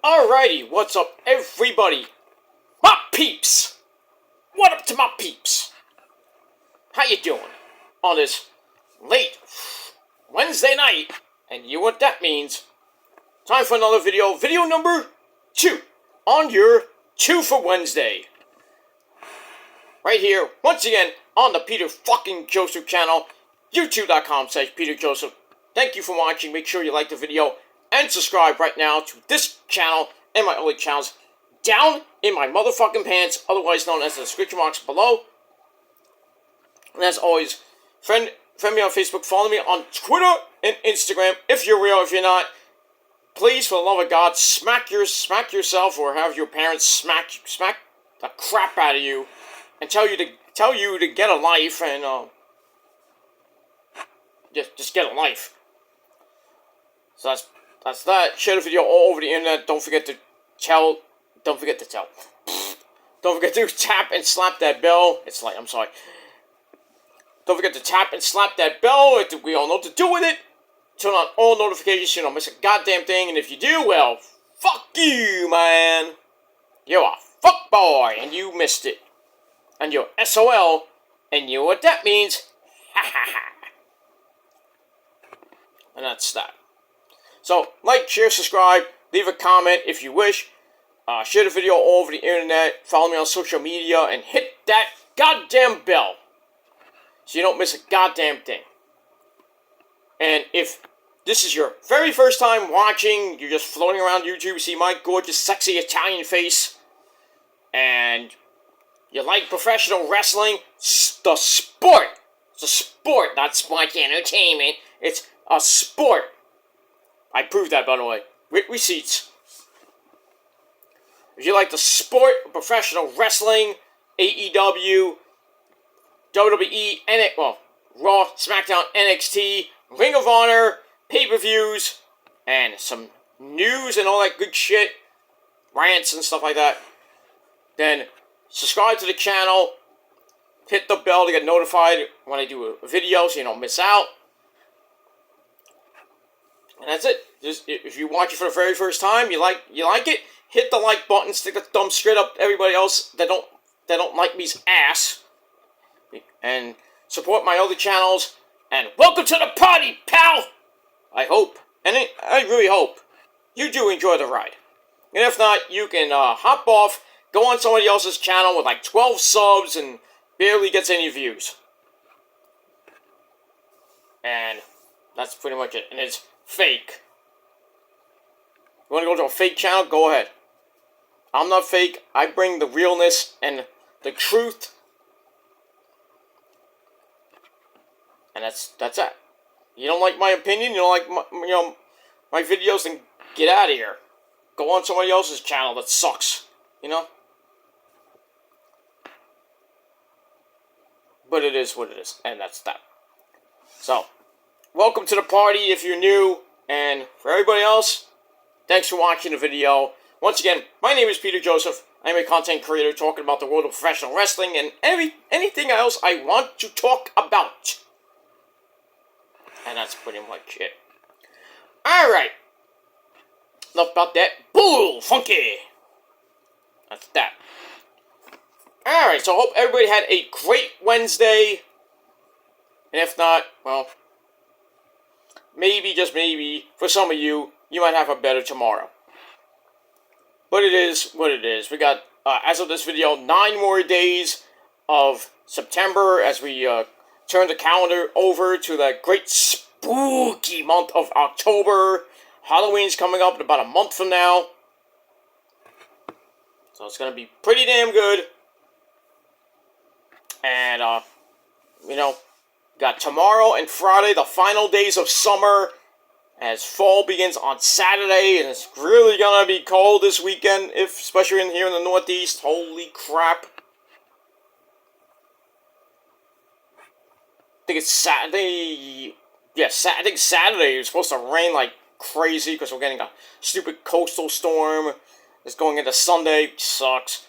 Alrighty, what's up everybody? My peeps! What up to my peeps? How you doing on this late Wednesday night? And you know what that means. Time for another video. Video number 2 on your 2 for Wednesday. Right here, once again, on the Peter fucking Joseph channel. YouTube.com/Peter Joseph. Thank you for watching. Make sure you like the video and subscribe right now to this channel and my other channels down in my motherfucking pants, otherwise known as the description box below. And as always, friend me on Facebook, follow me on Twitter and Instagram. If you're real, if you're not, please, for the love of God, smack yourself or have your parents smack the crap out of you and tell you to get a life and just get a life. So that's that. Share the video all over the internet. Don't forget to tell. Don't forget to tap and slap that bell. It's like, I'm sorry. Don't forget to tap and slap that bell. We all know what to do with it. Turn on all notifications so you don't miss a goddamn thing. And if you do, well, fuck you, man. You're a fuck boy and you missed it. And you're SOL, and you know what that means. Ha ha ha. And that's that. So, like, share, subscribe, leave a comment if you wish. Share the video all over the internet. Follow me on social media and hit that goddamn bell so you don't miss a goddamn thing. And if this is your very first time watching, you're just floating around YouTube, you see my gorgeous, sexy Italian face, and you like professional wrestling, the sport. It's a sport, not sports entertainment. It's a sport. I proved that, by the way, with receipts. If you like the sport of professional wrestling, AEW, WWE, Raw, SmackDown, NXT, Ring of Honor, pay-per-views, and some news and all that good shit, rants and stuff like that, then subscribe to the channel, hit the bell to get notified when I do a video so you don't miss out. And that's it. Just, if you watch it for the very first time, you like it, hit the like button, stick a thumb straight up to everybody else that don't like me's ass, and support my other channels. And welcome to the party, pal. I hope, and I really hope, you do enjoy the ride. And if not, you can hop off, go on somebody else's channel with like 12 subs and barely gets any views. And that's pretty much it. And it's fake. You want to go to a fake channel? Go ahead. I'm not fake. I bring the realness and the truth. And that's it. You don't like my opinion? You don't like my videos? Then get out of here. Go on somebody else's channel that sucks. You know? But it is what it is. And that's that. So, welcome to the party if you're new. And for everybody else, thanks for watching the video. Once again, my name is Peter Joseph. I'm a content creator talking about the world of professional wrestling and anything else I want to talk about. And that's pretty much it. Alright. Enough about that. Bull funky. That's that. Alright, so I hope everybody had a great Wednesday. And if not, well, maybe, just maybe, for some of you, you might have a better tomorrow. But it is what it is. We got, as of this video, 9 more days of September as we turn the calendar over to that great spooky month of October. Halloween's coming up in about a month from now. So it's going to be pretty damn good. And, got tomorrow and Friday, the final days of summer, as fall begins on Saturday, and it's really gonna be cold this weekend, especially here in the Northeast. Holy crap. I think it's Saturday. Yeah, I think Saturday is supposed to rain like crazy because we're getting a stupid coastal storm. It's going into Sunday, which sucks.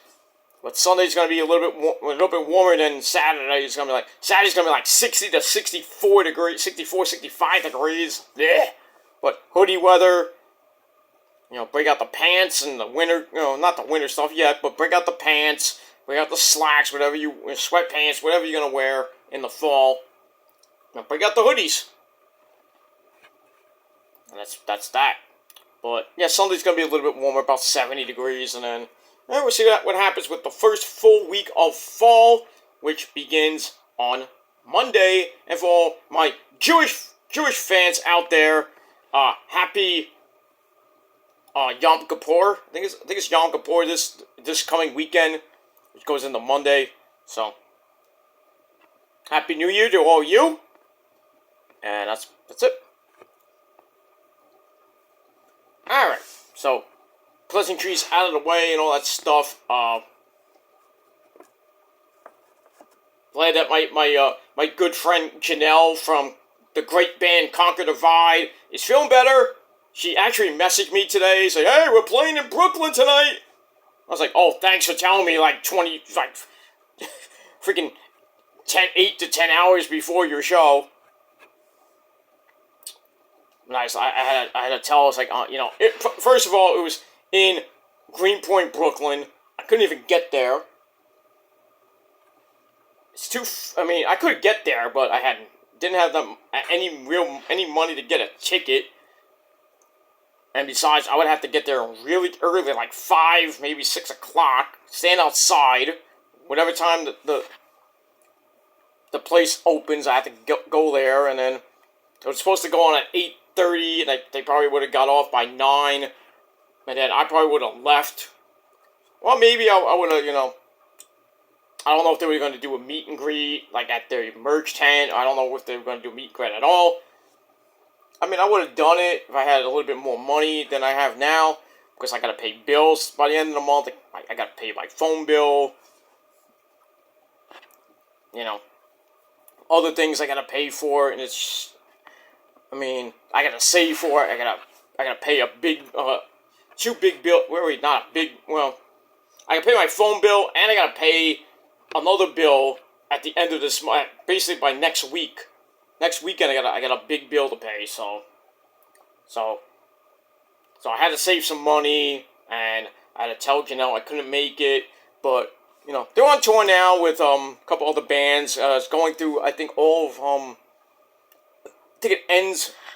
But Sunday's going to be a little bit warmer than Saturday. Saturday's going to be like 60 to 64 degrees, 65 degrees. Blech. But hoodie weather, break out the pants and the winter, not the winter stuff yet, but break out the pants, break out the slacks, sweatpants, whatever you're going to wear in the fall. Break out the hoodies. And that's that. But, yeah, Sunday's going to be a little bit warmer, about 70 degrees, and then we'll see what happens with the first full week of fall, which begins on Monday. And for all my Jewish fans out there, happy Yom Kippur. I think it's Yom Kippur this coming weekend, which goes into Monday. So, Happy New Year to all you. And that's it. Alright, so pleasantries out of the way and all that stuff. Glad that my good friend Janelle from the great band Conquer the Divide is feeling better. She actually messaged me today, saying, "Hey, we're playing in Brooklyn tonight." I was like, "Oh, thanks for telling me freaking 8 to 10 hours before your show." Nice. I had to tell. I was like, first of all, it was in Greenpoint, Brooklyn. I couldn't even get there. I could get there, but I didn't have any money to get a ticket. And besides, I would have to get there really early, like 5, maybe 6 o'clock. Stand outside, whatever time the place opens. I have to go there, and then it was supposed to go on at 8:30, and they probably would have got off by 9, and then I probably would have left. Well, maybe I would have, I don't know if they were going to do a meet and greet, like at their merch tent. I don't know if they were going to do a meet and greet at all. I would have done it if I had a little bit more money than I have now, because I got to pay bills by the end of the month. I got to pay my phone bill, other things I got to pay for, and it's, I got to save for it. I got to pay a big, 2 big bill. Not a big. Well, I got to pay my phone bill, and I got to pay another bill at the end of this month. Basically, by next week. Next weekend, I got a big bill to pay. So I had to save some money, and I had to tell Janelle I couldn't make it, but. They're on tour now with a couple other bands. It's going through, I think, all of I think it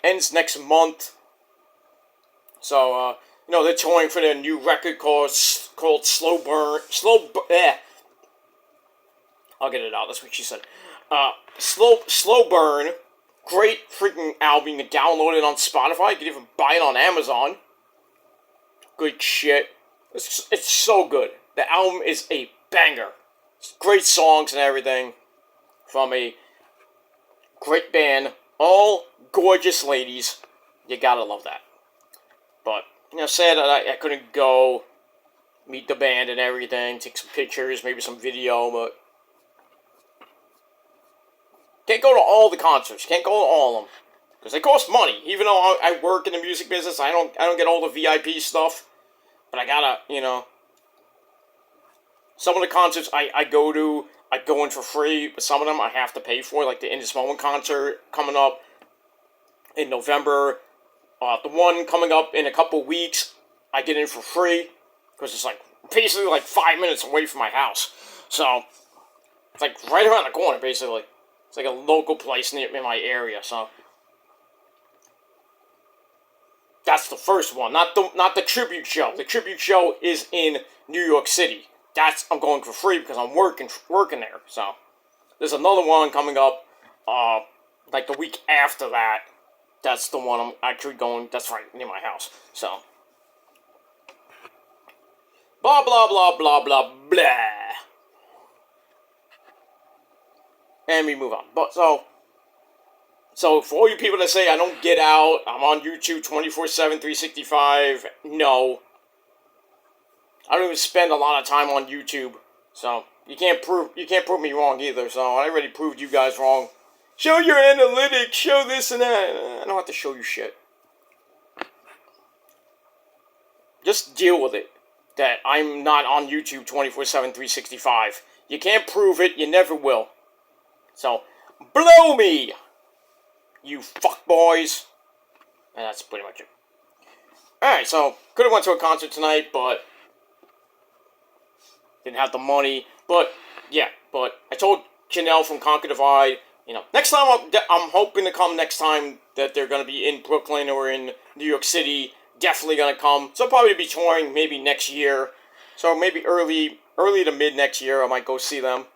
ends next month. So they're touring for their new record called Slow Burn. I'll get it out. That's what she said. Slow Burn. Great freaking album. You can download it on Spotify. You can even buy it on Amazon. Good shit. It's so good. The album is a banger. Great songs and everything from a great band. All gorgeous ladies. You gotta love that. But, sad that I couldn't go meet the band and everything, take some pictures, maybe some video, but can't go to all the concerts. Can't go to all of them. Because they cost money. Even though I work in the music business, I don't get all the VIP stuff. But I gotta, some of the concerts I go to, I go in for free, but some of them I have to pay for, like the In This Moment concert coming up in November. The one coming up in a couple weeks, I get in for free, because it's basically 5 minutes away from my house. So, it's right around the corner, basically. It's like a local place in my area, so. That's the first one, not the tribute show. The tribute show is in New York City. I'm going for free because I'm working there. So there's another one coming up, the week after that. That's the one I'm actually going. That's right near my house. So blah blah blah blah blah blah. And we move on. But so for all you people that say I don't get out, I'm on YouTube 24/7, 365. No. I don't even spend a lot of time on YouTube, so you can't prove me wrong either. So I already proved you guys wrong. Show your analytics, show this and that. I don't have to show you shit. Just deal with it. That I'm not on YouTube 24/7, 365. You can't prove it. You never will. So blow me, you fuckboys. And that's pretty much it. Alright, so could have went to a concert tonight, but didn't have the money. But yeah, but I told Janelle from Conquer Divide, next time I'm hoping to come next time that they're gonna be in Brooklyn or in New York City. Definitely gonna come. So I'll probably be touring maybe next year. So maybe early to mid next year I might go see them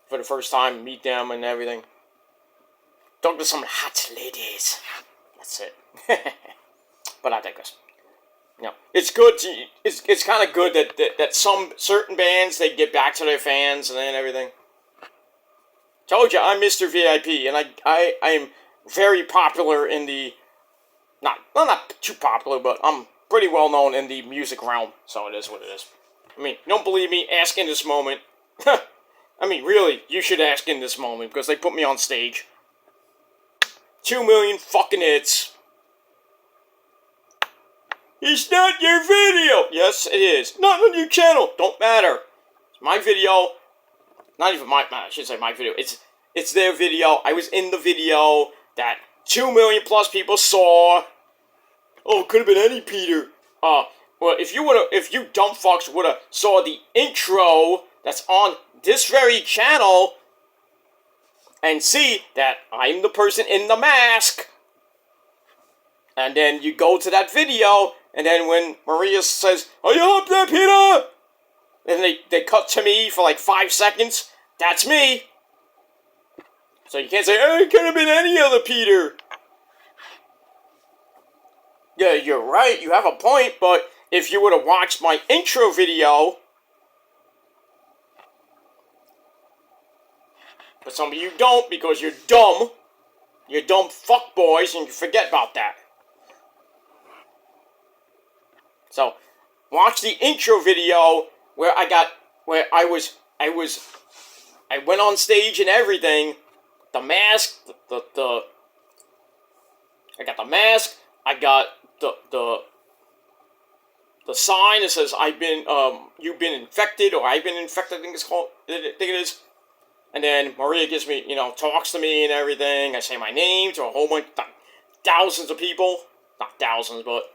for the first time, meet them and everything. Talk to some hot ladies. That's it. But I digress. It's good. It's kind of good that some certain bands, they get back to their fans and then everything. Told you I'm Mr. VIP, and I am very popular in the not too popular, but I'm pretty well known in the music realm. So it is what it is. I mean, you don't believe me? Ask in this moment. I mean, really, you should ask in this moment because they put me on stage. 2 million fucking hits. It's not your video! Yes, it is. Not on your channel. Don't matter. It's my video. Not even I should say my video. It's their video. I was in the video that 2 million plus people saw. Oh, it could have been any Peter. Well, if you dumb fucks would have saw the intro that's on this very channel and see that I'm the person in the mask. And then you go to that video, and then when Maria says, "Are you up there, Peter?" And they cut to me for like 5 seconds. That's me. So you can't say, "Oh, it could have been any other Peter." Yeah, you're right. You have a point, but if you would have watched my intro video, but some of you don't because you're dumb. You're dumb fuckboys, and you forget about that. So, watch the intro video where I went on stage and everything. The mask, I got the mask. I got the sign that says you've been infected, or I've been infected. I think it is. And then Maria gives me, talks to me and everything. I say my name to a whole bunch, thousands of people. Not thousands, but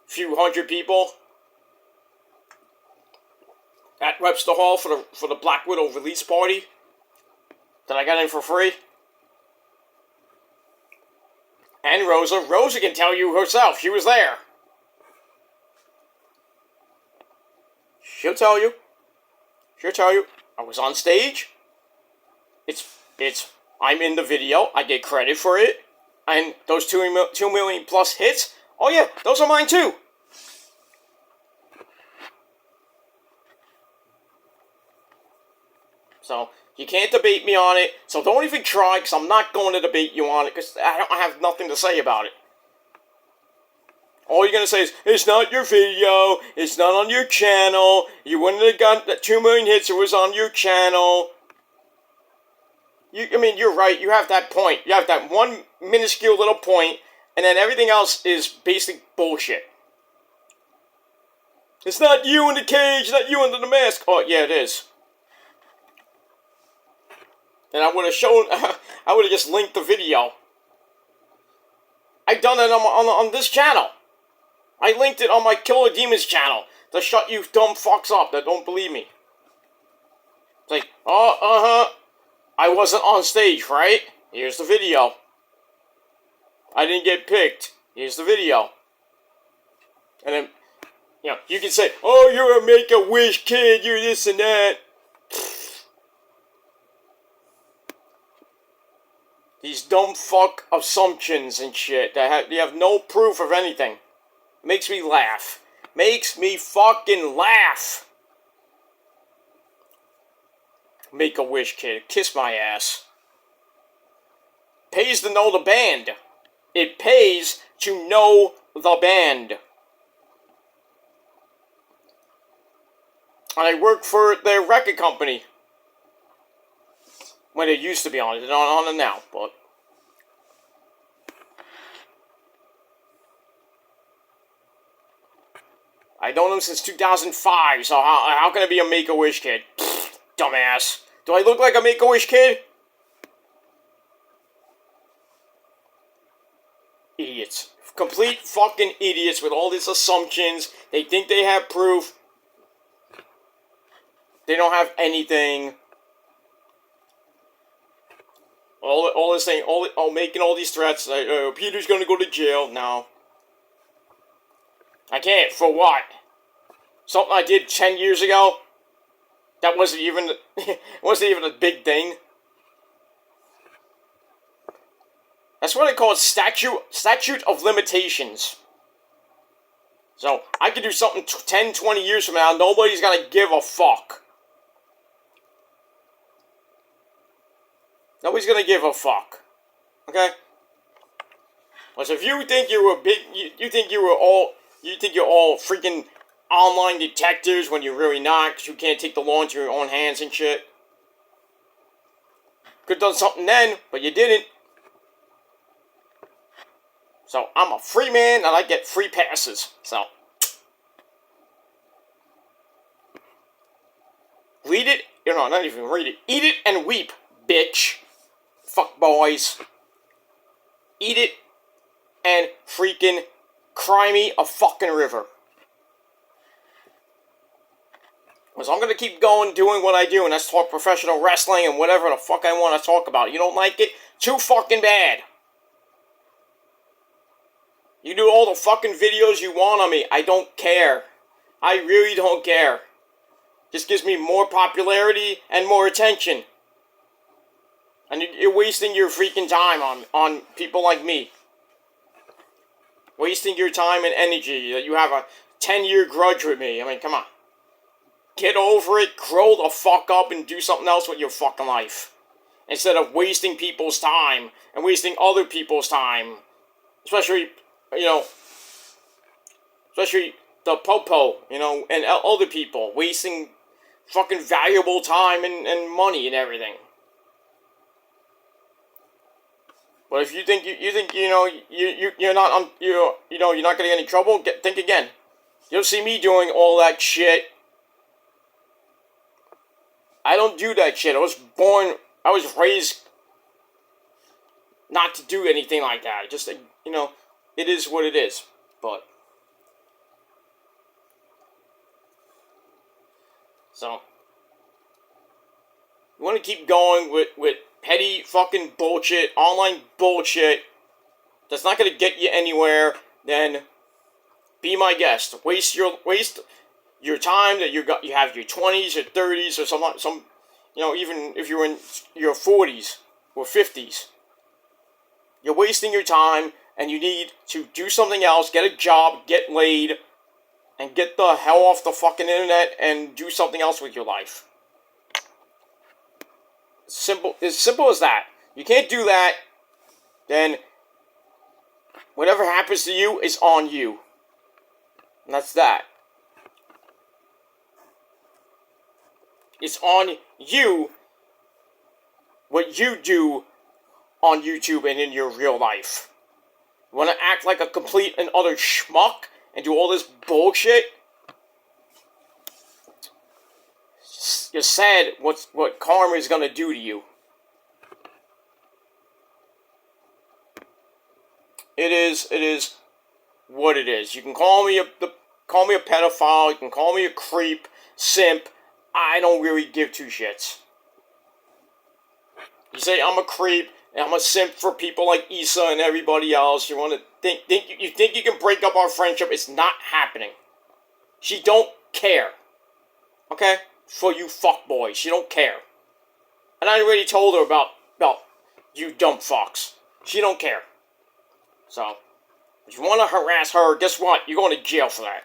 a few hundred people at Webster Hall for the Black Widow release party that I got in for free. And Rosa can tell you herself. She was there. She'll tell you. I was on stage. I'm in the video. I get credit for it. And those 2 million plus hits, oh yeah, those are mine too. So, you can't debate me on it. So don't even try, because I'm not going to debate you on it, because I have nothing to say about it. All you're going to say is, it's not your video, it's not on your channel, you wouldn't have got that 2 million hits, it was on your channel. You're right, you have that point. You have that one minuscule little point, and then everything else is basic bullshit. It's not you in the cage, not you under the mask. Oh, yeah, it is. And I would have just linked the video. I've done it on this channel. I linked it on my Killer Demons channel to shut you dumb fucks up that don't believe me. It's like, I wasn't on stage, right? Here's the video. I didn't get picked. Here's the video. And then, you can say, oh, you're a Make-A-Wish kid, you're this and that. These dumb fuck assumptions and shit that you have no proof of anything. Makes me laugh. Makes me fucking laugh. Make-A-Wish kid. Kiss my ass. Pays to know the band. It pays to know the band. And I work for their record company. When it used to be on it. They're not on it now, but... I known them since 2005, so how can I be a Make-A-Wish kid? Pfft, dumbass. Do I look like a Make-A-Wish kid? Idiots. complete fucking idiots with all these assumptions. They think they have proof. They don't have anything. All this thing, making all these threats. Like, Peter's gonna go to jail. No. I can't. For what? Something I did 10 years ago? That wasn't even a big thing. That's what they call statute of limitations. So, I could do something 10, 20 years from now, nobody's gonna give a fuck. Nobody's gonna give a fuck. Okay? But if you think you were you think you're all freaking online detectives when you're really not, because you can't take the law into your own hands and shit. Could have done something then, but you didn't. So, I'm a free man, and I get free passes. So, read it. Not even read it. Eat it and weep, bitch. Fuck boys. Eat it and freaking cry me a fucking river. Because I'm going to keep going doing what I do, and that's talk professional wrestling and whatever the fuck I want to talk about. You don't like it? Too fucking bad. You do all the fucking videos you want on me. I don't care. I really don't care. Just gives me more popularity and more attention. And you're wasting your freaking time on people like me. Wasting your time and energy. You have a 10-year grudge with me. I mean, come on. Get over it, grow the fuck up, and do something else with your fucking life. Instead of wasting people's time and wasting other people's time. Especially the popo, and other people. Wasting fucking valuable time and money and everything. But if you think you're not not gonna get any trouble, think again. You'll see me doing all that shit. I don't do that shit. I was raised not to do anything like that. Just it is what it is. But so you want to keep going with petty fucking bullshit, online bullshit that's not going to get you anywhere, then be my guest. Waste your time that you have your 20s or 30s or some even if you're in your 40s or 50s. You're wasting your time and you need to do something else, get a job, get laid, and get the hell off the fucking internet and do something else with your life. Simple as that. You can't do that, then whatever happens to you is on you. And that's that. It's on you what you do on YouTube and in your real life. You want to act like a complete and utter schmuck and do all this bullshit? You're sad what karma is going to do to you. It is what it is. You can call me a pedophile, you can call me a creep, simp. I don't really give two shits. You say I'm a creep and I'm a simp for people like Issa and everybody else. You want to think you can break up our friendship? It's not happening. She don't care. Okay? For you fuckboys. She don't care. And I already told her about you dumb fucks. She don't care. So, if you want to harass her, guess what? You're going to jail for that.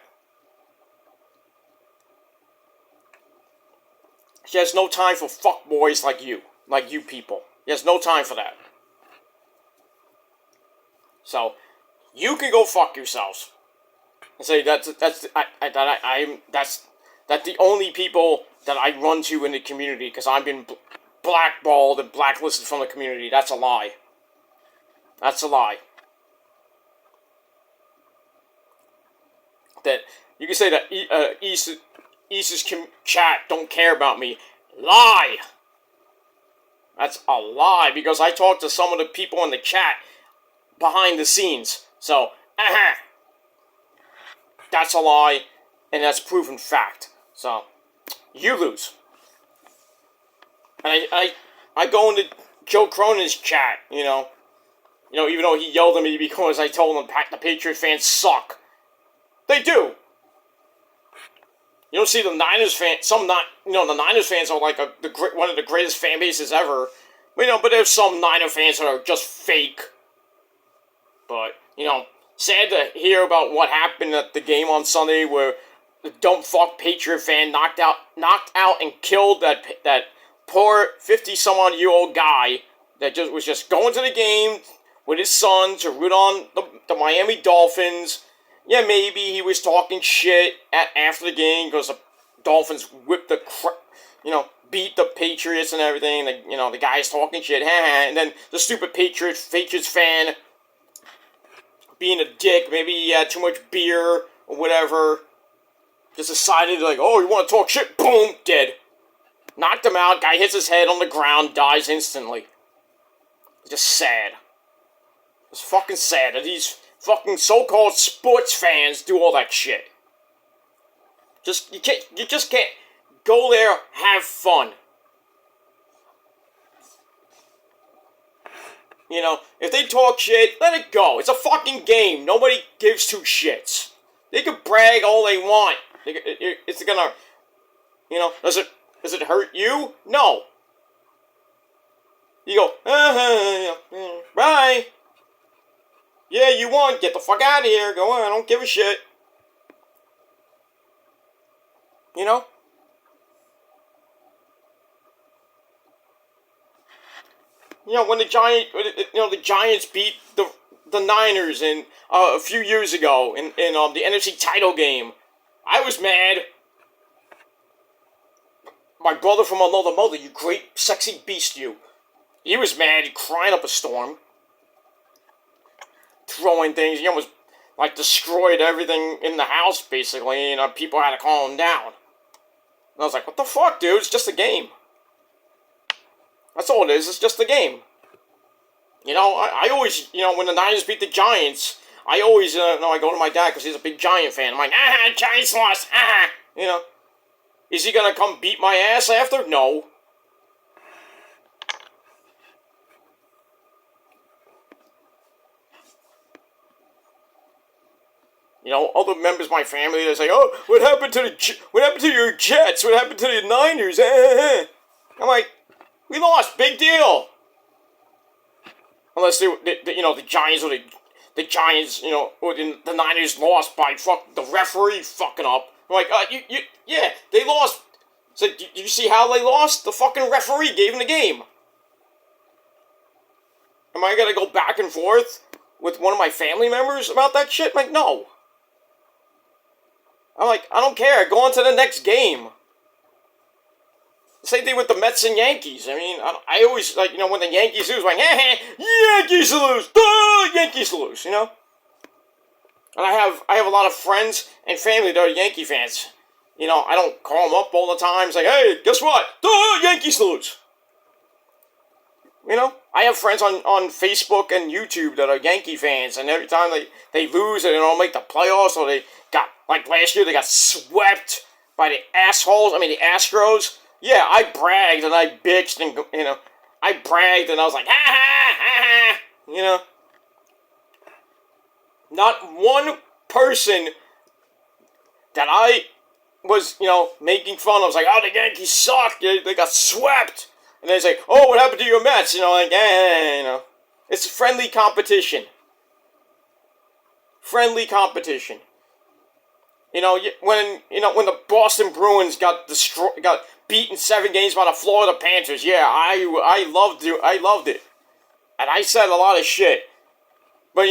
She has no time for fuckboys like you people. She has no time for that. So, you can go fuck yourselves. And say that's the only people that I run to in the community because I've been blackballed and blacklisted from the community. That's a lie. That's a lie. That you can say that Issa's chat don't care about me. Lie! That's a lie because I talked to some of the people in the chat behind the scenes. So Uh-huh. That's a lie, and that's proven fact. So, you lose. And I go into Joe Cronin's chat, even though he yelled at me because I told him the Patriot fans suck. They do. You don't see the Niners fans. The Niners fans are like one of the greatest fan bases ever. But there's some Niner fans that are just fake. But sad to hear about what happened at the game on Sunday, where the dumb fuck Patriot fan knocked out and killed that poor 50-some-odd-year-old guy that was just going to the game with his son to root on the Miami Dolphins. Yeah, maybe he was talking shit after the game because the Dolphins whipped beat the Patriots and everything. The guy's talking shit, and then the stupid Patriots fan being a dick. Maybe he had too much beer or whatever. Just decided oh, you want to talk shit? Boom, dead. Knocked him out. Guy hits his head on the ground, dies instantly. Just sad. It's fucking sad that these fucking so-called sports fans do all that shit. You just can't go there, have fun. If they talk shit, let it go. It's a fucking game. Nobody gives two shits. They can brag all they want. It's gonna, does it hurt you? No. You go, bye. Yeah, you won. Get the fuck out of here. Go on. I don't give a shit. When the Giants beat the Niners a few years ago in the NFC title game, I was mad. My brother from another mother, you great sexy beast, you. He was mad, crying up a storm. Throwing things, he almost destroyed everything in the house basically, and people had to calm him down. And I was like, what the fuck, dude? It's just a game. That's all it is. It's just a game. I always, when the Niners beat the Giants, I always, I go to my dad because he's a big Giant fan. I'm like, Giants lost, Is he gonna come beat my ass after? No. Other members of my family, they say, oh, what happened to your Jets? What happened to the Niners? I'm like, we lost, big deal. Unless the Giants or the Giants, or the Niners lost by the referee fucking up. I'm like, yeah, they lost. So, did you see how they lost? The fucking referee gave them the game. Am I gonna go back and forth with one of my family members about that shit? I'm like, no. I'm like, I don't care. Go on to the next game. Same thing with the Mets and Yankees. I mean, I always, when the Yankees lose, I'm like, Yankees lose! Yankees lose, And I have a lot of friends and family that are Yankee fans. I don't call them up all the time. It's like, hey, guess what? Yankees lose! I have friends on Facebook and YouTube that are Yankee fans, and every time they lose and they don't make the playoffs, or they got, last year, they got swept by the the Astros. Yeah, I bragged and I bitched and, I bragged and I was like, ha, Not one person that I was, making fun of. I was like, oh, the Yankees suck. They got swept. And they say, oh, what happened to your Mets? It's friendly competition. Friendly competition. When the Boston Bruins got beaten 7 games by the Florida Panthers, yeah, I loved it. And I said a lot of shit. But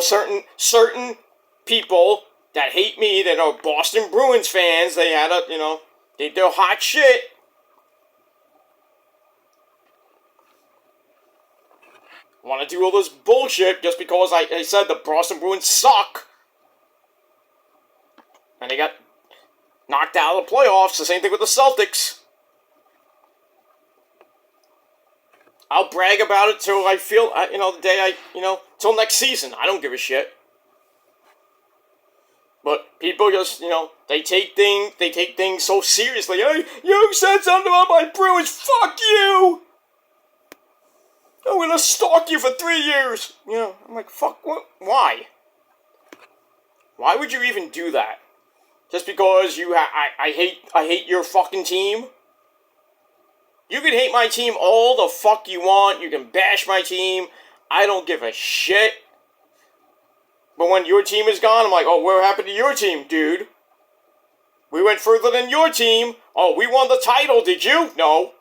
certain people that hate me, that are Boston Bruins fans, they had they do hot shit. Want to do all this bullshit just because I said the Boston Bruins suck. And they got knocked out of the playoffs. The same thing with the Celtics. I'll brag about it till I feel, the day till next season. I don't give a shit. people just, they take things so seriously. Hey, you said something about my Bruins. Fuck you. I'm gonna stalk you for 3 years. I'm like, fuck. What? Why? Why would you even do that? Just because I hate your fucking team? You can hate my team all the fuck you want. You can bash my team. I don't give a shit. But when your team is gone, I'm like, oh, what happened to your team, dude? We went further than your team. Oh, we won the title, did you? No.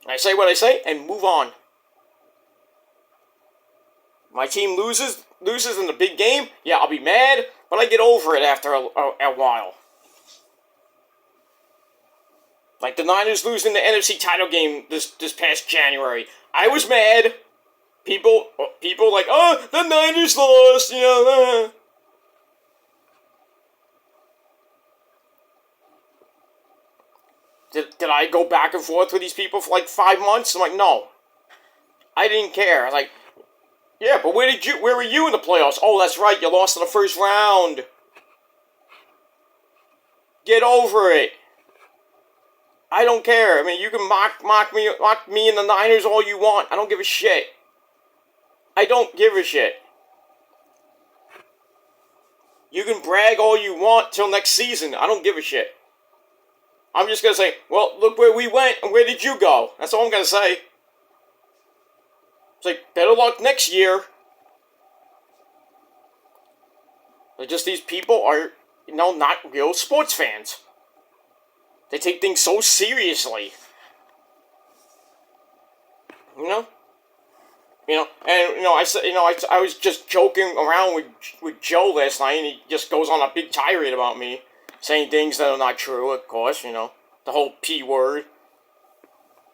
I say what I say and move on. My team loses in the big game. Yeah, I'll be mad, but I get over it after a while. Like the Niners losing the NFC title game this past January. I was mad. People like, oh, the Niners lost, Did I go back and forth with these people for like 5 months? I'm like, no. I didn't care. I was like, yeah, but where were you in the playoffs? Oh, that's right, you lost in the first round. Get over it. I don't care. I mean, you can mock me and the Niners all you want. I don't give a shit. I don't give a shit. You can brag all you want till next season. I don't give a shit. I'm just going to say, well, look where we went and where did you go? That's all I'm going to say. It's like, better luck next year. Like, just these people are, not real sports fans. They take things so seriously. I said, I was just joking around with Joe last night, and he just goes on a big tirade about me, saying things that are not true, of course, the whole P word.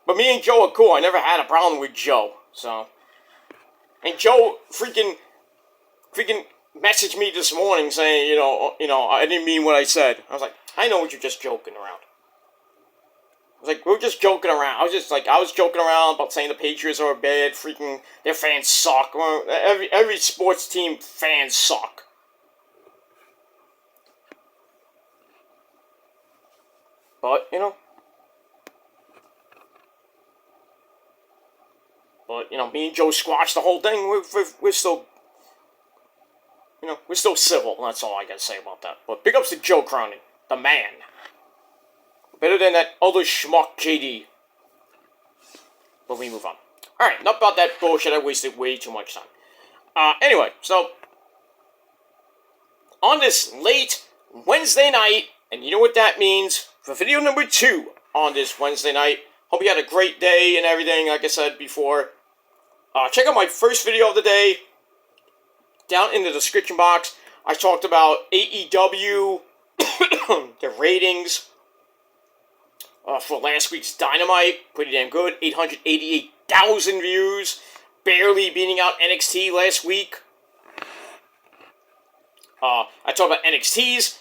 But me and Joe are cool. I never had a problem with Joe, so. And Joe freaking messaged me this morning saying, I didn't mean what I said. I was like, I know what you're just joking around. I was like, we're just joking around. I was joking around about saying the Patriots are bad, freaking, their fans suck. Every sports team fans suck. But, me and Joe squashed the whole thing. We're still, we're still civil. That's all I gotta say about that. But big ups to Joe Cronin, the man. Better than that other schmuck JD. But we move on. Alright, enough about that bullshit. I wasted way too much time. Anyway, so on this late Wednesday night, and you know what that means, for video number 2 on this Wednesday night. Hope you had a great day and everything, like I said before. Check out my first video of the day down in the description box. I talked about AEW, the ratings for last week's Dynamite. Pretty damn good. 888,000 views. Barely beating out NXT last week. I talked about NXT's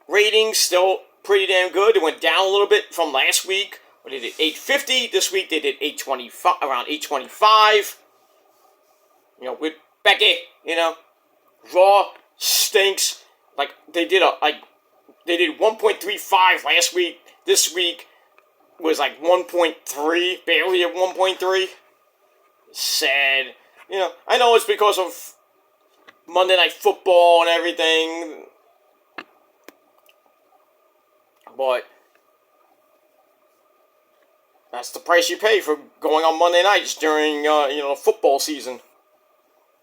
ratings. Still pretty damn good. It went down a little bit from last week. They did 850. This week they did 825, around 825. With Becky, Raw stinks. Like they did 1.35 last week. This week was like 1.3, barely at 1.3. Sad. I know it's because of Monday Night Football and everything. But that's the price you pay for going on Monday nights during, football season.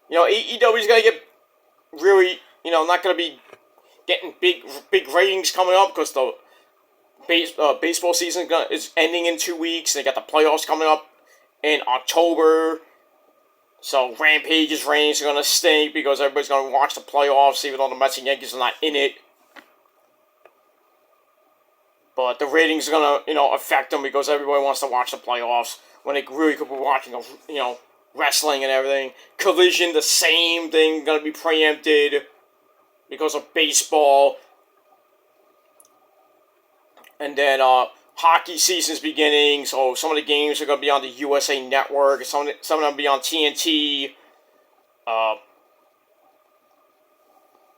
AEW's going to get really, not going to be getting big ratings coming up because the baseball season is ending in 2 weeks. They got the playoffs coming up in October. So Rampage's ratings are going to stink because everybody's going to watch the playoffs even though the Mets and Yankees are not in it. But the ratings are going to, affect them because everybody wants to watch the playoffs when they really could be watching, wrestling and everything. Collision, the same thing, going to be preempted because of baseball. And then hockey season's beginning, so some of the games are going to be on the USA Network. Some of them will be on TNT.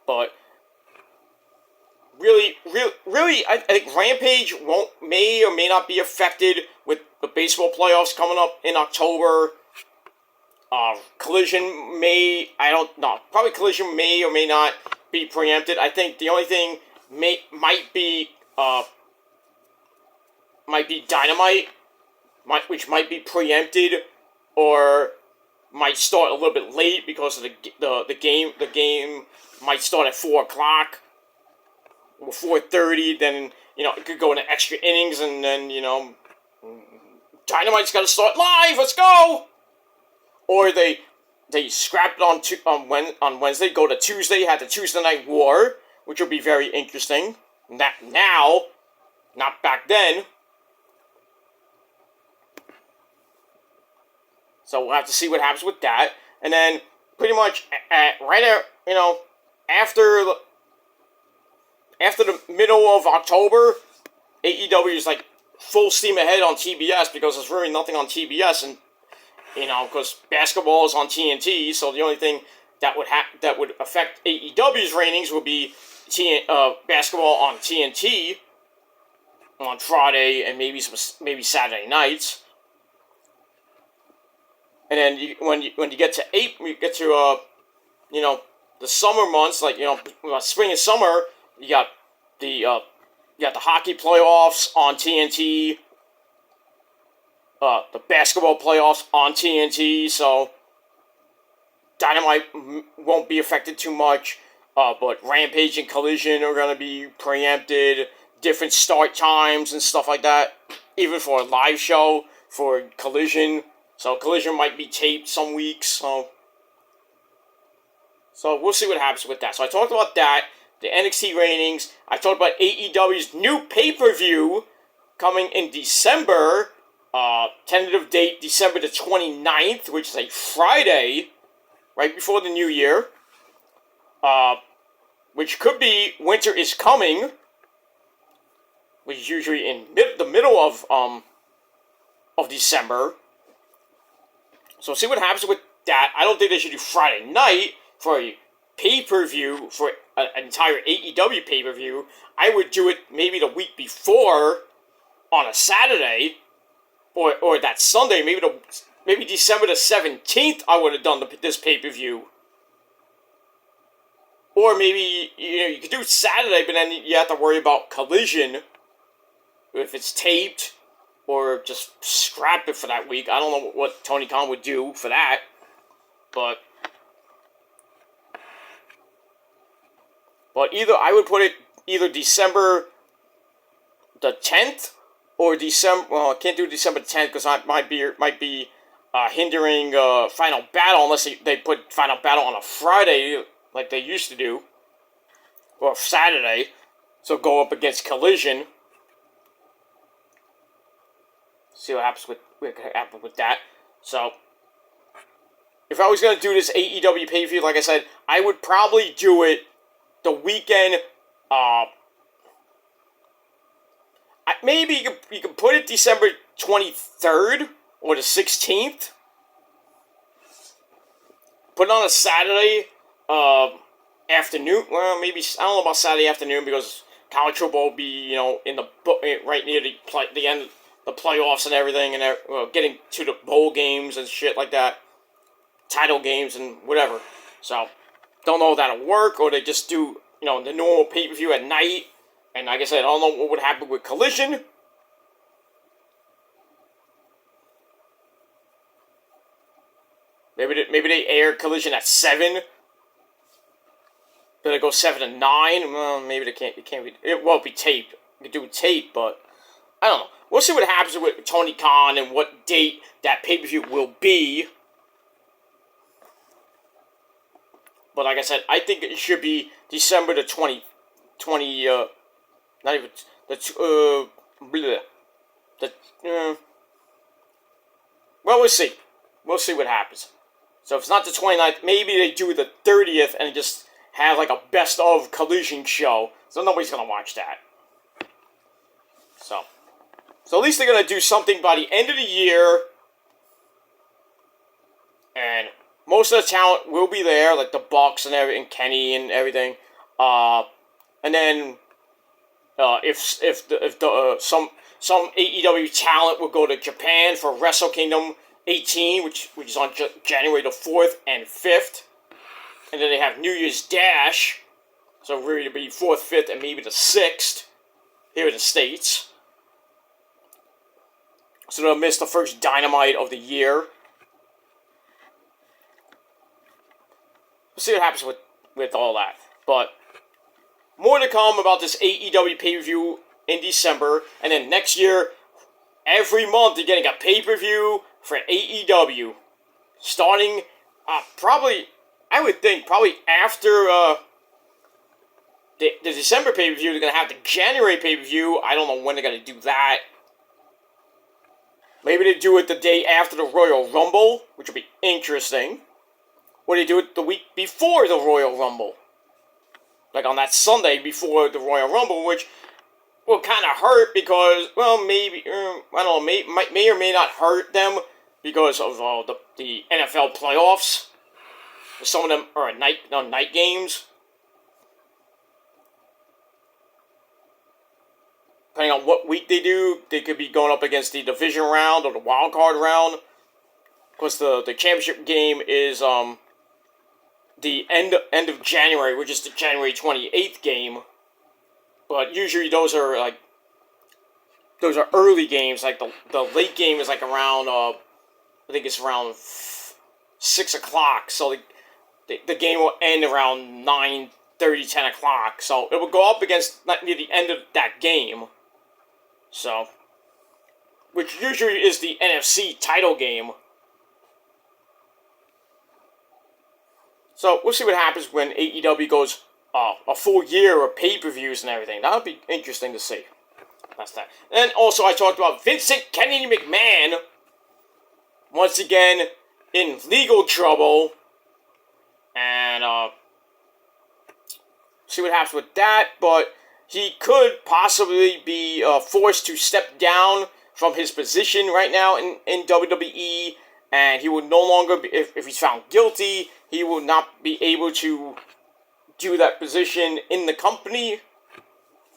but really, I think Rampage may or may not be affected with the baseball playoffs coming up in October. Collision may, I don't know, probably Collision may or may not be preempted. I think the only thing might be Dynamite, which might be preempted, or might start a little bit late because of the game. The game might start at 4:00 or 4:30. Then it could go into extra innings, and then Dynamite's got to start live. Let's go. Or they scrapped it on Wednesday, go to Tuesday, had the Tuesday Night War, which will be very interesting. Now, not back then. So we'll have to see what happens with that. And then pretty much after the middle of October, AEW is like full steam ahead on TBS because there's really nothing on TBS, and because basketball is on TNT, so the only thing that would affect AEW's ratings would be basketball on TNT on Friday and maybe Saturday nights. And then when you get to the summer months, like spring and summer, you got the hockey playoffs on TNT. The basketball playoffs on TNT, so Dynamite won't be affected too much, but Rampage and Collision are going to be preempted, different start times and stuff like that, even for a live show for Collision, so Collision might be taped some weeks, so we'll see what happens with that. So I talked about that, the NXT ratings, I talked about AEW's new pay-per-view coming in December. Tentative date December the 29th, which is a Friday, right before the new year. Which could be Winter is Coming, which is usually in the middle of December. So see what happens with that. I don't think they should do Friday night for a pay-per-view, for an entire AEW pay-per-view. I would do it maybe the week before on a Saturday. Or that Sunday, maybe December the 17th, I would have done this pay-per-view. Or maybe, you could do Saturday, but then you have to worry about Collision, if it's taped, or just scrap it for that week. I don't know what Tony Khan would do for that, but either, I would put it either December the 10th, or December. Well, I can't do December 10th because I might be hindering Final Battle unless they put Final Battle on a Friday like they used to do, or Saturday. So go up against Collision. See what happens with that. So if I was gonna do this AEW pay-per-view, like I said, I would probably do it the weekend. Maybe you can put it December 23rd or the 16th. Put it on a Saturday afternoon. Well, maybe, I don't know about Saturday afternoon because college football will be, in the right near the end of the playoffs and everything, and getting to the bowl games and shit like that, title games and whatever. So don't know if that'll work, or they just do the normal pay-per-view at night. And like I said, I don't know what would happen with Collision. Maybe they air Collision at 7. Then it goes 7 to 9. Well, maybe they can't. It won't be taped. You can do tape, but I don't know. We'll see what happens with Tony Khan and what date that pay-per-view will be. But like I said, I think it should be December the 20. Not even well, we'll see. We'll see what happens. So if it's not the 29th, maybe they do the 30th and just have like a best of Collision show. So nobody's gonna watch that. So at least they're gonna do something by the end of the year. And most of the talent will be there, like the Bucks and Kenny and everything. And then some AEW talent will go to Japan for Wrestle Kingdom 18, which is on January the 4th and 5th. And then they have New Year's Dash, so really it'll be 4th, 5th, and maybe the 6th here in the States. So they'll miss the first Dynamite of the year. We'll see what happens with all that. But more to come about this AEW pay-per-view in December. And then next year, every month you're getting a pay-per-view for AEW. Starting probably after the December pay-per-view, they're going to have the January pay-per-view. I don't know when they're going to do that. Maybe they do it the day after the Royal Rumble, which will be interesting. Or they do it the week before the Royal Rumble. Like on that Sunday before the Royal Rumble, which will kind of hurt because, well, maybe, I don't know, may or may not hurt them because of the NFL playoffs. Some of them are night games. Depending on what week they do, they could be going up against the division round or the wild card round. Of course, the championship game is the end of January, which is the January 28th game. But usually those are early games. Like the late game is like around I think it's around 6 o'clock. So the game will end around 9:30, 10 o'clock. So it will go up against near the end of that game. So, which usually is the NFC title game. So, we'll see what happens when AEW goes a full year of pay-per-views and everything. That'll be interesting to see. That's that. And also, I talked about Vincent Kennedy McMahon, once again, in legal trouble. And, see what happens with that, but he could possibly be forced to step down from his position right now in WWE, and he will no longer be, if he's found guilty, he will not be able to do that position in the company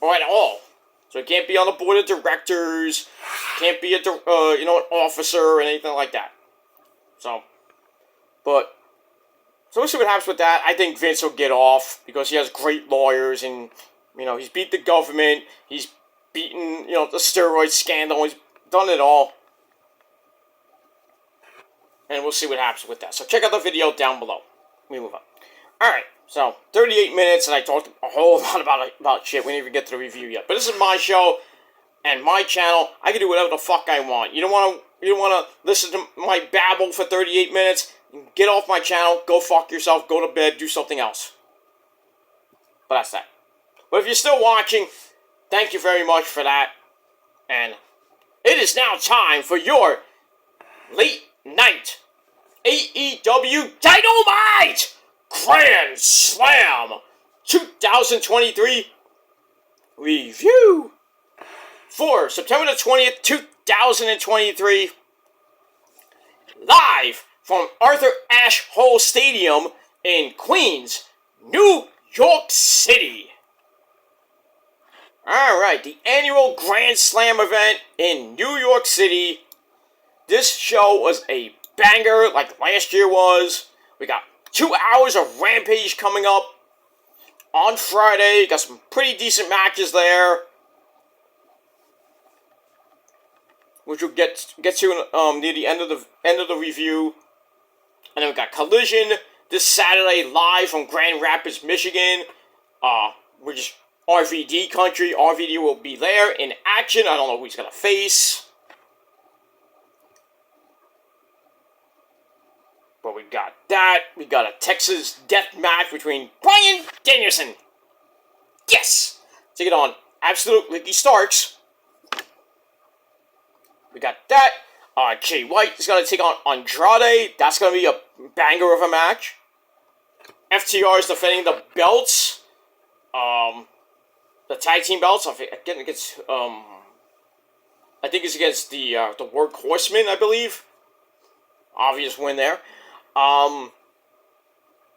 or at all. So he can't be on the board of directors, can't be an officer or anything like that. So we'll see what happens with that. I think Vince will get off because he has great lawyers and, he's beat the government. He's beaten, the steroid scandal. He's done it all. And we'll see what happens with that. So check out the video down below. Let me move on. Alright, so 38 minutes and I talked a whole lot about shit. We didn't even get to the review yet. But this is my show and my channel. I can do whatever the fuck I want. You don't want to listen to my babble for 38 minutes? Get off my channel, go fuck yourself, go to bed, do something else. But that's that. But if you're still watching, thank you very much for that. And it is now time for your late night AEW Dynamite Grand Slam 2023 review for September the 20th, 2023. Live from Arthur Ashe Hall Stadium in Queens, New York City. Alright, the annual Grand Slam event in New York City. This show was a banger like last year was. We got 2 hours of Rampage coming up on Friday. Got some pretty decent matches there, which we'll get to near the end of the review. And then we got Collision this Saturday live from Grand Rapids, Michigan, which is RVD country. RVD will be there in action. I don't know who he's gonna face, but we got that. We got a Texas death match between Bryan Danielson, yes, take it on Absolute Ricky Starks. We got that. Jay White is going to take on Andrade. That's going to be a banger of a match. FTR is defending the belts. The tag team belts. I think it's against the Workhorsemen, I believe. Obvious win there.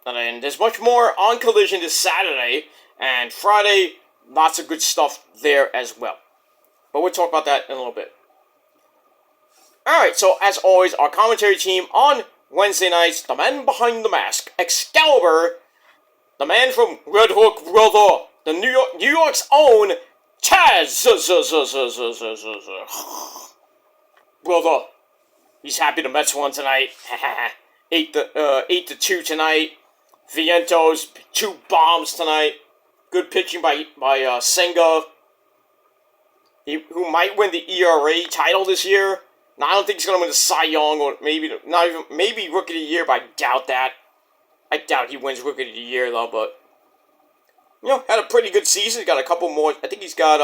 And then there's much more on Collision this Saturday. And Friday, lots of good stuff there as well. But we'll talk about that in a little bit. Alright, so as always, our commentary team on Wednesday nights, the man behind the mask, Excalibur, the man from Red Hook Brother, the New York's own Taz Brother. He's happy the Mets won tonight. 8-2 tonight. Vientos, 2 bombs tonight. Good pitching by Senga, who might win the ERA title this year. Now, I don't think he's going to win the Cy Young, or maybe Rookie of the Year, but I doubt that. I doubt he wins Rookie of the Year, though, but, had a pretty good season. He got a couple more. I think he's got,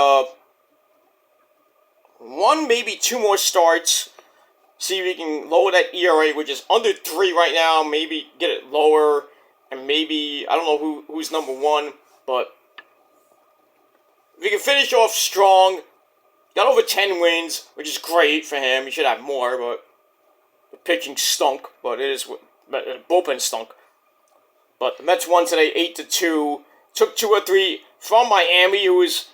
1, maybe 2 more starts. See if he can lower that ERA, which is under 3 right now. Maybe get it lower, and maybe, I don't know who's number 1, but if he can finish off strong, got over 10 wins, which is great for him. He should have more, but the pitching stunk. But the bullpen stunk. But the Mets won today, 8-2. Took 2 or 3 from Miami, who is,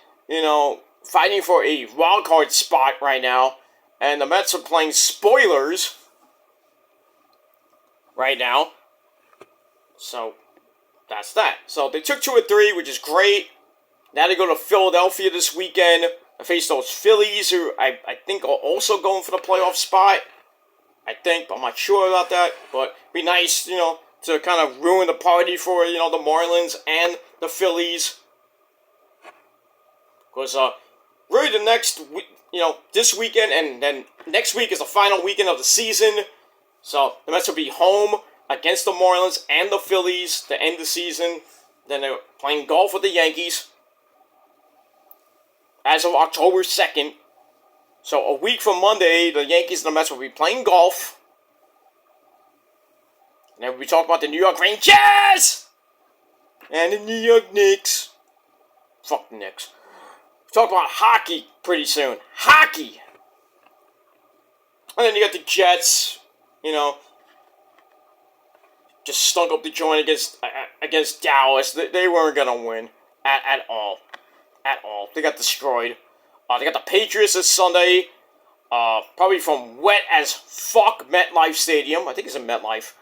fighting for a wild card spot right now. And the Mets are playing spoilers right now. So that's that. So they took 2 or 3, which is great. Now they go to Philadelphia this weekend. I face those Phillies, who I think are also going for the playoff spot. I think, but I'm not sure about that. But it'd be nice, to kind of ruin the party for, the Marlins and the Phillies. Because, really the next week, this weekend and then next week is the final weekend of the season. So the Mets will be home against the Marlins and the Phillies to end the season. Then they're playing golf with the Yankees as of October 2nd. So a week from Monday, the Yankees and the Mets will be playing golf. And then we'll be talking about the New York Rangers and the New York Knicks. Fuck the Knicks. We'll talk about hockey pretty soon. Hockey! And then you got the Jets, just stunk up the joint against Dallas. They weren't going to win at all. At all. They got destroyed. They got the Patriots this Sunday. Probably from wet as fuck MetLife Stadium. I think it's in MetLife.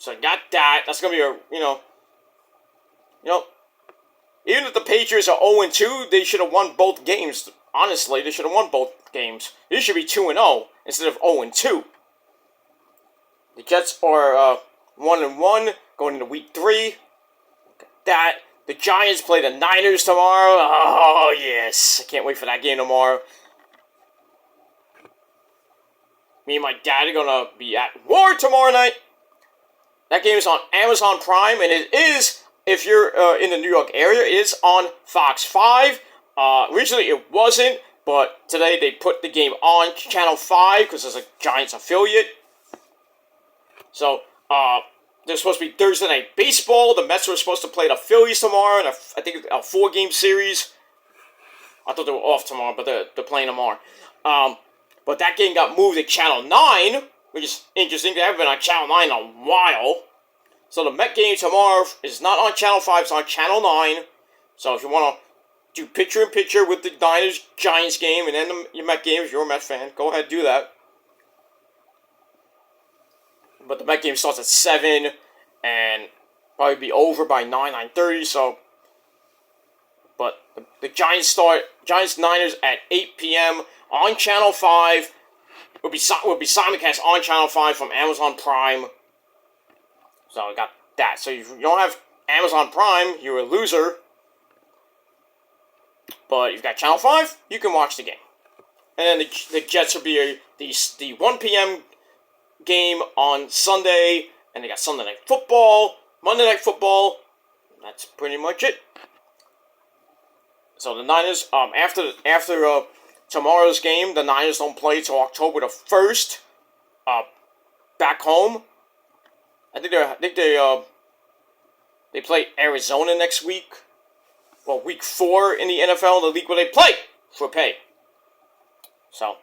So I got that. That's going to be even if the Patriots are 0-2, they should have won both games. Honestly, they should have won both games. They should be 2-0 instead of 0-2. The Jets are 1-1 going into week 3. That. The Giants play the Niners tomorrow. Oh, yes. I can't wait for that game tomorrow. Me and my dad are going to be at war tomorrow night. That game is on Amazon Prime, and it is, if you're in the New York area, it is on Fox 5. Originally, it wasn't, but today they put the game on Channel 5 because it's a Giants affiliate. So, there's supposed to be Thursday Night Baseball. The Mets were supposed to play the Phillies tomorrow in I think a 4-game series. I thought they were off tomorrow, but they're playing tomorrow. But that game got moved to Channel 9, which is interesting. They haven't been on Channel 9 in a while. So the Met game tomorrow is not on Channel 5, it's on Channel 9. So if you want to do picture-in-picture with the Niners-Giants game and then your Met game, if you're a Met fan, go ahead and do that. But the Met game starts at 7 and probably be over by 9:30. So, but the Giants-Niners at 8 p.m. on Channel 5. Will be simulcast on Channel 5 from Amazon Prime. So I got that. So if you don't have Amazon Prime, you're a loser. But if you've got Channel 5, you can watch the game. And then the Jets will be the 1 p.m. game on Sunday, and they got Sunday Night Football, Monday Night Football. That's pretty much it. So the Niners, after tomorrow's game, the Niners don't play till October the 1st. Back home. I think they play Arizona next week. Well, week 4 in the NFL, the league where they play for pay. So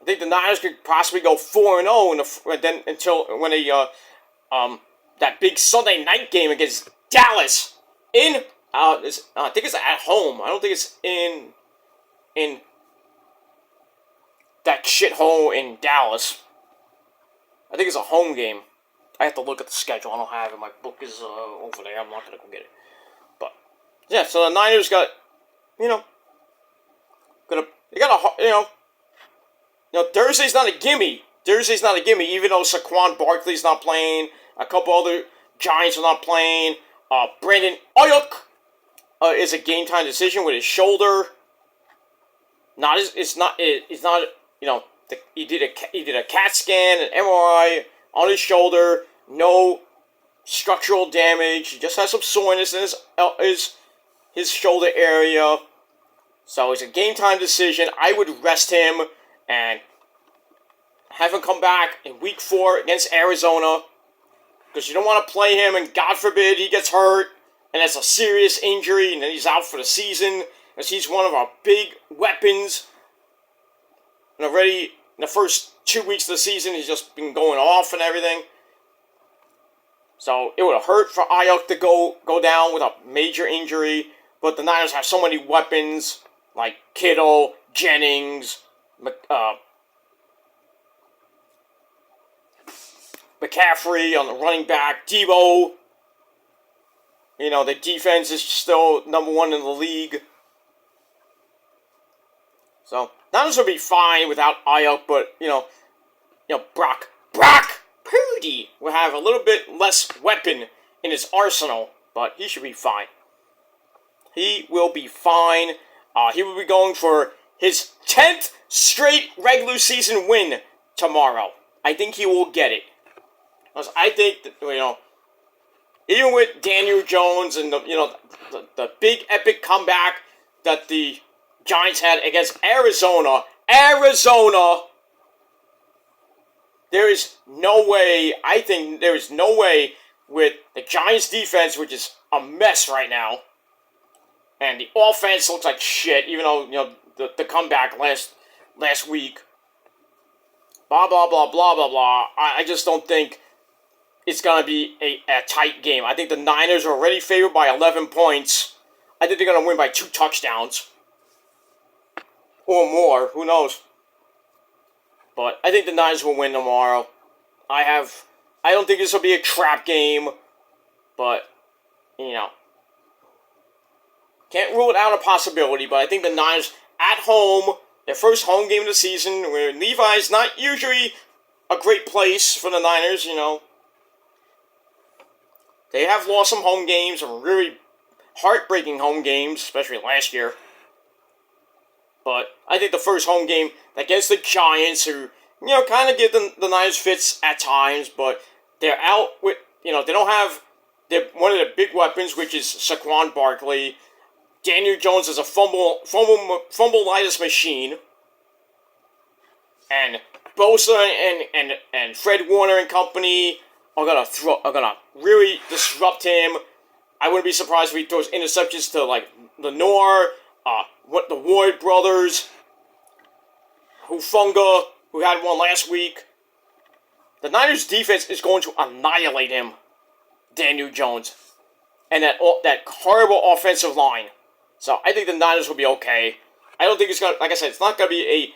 I think the Niners could possibly go 4-0 then until when they that big Sunday night game against Dallas in I think it's at home. I don't think it's in that shithole in Dallas. I think it's a home game. I have to look at the schedule. I don't have it. My book is over there. I'm not gonna go get it. But yeah, so the Niners got, they got Thursday's not a gimme. Thursday's not a gimme, even though Saquon Barkley's not playing. A couple other Giants are not playing. Brandon Ayuk is a game time decision with his shoulder. He did a CAT scan, an MRI on his shoulder. No structural damage. He just has some soreness in his shoulder area. So it's a game time decision. I would rest him and have him come back in week 4 against Arizona. Because you don't want to play him, and God forbid he gets hurt, and it's a serious injury, and then he's out for the season. Because he's one of our big weapons. And already in the first 2 weeks of the season, he's just been going off and everything. So it would have hurt for Ayuk to go down with a major injury. But the Niners have so many weapons, like Kittle, Jennings, McCaffrey on the running back, Debo. The defense is still number 1 in the league. So Niners will be fine without Ayuk, but Brock Purdy will have a little bit less weapon in his arsenal, but he should be fine. He will be fine. He will be going for his 10th straight regular season win tomorrow. I think he will get it. Because I think that, even with Daniel Jones and the big epic comeback that the Giants had against Arizona, there is no way, I think there is no way with the Giants defense, which is a mess right now, and the offense looks like shit, even though, the comeback last week, blah, blah, blah, blah, blah, blah. I just don't think it's going to be a tight game. I think the Niners are already favored by 11 points. I think they're going to win by 2 touchdowns. Or more. Who knows? But I think the Niners will win tomorrow. I don't think this will be a trap game. But, can't rule it out a possibility. But I think the Niners at home, their first home game of the season, where Levi's not usually a great place for the Niners, They have lost some home games, some really heartbreaking home games, especially last year. But I think the first home game against the Giants, who, kind of give the Niners fits at times, but they're out with, they don't have one of their big weapons, which is Saquon Barkley. Daniel Jones is a fumble-litis machine. And Bosa and Fred Warner and company are gonna really disrupt him. I wouldn't be surprised if he throws interceptions to Lenore, the Ward brothers, Hufunga, who had one last week. The Niners defense is going to annihilate him, Daniel Jones, and that horrible offensive line. So I think the Niners will be okay. I don't think it's gonna, like I said, it's not gonna be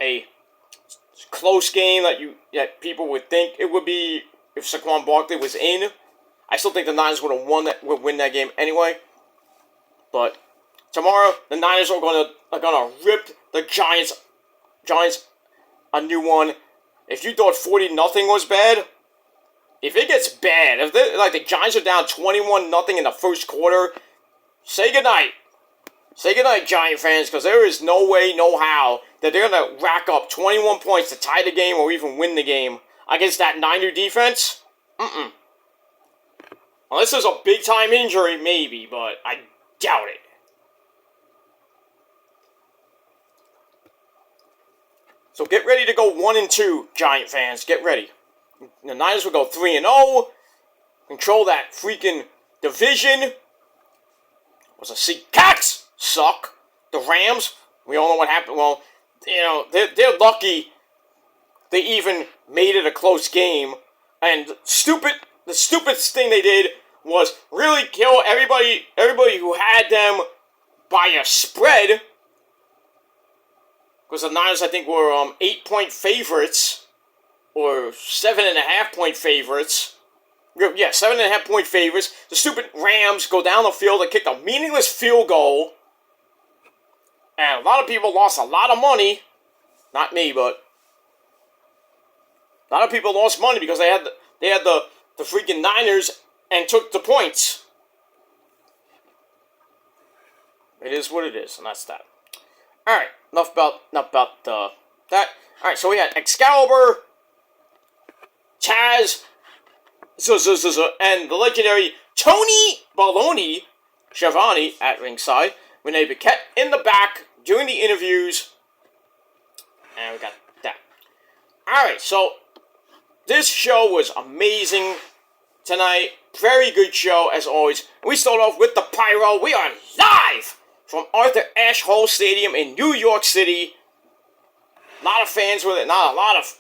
a close game that people would think it would be if Saquon Barkley was in. I still think the Niners would win that game anyway. But tomorrow, the Niners are gonna rip the Giants a new one. If you thought 40-0 was bad, if it gets bad, if the Giants are down 21-0 in the first quarter, say goodnight. Say goodnight, Giant fans, because there is no way, no how that they're going to rack up 21 points to tie the game or even win the game against that Niner defense. Unless there's a big-time injury, maybe, but I doubt it. So get ready to go 1-2, Giant fans. Get ready. The Niners will go 3-0. Control that freaking division. Was a Seahawks suck. The Rams, we all know what happened. Well, they're lucky they even made it a close game. And the stupidest thing they did was really kill everybody who had them by a spread. Because the Niners, I think, were 8-point favorites. Or 7.5-point favorites. Yeah, 7.5-point favorites. The stupid Rams go down the field and kick a meaningless field goal. And a lot of people lost a lot of money. Not me, but a lot of people lost money because they had the freaking Niners and took the points. It is what it is, and that's that. All right, enough about that. All right, so we had Excalibur, Chaz, and the legendary Tony Baloney Schiavone at ringside. Renee Paquette in the back doing the interviews. And we got that. Alright, so this show was amazing tonight. Very good show, as always. We start off with the pyro. We are live from Arthur Ashe Hall Stadium in New York City. A lot of fans with it. Not a lot of...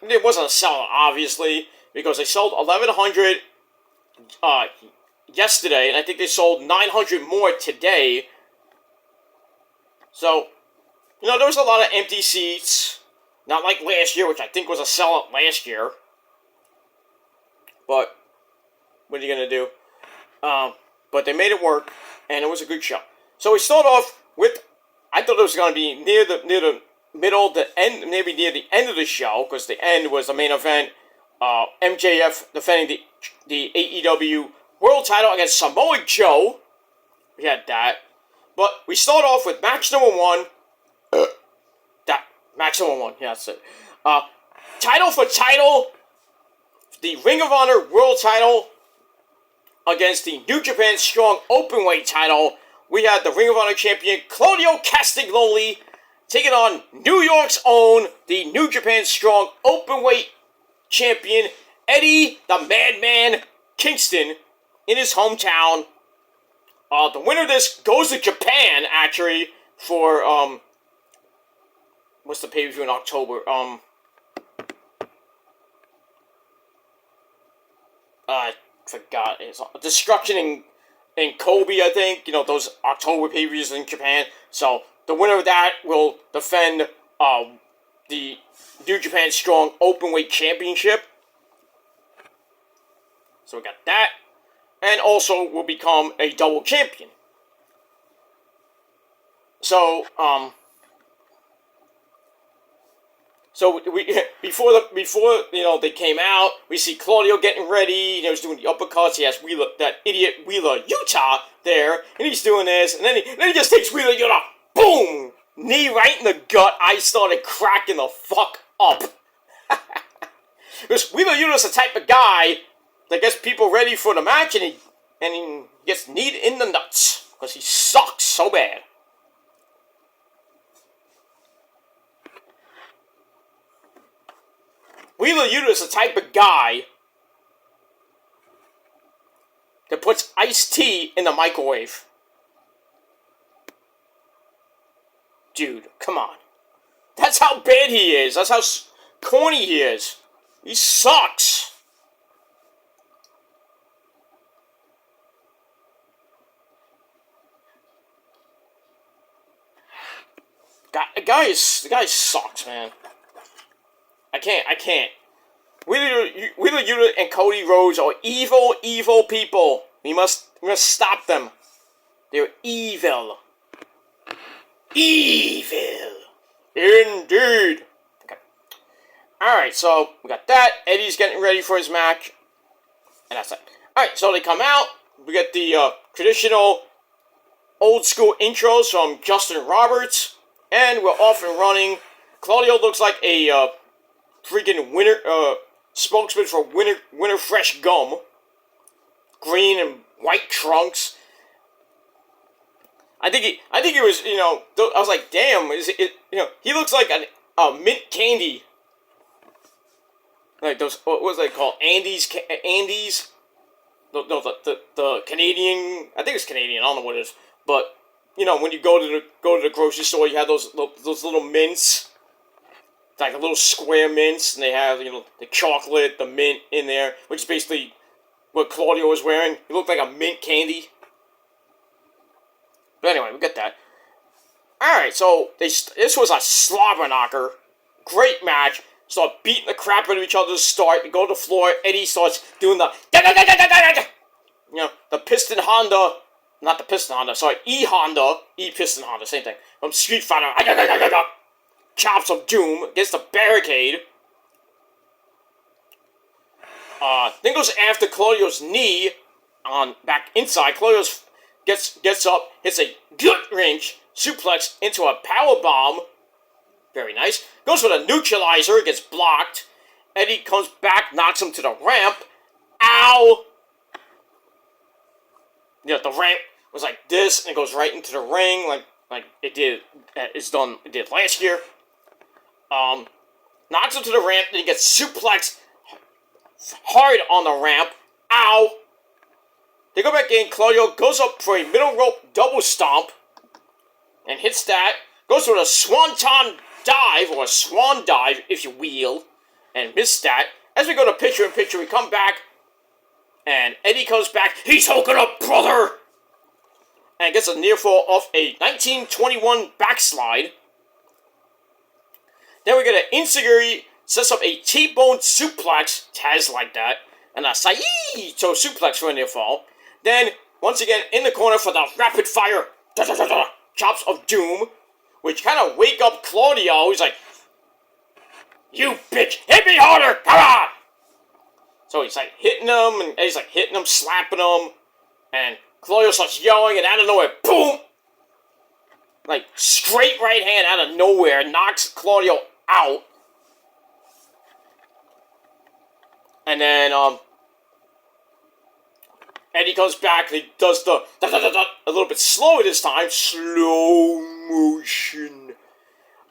it wasn't a sellout, obviously, because they sold 1,100 yesterday, and I think they sold 900 more today. So, there was a lot of empty seats. Not like last year, which I think was a sellout last year. But, what are you going to do? But they made it work, and it was a good show. So we start off with, I thought it was going to be near the middle, the end, maybe near the end of the show, because the end was the main event. MJF defending the AEW World Title against Samoa Joe. We had that. But we start off with match number one. Match number one, yeah, that's it. Title for title. The Ring of Honor World Title against the New Japan Strong Openweight title. We had the Ring of Honor champion Claudio Castagnoli taking on New York's own, the New Japan Strong Openweight champion Eddie the Madman Kingston in his hometown. The winner of this goes to Japan, actually, for, what's the pay-per-view in October? I forgot. It's Destruction in Kobe, I think. Those October pay-per-views in Japan. So, the winner of that will defend, the New Japan Strong Openweight Championship. So, we got that. And also will become a double champion. So, we before they came out, we see Claudio getting ready. He's doing the uppercuts. He has that idiot Wheeler Utah there, and he's doing this, and then he just takes Wheeler Utah, boom, knee right in the gut. I started cracking the fuck up. Because Wheeler Utah's the type of guy that gets people ready for the match, and he gets kneed in the nuts because he sucks so bad. Wheeler Yuta is the type of guy that puts iced tea in the microwave. Dude, come on. That's how bad he is. That's how corny he is. He sucks. The guy sucks, man. I can't. Wheeler Yuta and Cody Rhodes are evil, evil people. We must stop them. They're evil. Evil. Indeed. Okay. Alright, so we got that. Eddie's getting ready for his match. And that's it. Alright, so they come out. We get the traditional old school intros from Justin Roberts. And we're off and running. Claudio looks like a freaking winter spokesman for winter fresh gum. Green and white trunks. I think he was, I was like, damn, he looks like a mint candy. Like those, what was it called? Andes? No, the Canadian, I think it's Canadian, I don't know what it is. But you know, when you go to the grocery store, you have those little mints, like a little square mints, and they have, you know, the chocolate, the mint in there, which is basically what Claudio was wearing. He looked like a mint candy. But anyway, we get that. Alright, so this was a slobber knocker. Great match. Start beating the crap out of each other to start. They go to the floor. Eddie starts doing the you know, the piston Honda. Not the piston Honda, sorry, E-Honda. E-piston Honda, same thing. From Street Fighter. Chops of Doom against the barricade. Then goes after Claudio's knee on back inside. Claudio gets up, hits a gut wrench suplex into a power bomb. Very nice. Goes for the neutralizer, gets blocked. Eddie comes back, knocks him to the ramp. Ow! Yeah, the ramp was like this, and it goes right into the ring, like it did. It did last year. Knocks him to the ramp, then he gets suplexed hard on the ramp. Ow! They go back in. Claudio goes up for a middle rope double stomp and hits that. Goes for a swanton dive, or a swan dive, if you will, and missed that. As we go to picture-in-picture, we come back, and Eddie comes back. He's hooking up, brother! And gets a near fall off a 1921 backslide. Then we get an Insecurity, sets up a T-bone suplex, Taz like that, and a Saito suplex for a near fall. Then, once again, in the corner for the rapid fire chops of doom, which kind of wake up Claudio. He's like, "You bitch, hit me harder, come on!" So he's like hitting him, and he's like hitting him, slapping him, and Claudio starts yelling, and out of nowhere, boom! Like, straight right hand out of nowhere, knocks Claudio out. And then, Eddie comes back, and he does the a little bit slower this time, slow motion.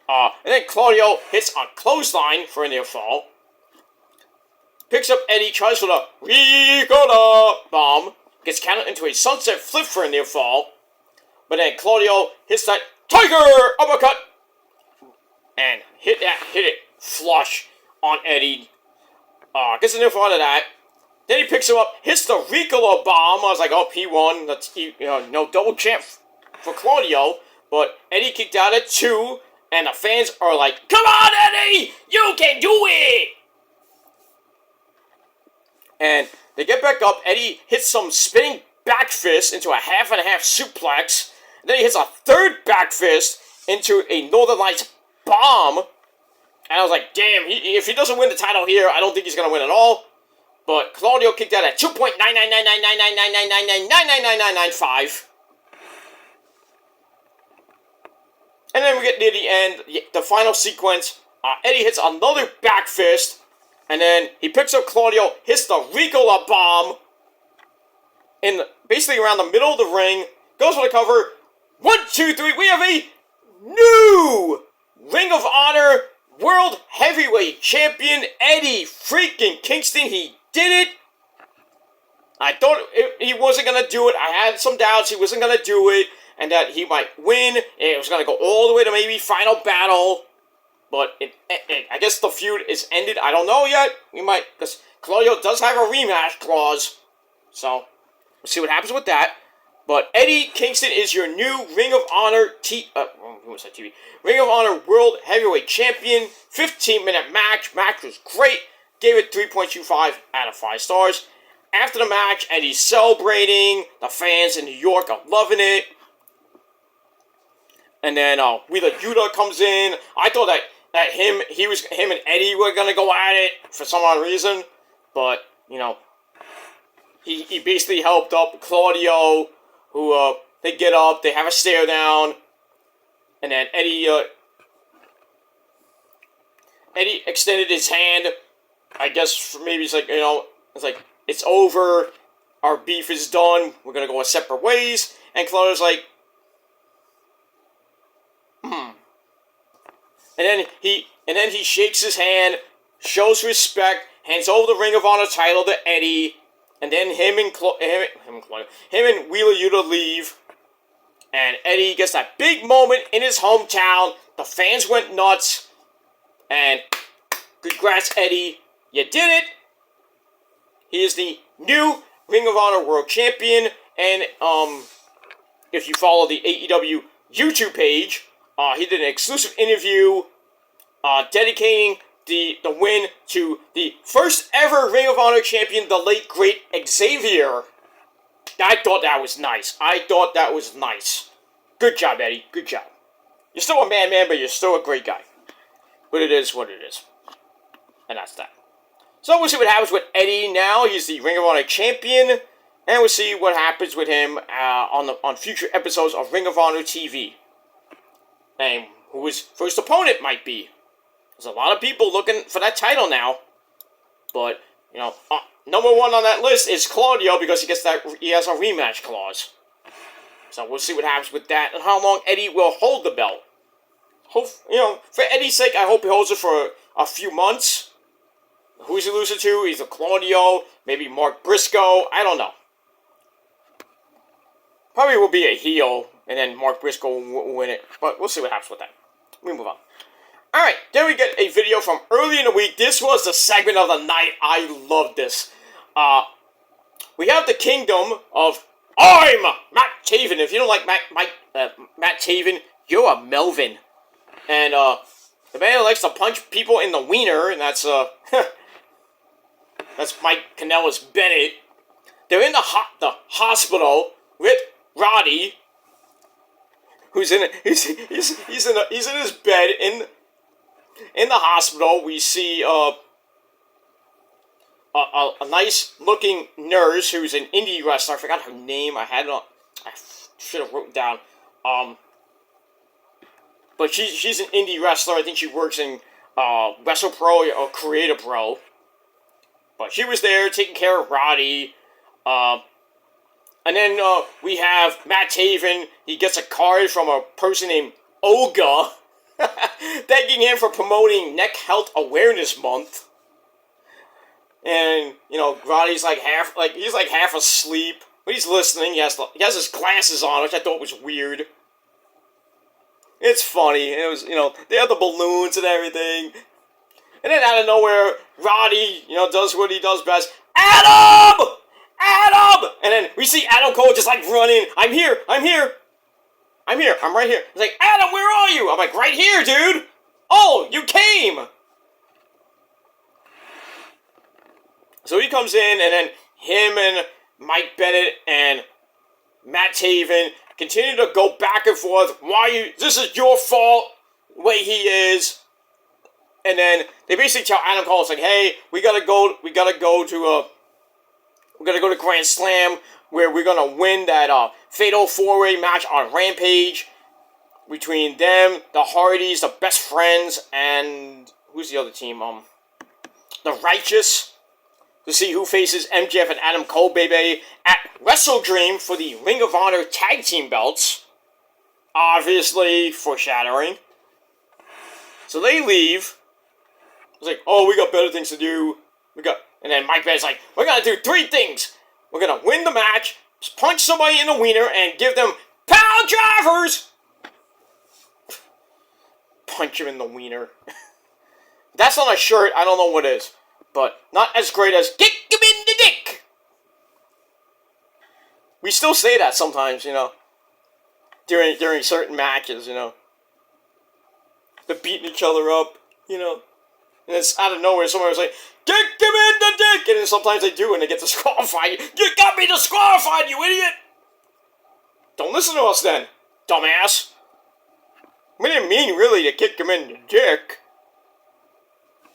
And then Claudio hits a clothesline for a near fall. Picks up Eddie, tries for the Ricotta bomb, gets counted into a sunset flip for a near fall. But then Claudio hits that Tiger uppercut and hit it flush on Eddie. Gets a near fall out of that. Then he picks him up, hits the Ricola bomb. I was like, oh, he won. That's, no double champ for Claudio. But Eddie kicked out at 2, and the fans are like, "Come on, Eddie! You can do it!" And they get back up. Eddie hits some spinning back fist into a half-and-a-half suplex. And then he hits a third back fist into a Northern Lights bomb. And I was like, damn, if he doesn't win the title here, I don't think he's going to win at all. But Claudio kicked out at 2.999999999999995. And then we get near the end, the final sequence. Eddie hits another back fist. And then he picks up Claudio, hits the Ricola bomb. Basically around the middle of the ring. Goes for the cover. 1, 2, 3. We have a new Ring of Honor World Heavyweight Champion, Eddie freaking Kingston. He did it. I thought he wasn't going to do it. I had some doubts he wasn't going to do it, and that he might win. It was going to go all the way to maybe final battle. But I guess the feud is ended. I don't know yet. We might, because Claudio does have a rematch clause. So, we'll see what happens with that. But Eddie Kingston is your new Ring of Honor Ring of Honor World Heavyweight Champion. 15-minute match. Match was great. Gave it 3.25 out of 5 stars. After the match, Eddie's celebrating. The fans in New York are loving it. And then Wheeler Yuta comes in. I thought that him and Eddie were gonna go at it for some odd reason, but he basically helped up Claudio, who they get up, they have a stare down, and then Eddie extended his hand. I guess maybe it's like it's like, it's over, our beef is done, we're gonna go our separate ways. And Claudio's like, And then he shakes his hand, shows respect, hands over the Ring of Honor title to Eddie, and then him and Wheeler Yuta leave. And Eddie gets that big moment in his hometown. The fans went nuts. And congrats, Eddie. You did it. He is the new Ring of Honor World Champion. And if you follow the AEW YouTube page, he did an exclusive interview dedicating the win to the first ever Ring of Honor champion, the late great Xavier. I thought that was nice. Good job, Eddie. Good job. You're still a man, but you're still a great guy. But it is what it is. And that's that. So we'll see what happens with Eddie now. He's the Ring of Honor champion. And we'll see what happens with him on future episodes of Ring of Honor TV. And who his first opponent might be. There's a lot of people looking for that title now. But, number one on that list is Claudio because he has a rematch clause. So we'll see what happens with that and how long Eddie will hold the belt. For Eddie's sake, I hope he holds it for a few months. Who's he losing to? Either Claudio, maybe Mark Briscoe, I don't know. Probably will be a heel, and then Mark Briscoe will win it. But we'll see what happens with that. We move on. Alright, then we get a video from early in the week. This was the segment of the night. I love this. We have the kingdom of I'm Matt Taven. If you don't like Matt Taven, you're a Melvin. And the man who likes to punch people in the wiener, and that's that's Mike Kanellis Bennett. They're in the hospital with Roddy, who's in he's in his bed in the hospital. We see a nice looking nurse who's an indie wrestler. I forgot her name. I should have wrote it down. But she's an indie wrestler. I think she works in WrestlePro or Creative Pro. But she was there taking care of Roddy. And then we have Matt Taven. He gets a card from a person named Olga, thanking him for promoting Neck Health Awareness Month. And Roddy's he's half asleep, but he's listening. He has his glasses on, which I thought was weird. It's funny. It was they have the balloons and everything. And then out of nowhere, Roddy does what he does best. Adam! And then we see Adam Cole just running. I'm here. I'm right here. He's like, Adam, where are you? I'm like, right here, dude. Oh, you came. So he comes in, and then him and Mike Bennett and Matt Taven continue to go back and forth. This is your fault, the way he is. And then they basically tell Adam Cole, it's like, hey, we gotta go to Grand Slam, where we're gonna win that Fatal 4-Way match on Rampage between them, the Hardys, the Best Friends, and who's the other team? The Righteous, to see who faces MJF and Adam Cole, baby, at Wrestle Dream for the Ring of Honor Tag Team belts. Obviously, foreshadowing. So they leave. It's like, oh, we got better things to do. And then Mike Bennett's like, we're gonna do 3 things. We're gonna win the match, punch somebody in the wiener, and give them power drivers. Punch him in the wiener. That's on a shirt. I don't know what it is, but not as great as kick him in the dick. We still say that sometimes, during certain matches, They're beating each other up, And it's out of nowhere, someone was like, kick him in the dick! And then sometimes they do, and they get disqualified. You got me disqualified, you idiot! Don't listen to us then, dumbass. We didn't mean really to kick him in the dick.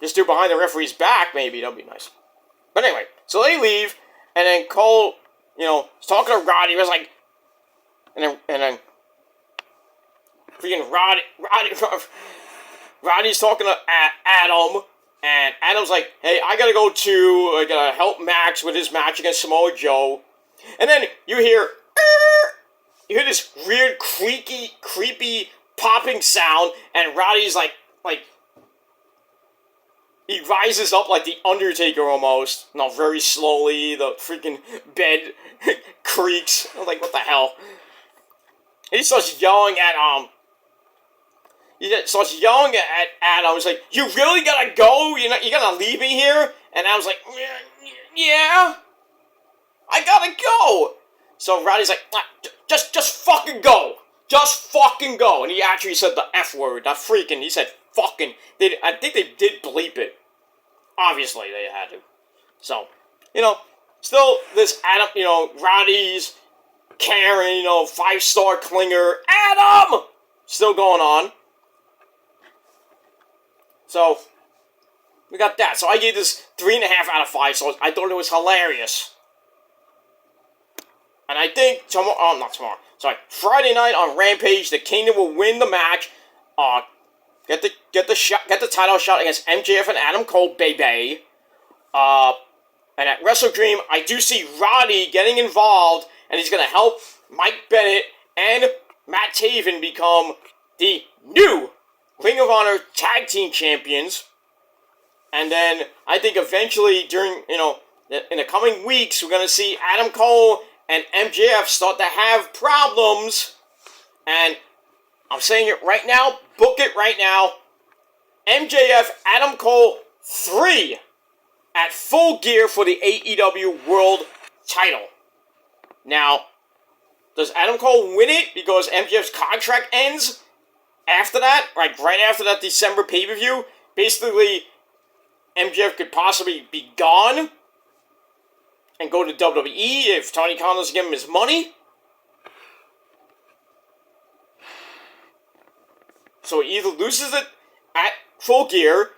Just do behind the referee's back, maybe. That'd be nice. But anyway, so they leave, and then Cole, is talking to Roddy. He was like, and then freaking Roddy's talking to Adam, and Adam's like, hey, I gotta help Max with his match against Samoa Joe. And then you hear this weird, creepy popping sound, and Roddy's like, he rises up like the Undertaker almost. Very slowly, the freaking bed creaks. I'm like, what the hell? he starts yelling at Adam. He's like, "You really gotta go? You gonna leave me here?" And Adam's like, "Yeah, I gotta go." So Roddy's like, just fucking go. Just fucking go. And he actually said the F word, not freaking. He said fucking. I think they did bleep it. Obviously, they had to. So, still this Adam, Roddy's Karen, 5-star clinger, Adam! Still going on. So, we got that. So I gave this 3.5 out of 5 stars. I thought it was hilarious. And I think Friday night on Rampage, the Kingdom will win the match. Get the title shot against MJF and Adam Cole, baby. And at Wrestle Dream, I do see Roddy getting involved, and he's gonna help Mike Bennett and Matt Taven become the new Ring of Honor Tag Team Champions. And then I think eventually during in the coming weeks, we're gonna see Adam Cole and MJF start to have problems. And I'm saying it right now, book it right now. MJF, Adam Cole 3 at Full Gear for the AEW World title. Now, does Adam Cole win it because MJF's contract ends after that? Right after that December pay-per-view? Basically, MJF could possibly be gone and go to WWE if Tony Khan doesn't give him his money. So he either loses it at Full Gear,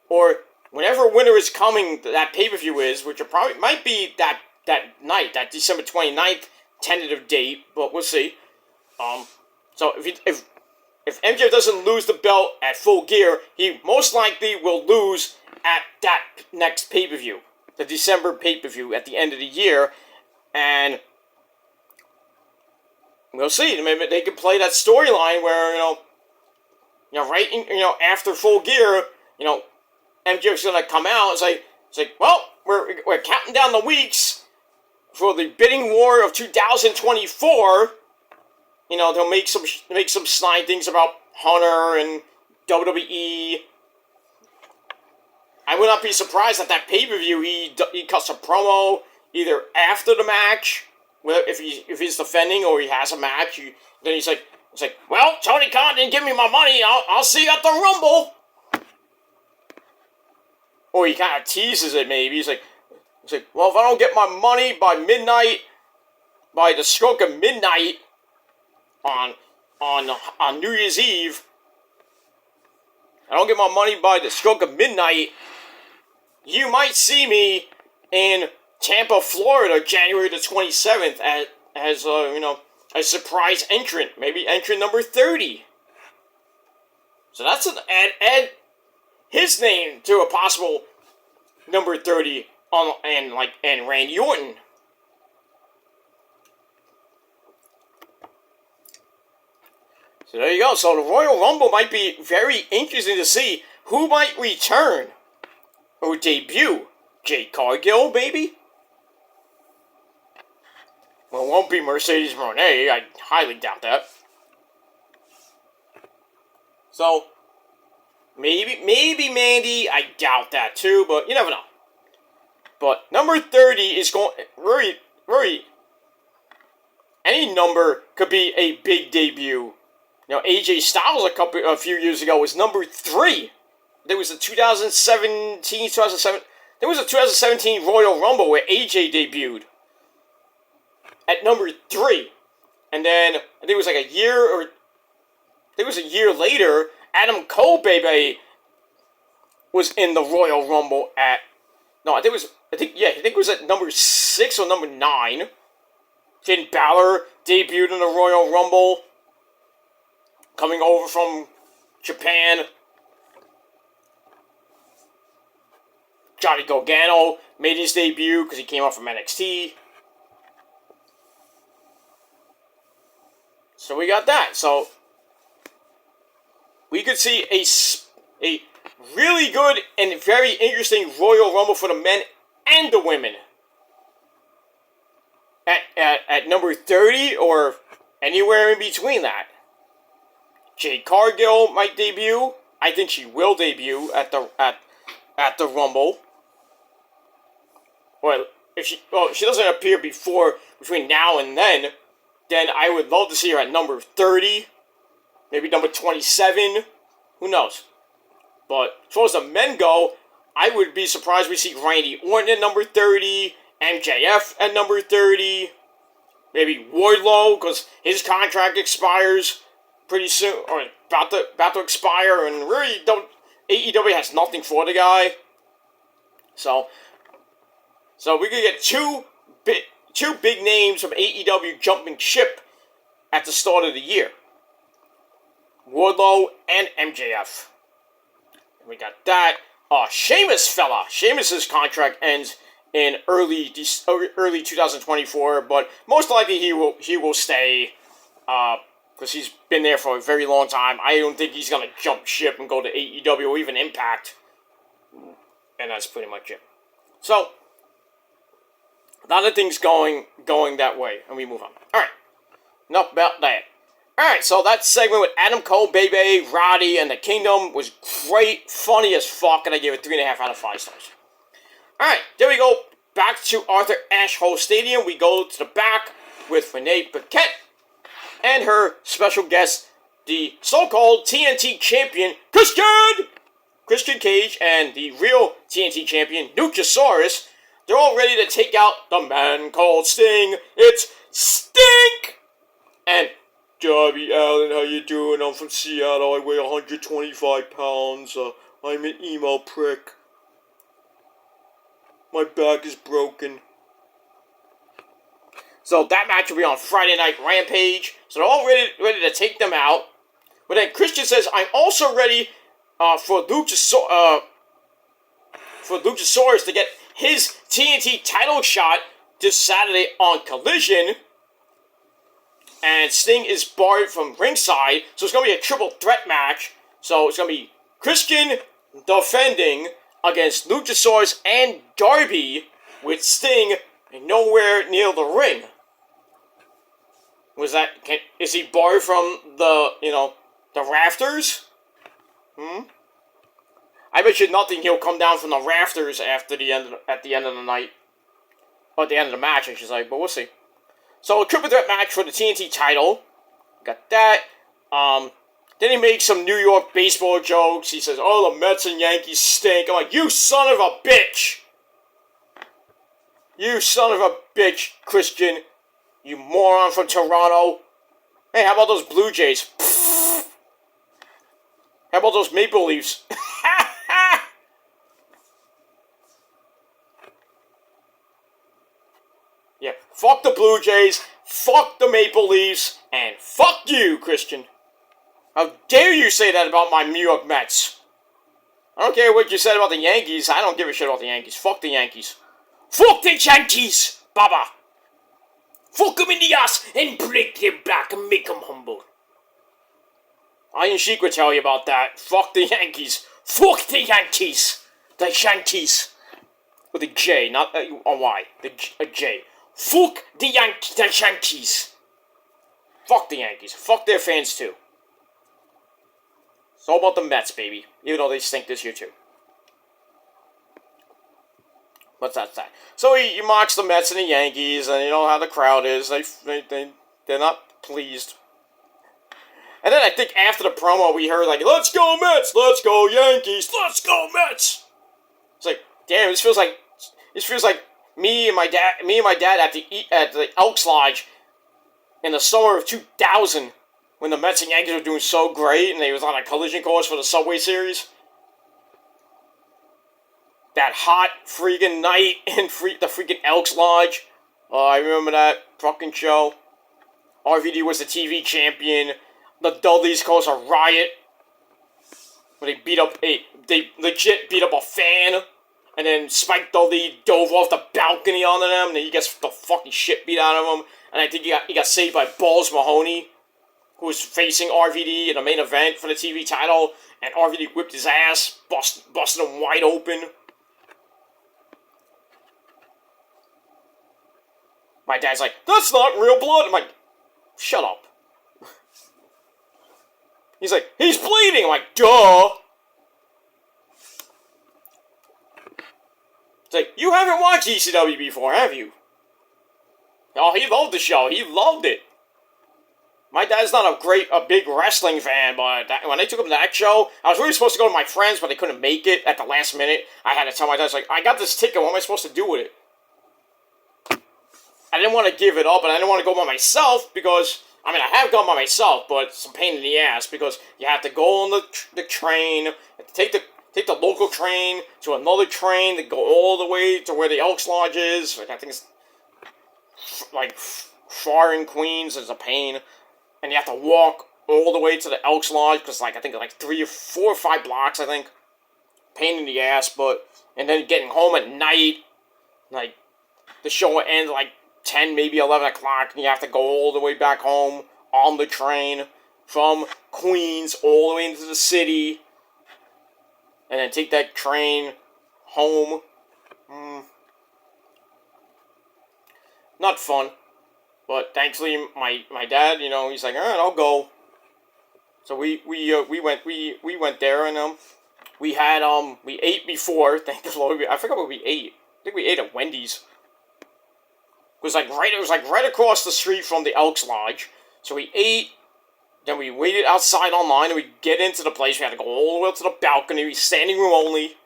or whenever winter is coming, that pay-per-view is, which it probably might be that night, that December 29th tentative date, but we'll see. So if MJF doesn't lose the belt at Full Gear, he most likely will lose at that next pay-per-view, the December pay-per-view at the end of the year, and we'll see. Maybe they could play that storyline where after Full Gear, MJF's gonna come out. It's like, well, we're counting down the weeks for the bidding war of 2024. They'll make some snide things about Hunter and WWE. I would not be surprised at that pay-per-view he cuts a promo either after the match, if he's defending or he has a match. Then he's like, well, Tony Khan didn't give me my money. I'll see you at the Rumble. Or he kind of teases it. Maybe he's like, well, if I don't get my money by midnight, by the stroke of midnight on New Year's Eve, I don't get my money by the stroke of midnight, you might see me in Tampa, Florida, January the 27th as a surprise entrant, maybe entrant number 30. So that's add his name to a possible number 30 and Randy Orton. So there you go. So the Royal Rumble might be very interesting to see who might return or debut. Jade Cargill, maybe? Well, it won't be Mercedes Moné. I highly doubt that. So, maybe Mandy. I doubt that too, but you never know. But number 30 is going very. Any number could be a big debut. AJ Styles a few years ago was number 3. There was a 2017 Royal Rumble where AJ debuted at number 3, and then I think it was like a year later, Adam Cole baby was in the Royal Rumble I think it was at number 6 or number 9. Finn Balor debuted in the Royal Rumble, coming over from Japan. Johnny Gargano made his debut because he came off from NXT. So we got that. So we could see a really good and very interesting Royal Rumble for the men and the women. At number 30 or anywhere in between that. Jade Cargill might debut. I think she will debut at the Rumble. Well, if she doesn't appear between now and then I would love to see her at number 30, maybe number 27. Who knows? But as far as the men go, I would be surprised we see Randy Orton at number 30, MJF at number 30, maybe Wardlow, because his contract expires pretty soon, or about to expire, and really AEW has nothing for the guy. So we could get two big names from AEW jumping ship at the start of the year. Wardlow and MJF. We got that. Sheamus fella. Sheamus' contract ends in early 2024, but most likely he will stay, because he's been there for a very long time. I don't think he's gonna jump ship and go to AEW or even Impact. And that's pretty much it. So a lot of things going that way, and we move on. All right, enough about that. All right, so that segment with Adam Cole, Bebe, Roddy, and the Kingdom was great, funny as fuck, and I gave it 3.5 out of 5 stars. All right, there we go. Back to Arthur Ashe Hall Stadium. We go to the back with Renee Paquette and her special guest, the so-called TNT champion, Christian Cage, and the real TNT champion, Luchasaurus. They're all ready to take out the man called Sting. It's Stink! And Darby Allin, how you doing? I'm from Seattle. I weigh 125 pounds. I'm an emo prick. My back is broken. So that match will be on Friday Night Rampage. So they're all ready to take them out. But then Christian says, I'm also ready for Luchasaurus to get his TNT title shot this Saturday on Collision. And Sting is barred from ringside, so it's going to be a triple threat match. So it's going to be Christian defending against Luchasaurus and Darby with Sting nowhere near the ring. Is he barred from the rafters? I bet you nothing he'll come down from the rafters at the end of the night. Or at the end of the match, I should say, but we'll see. So, a triple threat match for the TNT title. Got that. Then he makes some New York baseball jokes. He says, oh, the Mets and Yankees stink. I'm like, you son of a bitch! You son of a bitch, Christian. You moron from Toronto. Hey, how about those Blue Jays? How about those Maple Leafs? Yeah, fuck the Blue Jays, fuck the Maple Leafs, and fuck you, Christian. How dare you say that about my New York Mets? I don't care what you said about the Yankees. I don't give a shit about the Yankees. Fuck the Yankees. Fuck the Yankees, Baba. Fuck them in the ass and break their back and make them humble. Iron Sheik would tell you about that. Fuck the Yankees. Fuck the Yankees. The Yankees. With a J, not a Y. A J. Fuck the Yankees. Fuck the Yankees. Fuck their fans too. It's all about the Mets, baby. Even though they stink this year too. What's that? So he mocks the Mets and the Yankees, and you know how the crowd is. They're not pleased. And then I think after the promo we heard like, "Let's go Mets, let's go Yankees, let's go Mets." It's like, damn, this feels like me and my dad at the Elks Lodge in the summer of 2000 when the Mets and Yankees were doing so great and they was on a collision course for the Subway Series. That hot freaking night in the freaking Elks Lodge. I remember that fucking show. RVD was the TV champion. The Dudleys caused a riot when they legit beat up a fan. And then Spike Dudley dove off the balcony onto them, and then he gets the fucking shit beat out of him. And I think he got saved by Balls Mahoney, who was facing RVD in the main event for the TV title, and RVD whipped his ass, busted him wide open. My dad's like, that's not real blood. I'm like, shut up. He's like, he's bleeding. I'm like, duh. It's like, you haven't watched ECW before, have you? Oh, he loved the show. He loved it. My dad's not a big wrestling fan, but when they took him to that show, I was really supposed to go with my friends, but they couldn't make it at the last minute. I had to tell my dad, like, I got this ticket, what am I supposed to do with it? I didn't want to give it up, and I didn't want to go by myself, because, I mean, I have gone by myself, but it's a pain in the ass, because you have to go on the train, take the local train to another train, to go all the way to where the Elks Lodge is. Like, I think it's, like, far in Queens, it's a pain. And you have to walk all the way to the Elks Lodge, because, like, I think like 3 or 4 or 5 blocks, I think. Pain in the ass, but, and then getting home at night, like, the show will end like 10, maybe 11 o'clock, and you have to go all the way back home on the train from Queens all the way into the city, and then take that train home. Not fun. But thankfully, my dad, you know, he's like, all right, I'll go. So we went there, and we had we ate before. Thank the Lord. I forgot what we ate. I think we ate at Wendy's. It was like right across the street from the Elks Lodge. So we ate. Then we waited outside online, and we get into the place. We had to go all the way up to the balcony. Standing room only.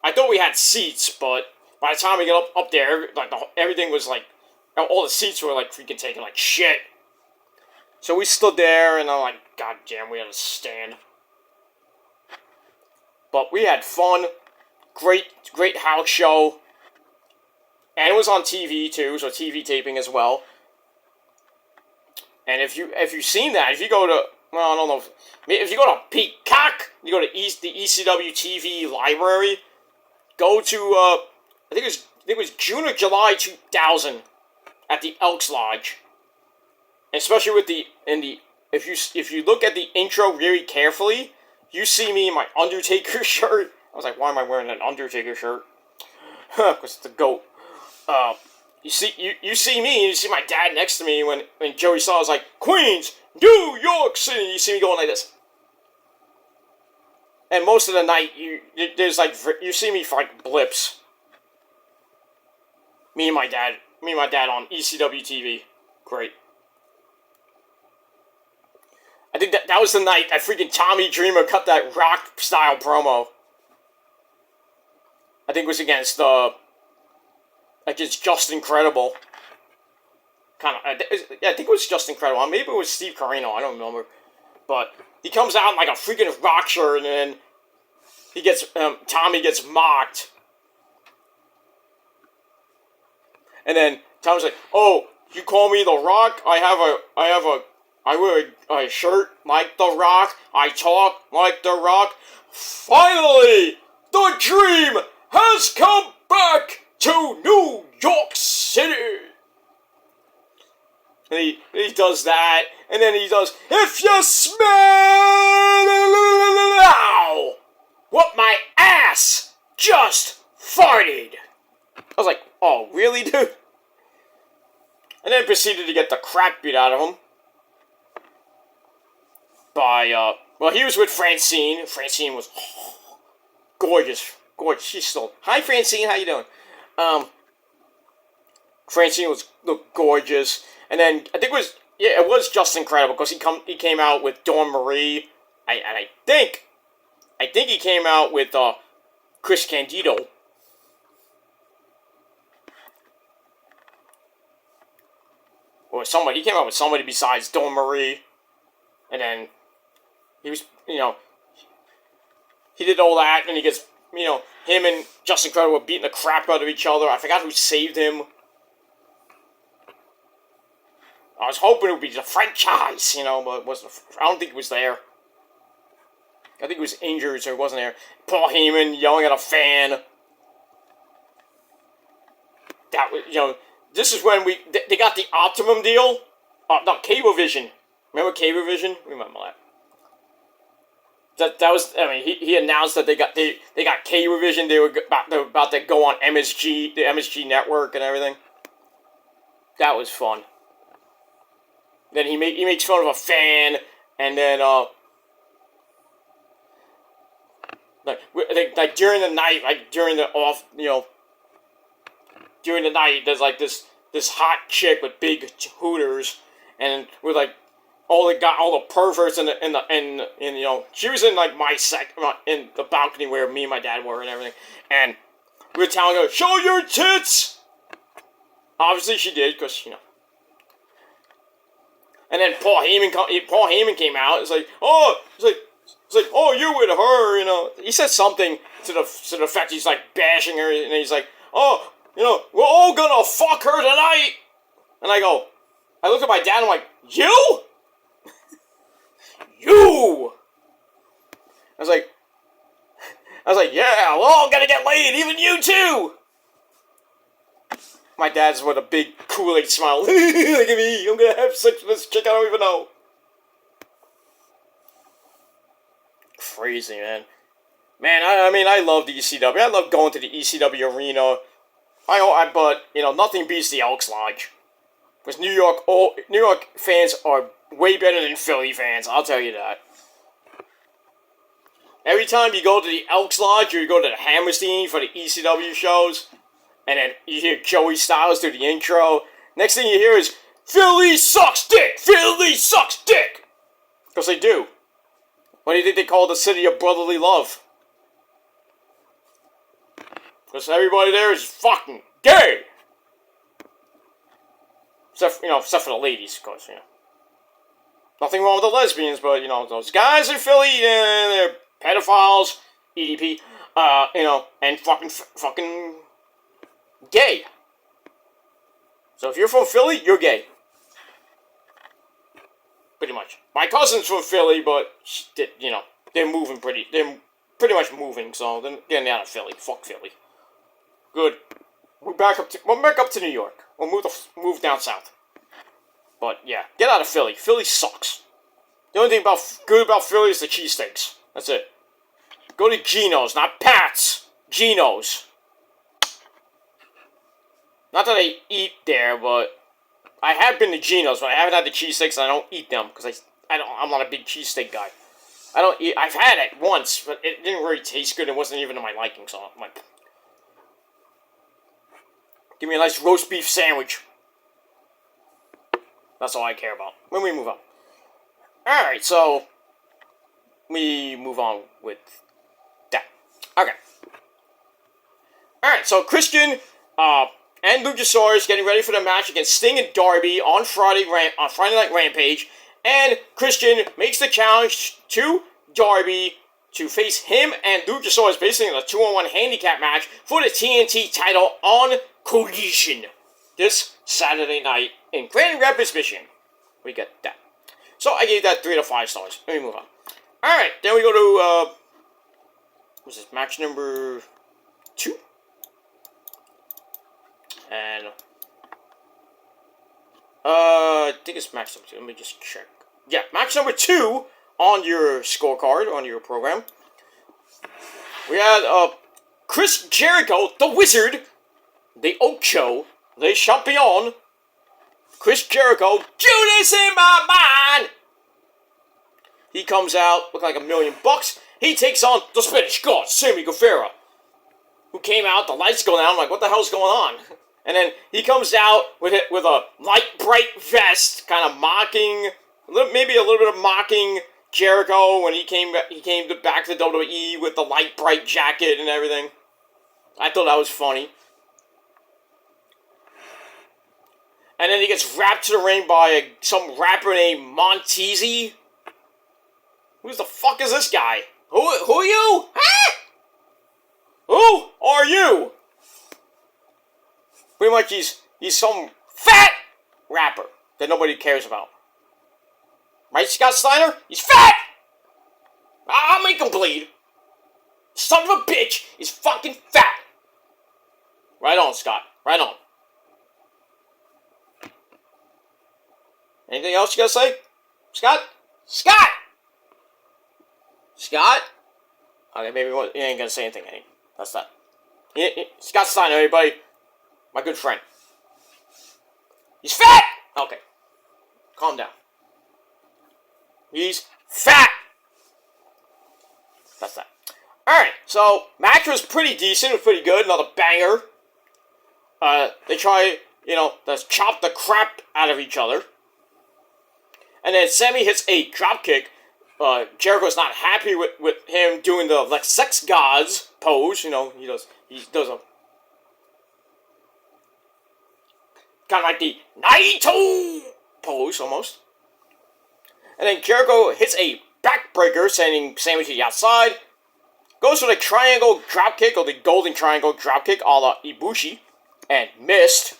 I thought we had seats, but by the time we got up there, like everything was like. All the seats were, like, freaking taken like shit. So we stood there, and I'm like, god damn, we had to stand. But we had fun. Great house show. And it was on TV, too, so TV taping as well. And if you've seen that, if you go to, well, I don't know, if you go to Peacock, you go to the ECW TV library, go to, I think it was June or July 2000. At the Elks Lodge, especially with if you look at the intro really carefully, you see me in my Undertaker shirt. I was like, why am I wearing an Undertaker shirt? Because it's the GOAT. You see me, and you see my dad next to me when Joey Saw was like, Queens, New York City. You see me going like this. And most of the night, you see me for like blips. Me and my dad on ECW TV. Great. I think that was the night that freaking Tommy Dreamer cut that rock-style promo. I think it was against Just Incredible. I think it was Just Incredible. Maybe it was Steve Carino, I don't remember. But he comes out in like a freaking rock shirt, and then he gets, Tommy gets mocked. And then Tom's like, "Oh, you call me The Rock? I wear a shirt like The Rock. I talk like The Rock. Finally, the dream has come back to New York City." And he does that, and then he does, "If you smell what my ass just farted." I was like, oh, really, dude? And then proceeded to get the crap beat out of him. By, well, he was with Francine. Francine was gorgeous. Gorgeous. She's still... Hi, Francine. How you doing? Francine looked gorgeous. And then, I think it was Just Incredible, because he came out with Dawn Marie. I think he came out with, Chris Candido. Or somebody. He came out with somebody besides Dawn Marie. And then he was, he did all that, and he gets, him and Just Incredible were beating the crap out of each other. I forgot who saved him. I was hoping it would be the franchise, but it wasn't. I don't think it was there. I think he was injured, so he wasn't there. Paul Heyman yelling at a fan. That was, this is when they got the Optimum deal. No, Cablevision. Remember Cablevision? Remember that. That was. I mean, he announced that they got Cablevision. They were about to go on MSG, the MSG network, and everything. That was fun. Then he makes fun of a fan, and then like during the night, like during the during the night, there's like this hot chick with big hooters, and with like all the perverts and she was in like my in the balcony where me and my dad were and everything, and we were telling her, show your tits. Obviously she did, because and then Paul Heyman came out. It's like, oh, oh, you're with her, He said something to the effect he's like bashing her, and he's like, oh, we're all gonna fuck her tonight. And I look at my dad, and I'm like, you? You? I was like, yeah, we're all gonna get laid, even you too. My dad's with a big Kool-Aid smile. Look at me, I'm gonna have sex with this chick I don't even know. Crazy, man. Man, I love the ECW. I love going to the ECW arena. But nothing beats the Elks Lodge. Because New York fans are way better than Philly fans, I'll tell you that. Every time you go to the Elks Lodge or you go to the Hammerstein for the ECW shows, and then you hear Joey Styles do the intro, next thing you hear is, Philly sucks dick! Philly sucks dick! Because they do. What do you think they call the city of brotherly love? Because everybody there is fucking gay! Except for the ladies, of course, Nothing wrong with the lesbians, but, those guys in Philly, they're pedophiles, EDP, and fucking gay. So if you're from Philly, you're gay. Pretty much. My cousin's from Philly, but, they're pretty much moving, so they're getting out of Philly. Fuck Philly. Good. We're back up to New York. We'll move down south. But yeah, get out of Philly. Philly sucks. The only thing good about Philly is the cheesesteaks. That's it. Go to Geno's, not Pat's. Geno's. Not that I eat there, but I have been to Geno's, but I haven't had the cheesesteaks, and I don't eat them because I'm not a big cheesesteak guy. I've had it once, but it didn't really taste good. It wasn't even to my liking, so I'm like, give me a nice roast beef sandwich. That's all I care about. When we move on. Alright, so we move on with that. Okay. Alright, so Christian and Luchasaurus getting ready for the match against Sting and Darby on Friday Night Rampage. And Christian makes the challenge to Darby to face him and Luchasaurus basically in a 2-on-1 handicap match for the TNT title on Collision this Saturday night in Grand Rapids, Michigan. We get that. So I gave that 3 out of 5 stars. Let me move on. Alright, then we go to, what's this, match number 2? And, I think it's match number 2. Let me just check. Yeah, match number 2 on your scorecard, on your program. We had, Chris Jericho, the Wizard, the Ocho, the Champion, Chris Jericho, Judas in my mind! He comes out looking like $1 million. He takes on the Spanish God, Sammy Guevara, who came out, the lights go down, I'm like, what the hell's going on? And then he comes out with a light, bright vest, kind of mocking, maybe a little bit of mocking Jericho when he came back to WWE with the light, bright jacket and everything. I thought that was funny. And then he gets wrapped to the ring by some rapper named Montezzi. Who the fuck is this guy? Who are you? Huh? Who are you? Pretty much he's some fat rapper that nobody cares about. Right, Scott Steiner? He's fat! I'll make him bleed. Son of a bitch is fucking fat. Right on, Scott. Right on. Anything else you gotta say? Scott? Scott! Scott? Okay, maybe you ain't gonna say anything. That's that. Scott Steiner, everybody. My good friend. He's fat! Okay. Calm down. He's fat! That's that. Alright, so match was pretty decent, it was pretty good, another banger. They try, to chop the crap out of each other. And then Sammy hits a dropkick. Jericho's not happy with him doing the like sex gods pose. He does a kind of like the Naito pose almost. And then Jericho hits a backbreaker, sending Sammy to the outside. Goes for the triangle dropkick, or the golden triangle dropkick, a la Ibushi, and missed.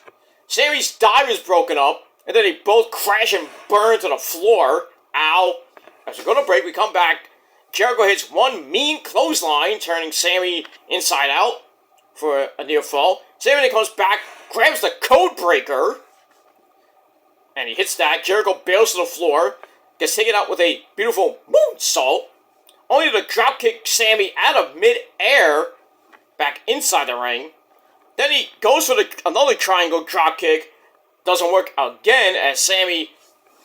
Sammy's dive is broken up, and then they both crash and burn to the floor. Ow. As we go to break, we come back. Jericho hits one mean clothesline, turning Sammy inside out for a near fall. Sammy then comes back, grabs the code breaker, and he hits that. Jericho bails to the floor, gets taken out with a beautiful moonsault, only to dropkick Sammy out of mid-air back inside the ring. Then he goes for another triangle dropkick. Doesn't work again as Sammy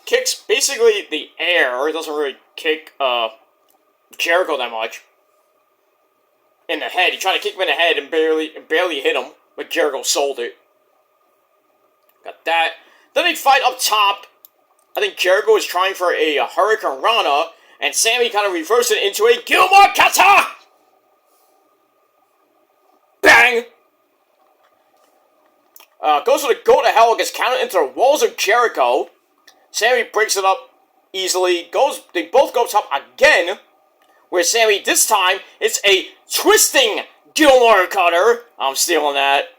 kicks basically the air. It doesn't really kick Jericho that much. In the head. He tried to kick him in the head and barely hit him. But Jericho sold it. Got that. Then they fight up top. I think Jericho is trying for a Hurricane Rana. And Sammy kind of reversed it into a Gilmore Kata! Bang! Goes for the go to hell, gets counted into the walls of Jericho. Sammy breaks it up easily. They both go top again. Where Sammy, this time, it's a twisting Gilmore Cutter. I'm stealing that.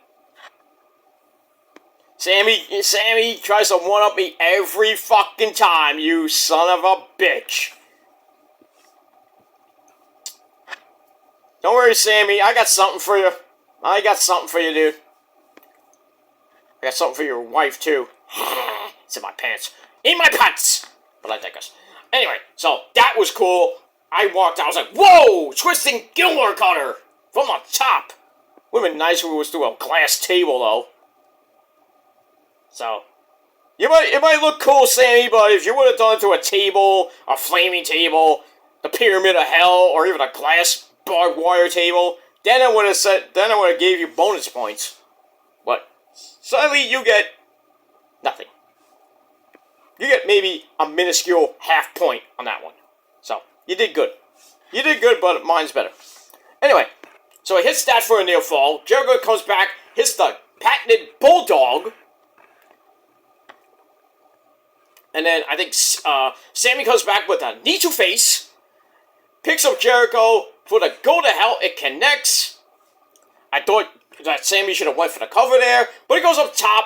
Sammy tries to one-up me every fucking time, you son of a bitch. Don't worry, Sammy. I got something for you. Dude. I got something for your wife, too. It's in my pants. In my pants! But I digress. Anyway, so that was cool. I walked out. I was like, whoa! Twisting Gilmore Cutter! From the top! Would have been nice if it was through a glass table, though. So, it might look cool, Sammy, but if you would have done it to a table, a flaming table, the Pyramid of Hell, or even a glass barbed wire table, then I would have gave you bonus points. But sadly, you get nothing. You get maybe a minuscule half point on that one. So, you did good. You did good, but mine's better. Anyway, so he hits that for a near fall. Jericho comes back, hits the patented Bulldog. And then I think Sammy comes back with a knee to face. Picks up Jericho for the go to hell. It connects. I thought that Sammy should have went for the cover there. But he goes up top.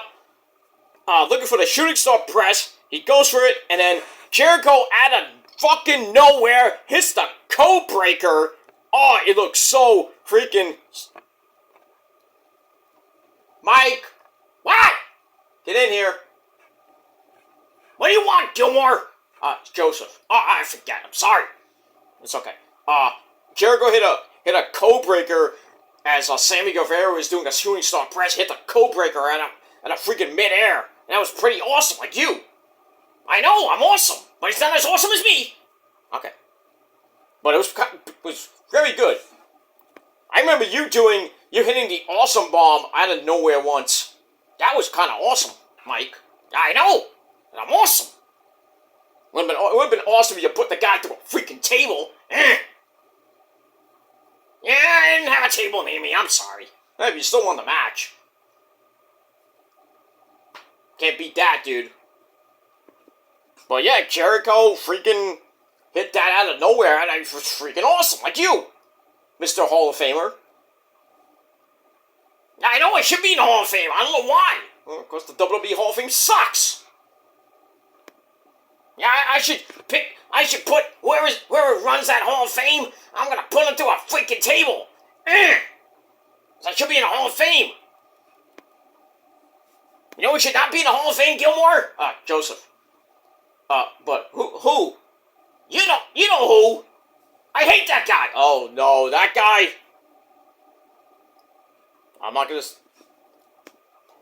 Looking for the shooting star press. He goes for it. And then Jericho out of fucking nowhere hits the code breaker. Oh, it looks so freaking... Mike! What? Get in here. What do you want, Gilmore? It's Joseph. Oh, I forget. I'm sorry. It's okay. Jericho hit a code breaker as Sammy Guevara was doing a shooting star press. Hit the code breaker at a freaking midair. And that was pretty awesome, like you. I know, I'm awesome, but it's not as awesome as me. Okay. But it was very good. I remember you hitting the awesome bomb out of nowhere once. That was kind of awesome, Mike. I know. And I'm awesome. It would have been awesome if you put the guy through a freaking table. Yeah, I didn't have a table near me. I'm sorry. Hey, you still won the match. Can't beat that, dude. But yeah, Jericho freaking hit that out of nowhere, and it was freaking awesome, like you, Mr. Hall of Famer. I know I should be in the Hall of Fame. I don't know why. Well, of course, the WWE Hall of Fame sucks. Yeah, I should put whoever runs that Hall of Fame, I'm gonna put him to a freaking table. So I should be in the Hall of Fame. You know who should not be in the Hall of Fame, Gilmore? Joseph. But who? You know who? I hate that guy. Oh no, that guy. I'm not gonna.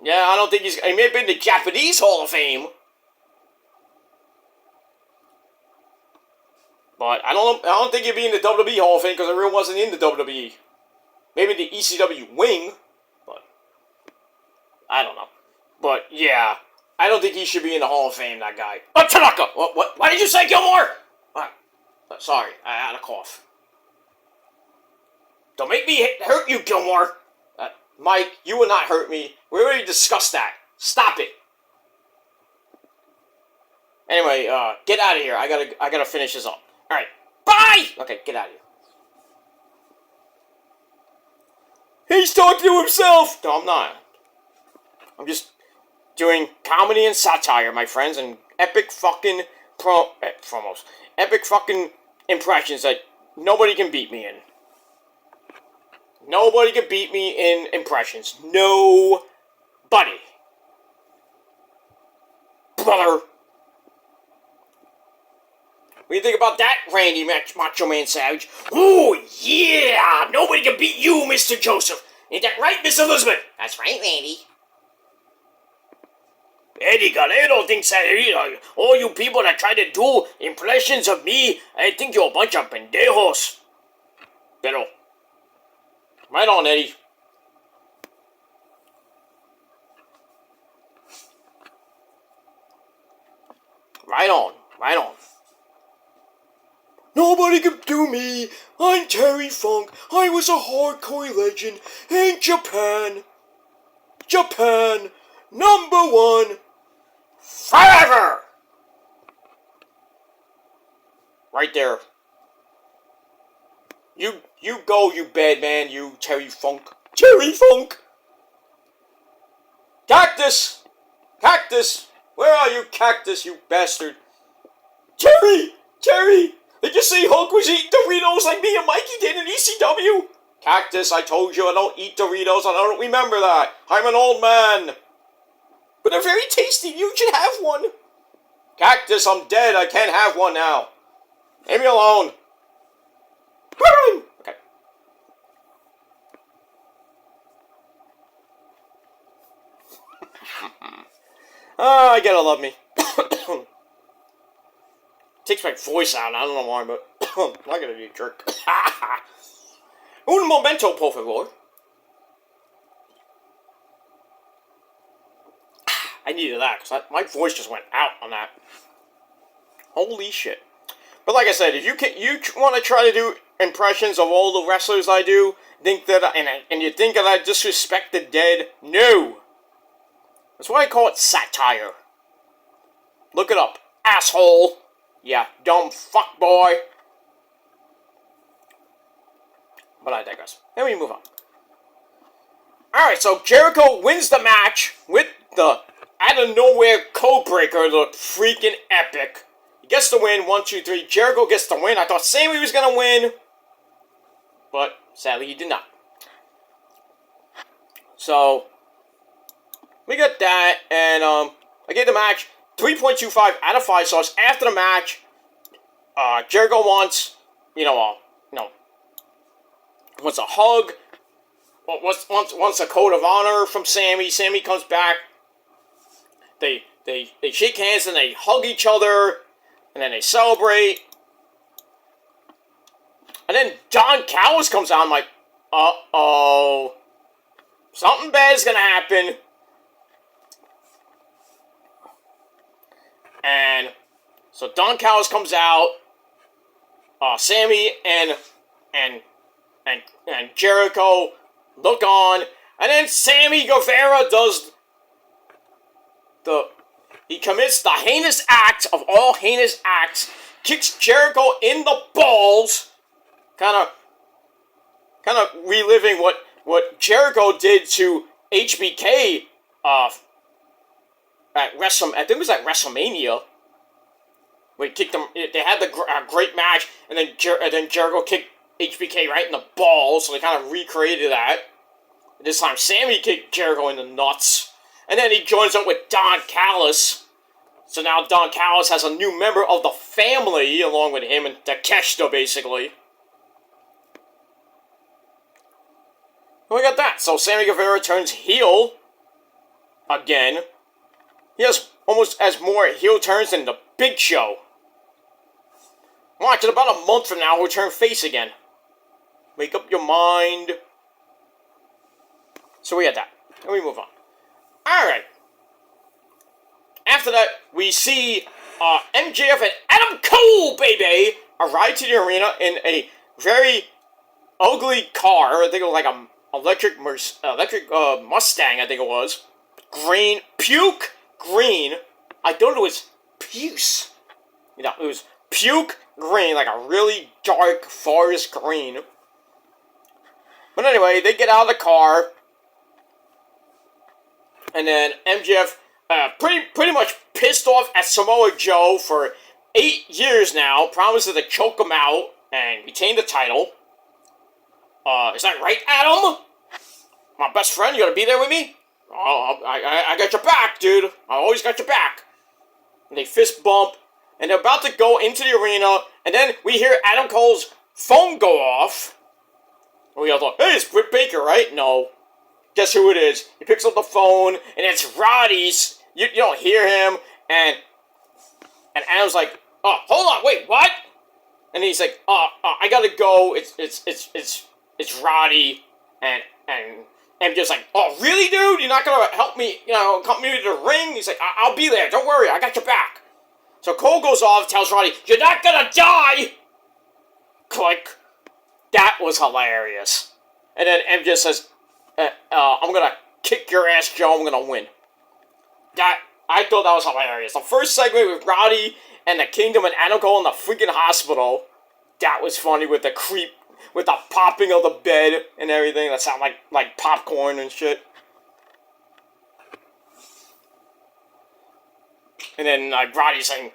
Yeah, I don't think he may have been the Japanese Hall of Fame. But I don't think he'd be in the WWE Hall of Fame because the real wasn't in the WWE. Maybe the ECW wing, but I don't know. But yeah, I don't think he should be in the Hall of Fame. That guy. Oh, Tanaka. What? Why did you say Gilmore? Sorry, I had a cough. Don't make me hurt you, Gilmore. Mike, you will not hurt me. We already discussed that. Stop it. Anyway, get out of here. I gotta finish this up. All right, bye. Okay, get out of here. He's talking to himself. No, I'm not. I'm just doing comedy and satire, my friends, and epic fucking promos. Epic fucking impressions that nobody can beat me in. Nobody can beat me in impressions. Nobody. Brother. What do you think about that, Randy Macho Man Savage? Oh, yeah! Nobody can beat you, Mr. Joseph. Ain't that right, Miss Elizabeth? That's right, Randy. Eddie, I don't think so. All you people that try to do impressions of me, I think you're a bunch of pendejos. Pero, right on, Eddie. Right on, right on. Nobody can do me. I'm Terry Funk. I was a hardcore legend in Japan. Japan, #1. Forever! Right there. You go, you bad man, you Terry Funk. Terry Funk! Cactus! Cactus! Where are you, Cactus, you bastard? Terry! Terry! Did you see Hulk was eating Doritos like me and Mikey did in ECW? Cactus, I told you I don't eat Doritos and I don't remember that. I'm an old man. But they're very tasty. You should have one. Cactus, I'm dead. I can't have one now. Leave me alone. Okay. You gotta love me. Takes my voice out. I don't know why, but I'm not gonna be a jerk. Un momento, por favor. I needed that because my voice just went out on that. Holy shit! But like I said, if you want to try to do impressions of all the wrestlers I do, think that and you think that I disrespect the dead? No. That's why I call it satire. Look it up, asshole. Yeah, dumb fuck boy. But I digress. Then we move on. Alright, so Jericho wins the match with the out of nowhere code breaker, looked freaking epic. He gets the win, 1, 2, 3. Jericho gets the win. I thought Sammy was gonna win, but sadly he did not. So we got that, and I gave the match 3.25 out of 5 stars. After the match, Jericho wants, wants a hug. Wants a code of honor from Sammy. Sammy comes back. They shake hands and they hug each other, and then they celebrate. And then Don Callis comes out. I'm like, uh-oh. Something bad is going to happen. And so Don Callis comes out. Sammy and Jericho look on. And then Sammy Guevara does he commits the heinous act of all heinous acts, kicks Jericho in the balls, kind of reliving what Jericho did to HBK at I think it was at WrestleMania. We kicked them. They had the great match, and then Jericho kicked HBK right in the balls, so they kind of recreated that. This time, Sammy kicked Jericho in the nuts. And then he joins up with Don Callis. So now Don Callis has a new member of the family along with him and Takeshita, basically. And we got that. So Sammy Guevara turns heel again. He has almost as more heel turns than the Big Show. Watch, in about a month from now, he'll turn face again. Make up your mind. So we had that. And we move on. Alright. After that, we see MJF and Adam Cole, baby, arrive to the arena in a very ugly car. I think it was like an electric Mustang, I think it was. Green. Puke green. I thought it was puce. You know, it was puke green, like a really dark forest green. But anyway, they get out of the car. And then MJF pretty much pissed off at Samoa Joe for 8 years now. Promises to choke him out and retain the title. Is that right, Adam? My best friend, you gonna be there with me? Oh, I got your back, dude. I always got your back. And they fist bump. And they're about to go into the arena. And then we hear Adam Cole's phone go off. And we all thought, hey, it's Britt Baker, right? No. Guess who it is? He picks up the phone, and it's Roddy's. You don't hear him, and Adam's like, oh, hold on, wait, what? And he's like, I gotta go. It's Roddy, and just like, oh, really, dude? You're not gonna help me? You know, come me to the ring? He's like, I'll be there. Don't worry, I got your back. So Cole goes off, tells Roddy, you're not gonna die. Click. That was hilarious. And then MJ says, I'm gonna kick your ass, Joe. I'm gonna win. I thought that was hilarious. The first segment with Roddy and the Kingdom and Adam Cole in the freaking hospital. That was funny with the popping of the bed and everything. That sounded like popcorn and shit. And then Roddy saying,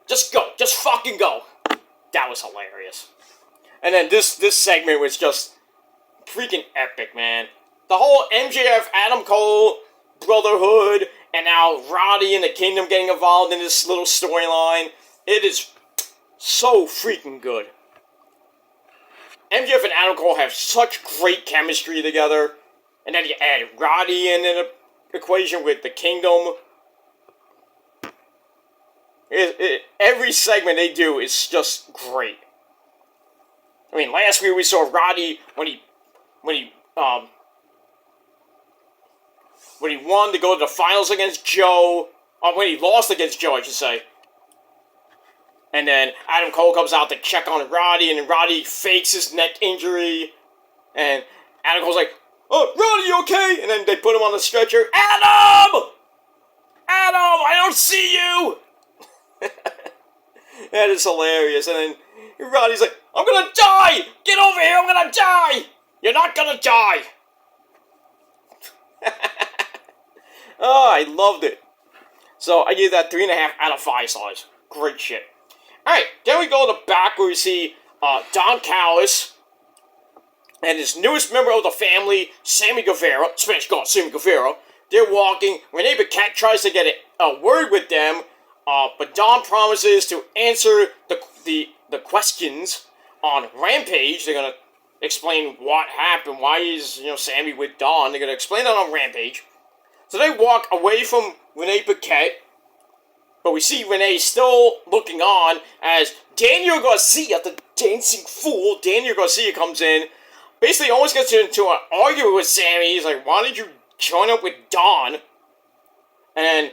just go, just fucking go. That was hilarious. And then this segment was just freaking epic, man. The whole MJF, Adam Cole brotherhood, and now Roddy and the Kingdom getting involved in this little storyline. It is so freaking good. MJF and Adam Cole have such great chemistry together. And then you add Roddy in an equation with the Kingdom. Every segment they do is just great. I mean, last week we saw Roddy when he won to go to the finals against Joe. When he lost against Joe, I should say. And then Adam Cole comes out to check on Roddy, and then Roddy fakes his neck injury. And Adam Cole's like, oh, Roddy, you okay? And then they put him on the stretcher. Adam! Adam, I don't see you! That is hilarious. And then Roddy's like, I'm gonna die! Get over here, I'm gonna die! You're not gonna die! Oh, I loved it. So I gave that 3.5 out of 5 stars. Great shit. Alright, then we go to the back where we see Don Callis and his newest member of the family, Sammy Guevara, Spanish God, Sammy Guevara. They're walking. Renee Paquette tries to get a word with them, but Don promises to answer the questions on Rampage. They're going to explain what happened, why is Sammy with Don. They're going to explain that on Rampage. So they walk away from Renee Paquette, but we see Renee still looking on as Daniel Garcia, the dancing fool, Daniel Garcia comes in, basically almost gets into an argument with Sammy. He's like, why did you join up with Don? And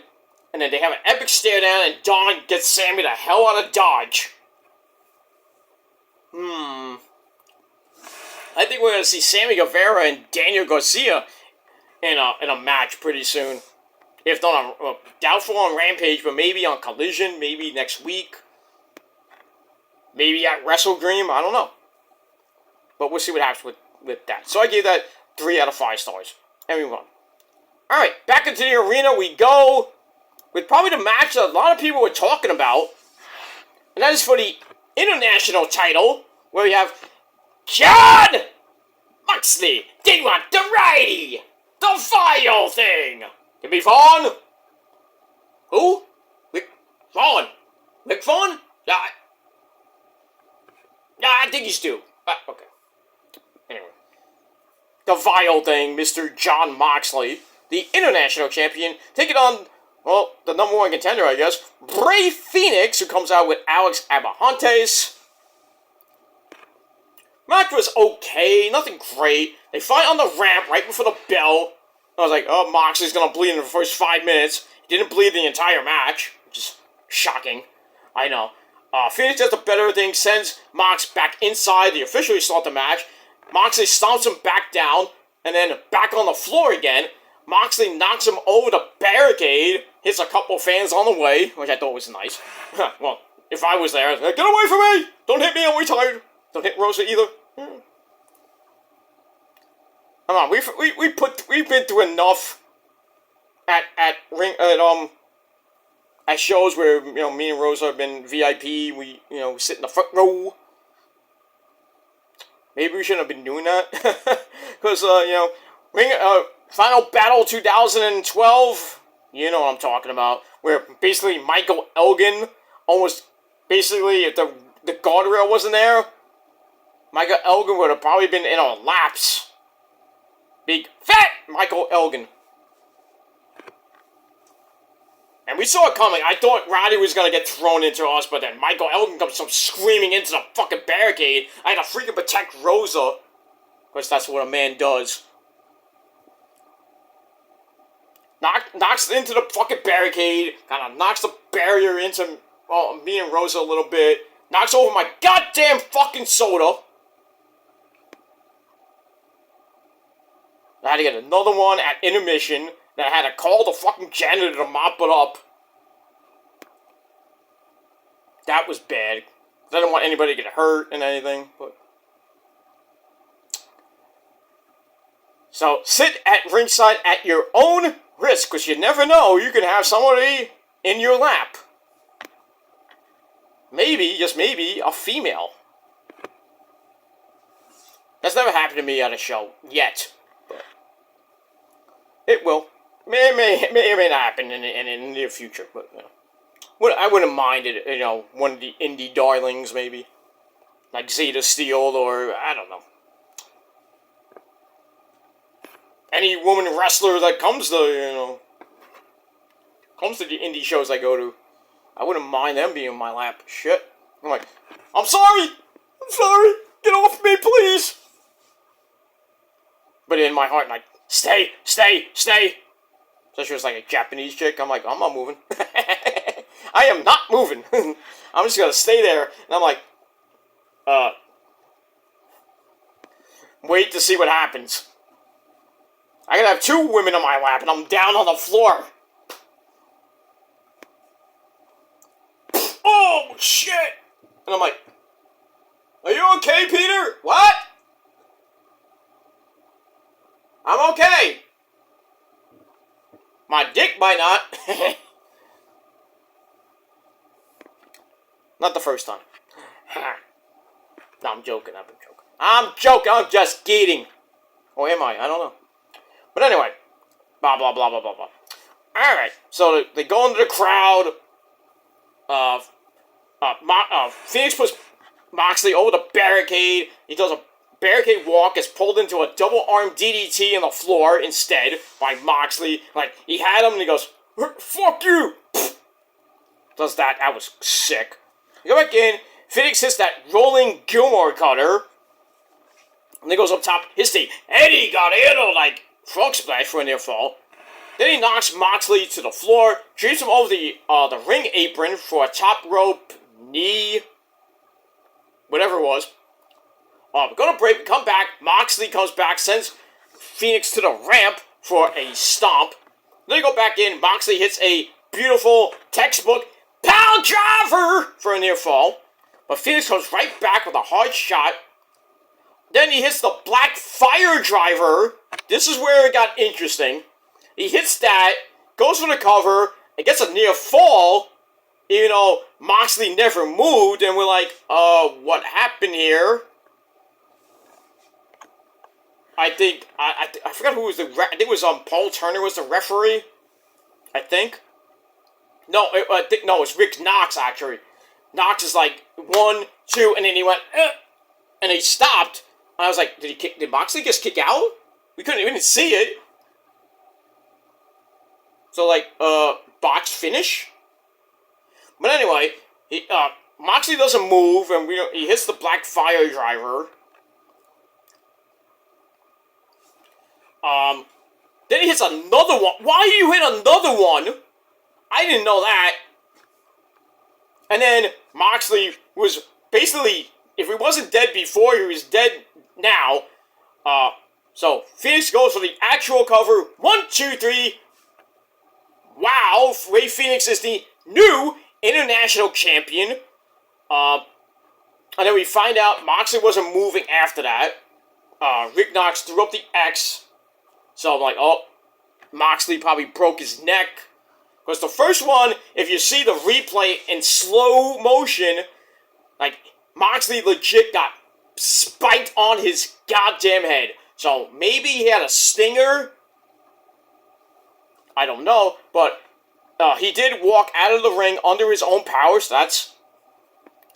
then they have an epic stare down, and Don gets Sammy the hell out of Dodge. I think we're going to see Sammy Guevara and Daniel Garcia in a match pretty soon. If not, doubtful on Rampage, but maybe on Collision, maybe next week. Maybe at Wrestle Dream, I don't know. But we'll see what happens with that. So I gave that 3 out of 5 stars. And we won. Alright, back into the arena we go. With probably the match that a lot of people were talking about. And that is for the International title, where we have John Moxley. They want the righty. The Vile thing. Give me Vaughn. Who? Rick Vaughn. Rick Vaughn? Yeah, I think he's due. Okay. Anyway. The Vile thing, Mr. John Moxley, the International Champion, taking on, well, the #1 contender, I guess, Rey Fenix, who comes out with Alex Abrahantes. Match was okay, nothing great. They fight on the ramp right before the bell. I was like, oh, Moxley's gonna bleed in the first 5 minutes. He didn't bleed the entire match, which is shocking. I know. Phoenix does the better thing, sends Mox back inside to officially start the match. Moxley stomps him back down, and then back on the floor again. Moxley knocks him over the barricade, hits a couple fans on the way, which I thought was nice. Well, if I was there, I'd be like, get away from me! Don't hit me, I'm retired. Don't hit Rosa either. Come on, we've been through enough at shows where me and Rosa have been VIP. We sit in the front row. Maybe we shouldn't have been doing that because Final Battle 2012. You know what I'm talking about. Where basically Michael Elgin almost basically if the guardrail wasn't there, Michael Elgin would have probably been in a lapse. Big fat Michael Elgin. And we saw it coming. I thought Roddy was going to get thrown into us, but then Michael Elgin comes screaming into the fucking barricade. I had to freaking protect Rosa. Because that's what a man does. Knocks into the fucking barricade. Kind of knocks the barrier into me and Rosa a little bit. Knocks over my goddamn fucking soda. I had to get another one at intermission. Then I had to call the fucking janitor to mop it up. That was bad. I didn't want anybody to get hurt and anything, but... So, sit at ringside at your own risk, because you never know, you can have somebody in your lap. Maybe, just maybe, a female. That's never happened to me at a show, yet. But it will. May or may not happen in the near future, but I wouldn't mind it. One of the indie darlings, maybe like Zeta Steel, or I don't know, any woman wrestler that comes to the indie shows I go to. I wouldn't mind them being in my lap. Shit, I'm like, I'm sorry, get off me, please. But in my heart, I'm like, stay. So she was like a Japanese chick. I'm like, I'm not moving. I am not moving. I'm just gonna stay there. And I'm like, wait to see what happens. I gotta have 2 women on my lap, and I'm down on the floor. Oh, shit! And I'm like, are you okay, Peter? What? I'm okay. My dick might not. Not the first time. No, I'm joking. I'm just kidding. Or am I? I don't know. But anyway. Blah, blah, blah, blah, blah, blah. Alright. So they go into the crowd. Phoenix puts Moxley over the barricade. He does a barricade walk, is pulled into a double arm DDT on the floor instead by Moxley. Like, he had him and he goes, fuck you! Does that. That was sick. They go back in. Phoenix hits that rolling Gilmore cutter. And then goes up top. His team. Eddie got hit like frog splash for a near fall. Then he knocks Moxley to the floor. Treats him over the ring apron for a top rope knee. Whatever it was. We go to break, we come back, Moxley comes back, sends Phoenix to the ramp for a stomp. Then they go back in, Moxley hits a beautiful textbook power driver for a near fall. But Phoenix comes right back with a hard shot. Then he hits the black fire driver. This is where it got interesting. He hits that, goes for the cover, and gets a near fall. Even though Moxley never moved, and we're like, what happened here? I think, I forgot who was the I think it was Paul Turner was the referee. I think. No, it's Rick Knox, actually. Knox is like, 1, 2, and then he went, and he stopped. I was like, did Moxley just kick out? We didn't see it. So, like, box finish? But anyway, Moxley doesn't move, and he hits the black fire driver. Then he hits another one. Why did you hit another one? I didn't know that. And then Moxley was basically, if he wasn't dead before, he was dead now. So Phoenix goes for the actual cover. 1, 2, 3. Wow, Rey Fenix is the new international champion. And then we find out Moxley wasn't moving after that. Rick Knox threw up the X. So I'm like, oh, Moxley probably broke his neck. Because the first one, if you see the replay in slow motion, like, Moxley legit got spiked on his goddamn head. So maybe he had a stinger. I don't know. But he did walk out of the ring under his own power, so that's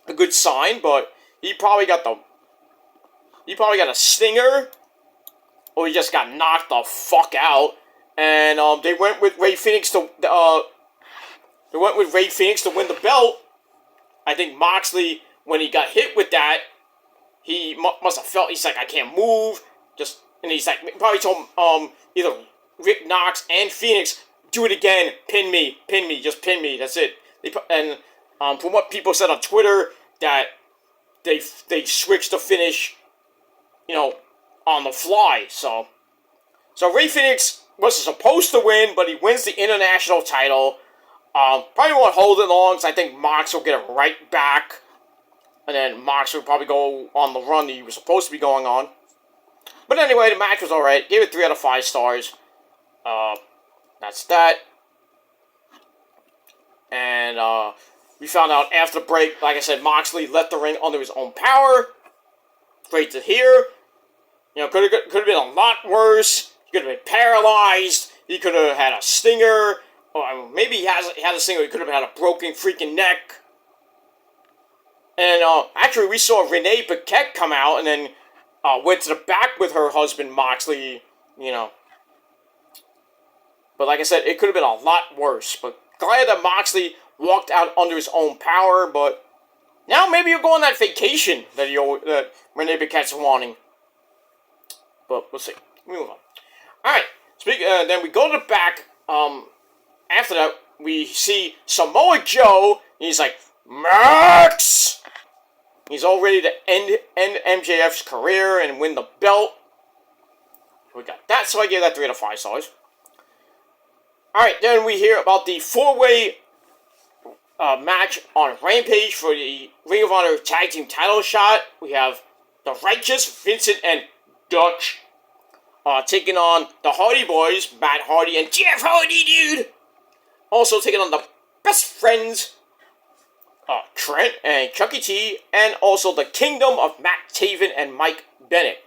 a good sign. But he probably got a stinger. Or he just got knocked the fuck out. And they went with Rey Fenix to win the belt. I think Moxley, when he got hit with that, he must have felt, he's like, I can't move. And he's like, probably told either Rick Knox and Phoenix, do it again, pin me, just pin me. That's it. And from what people said on Twitter, that they switched the finish, on the fly. So Rey Fenix was supposed to win, but he wins the international title. Probably won't hold it long, because I think Mox will get it right back. And then Mox will probably go on the run that he was supposed to be going on. But anyway, the match was alright. Gave it 3 out of 5 stars. That's that. And we found out after the break, like I said, Moxley left the ring under his own power. Great to hear. Could have been a lot worse. He could have been paralyzed. He could have had a stinger. Or maybe he had a stinger. He could have had a broken freaking neck. And actually, we saw Renee Paquette come out and then went to the back with her husband, Moxley, But like I said, it could have been a lot worse. But glad that Moxley walked out under his own power. But now maybe you'll go on that vacation that Renee Paquette's wanting. But we'll see. We move on. Alright. Then we go to the back. After that, we see Samoa Joe. He's like, Max! He's all ready to end MJF's career and win the belt. We got that, so I gave that 3 out of 5 stars. Alright, then we hear about the 4-way match on Rampage for the Ring of Honor Tag Team title shot. We have the Righteous, Vincent, and Dutch taking on the Hardy Boys, Matt Hardy and Jeff Hardy, dude! Also taking on the Best Friends, Trent and Chucky T, and also the Kingdom of Matt Taven and Mike Bennett.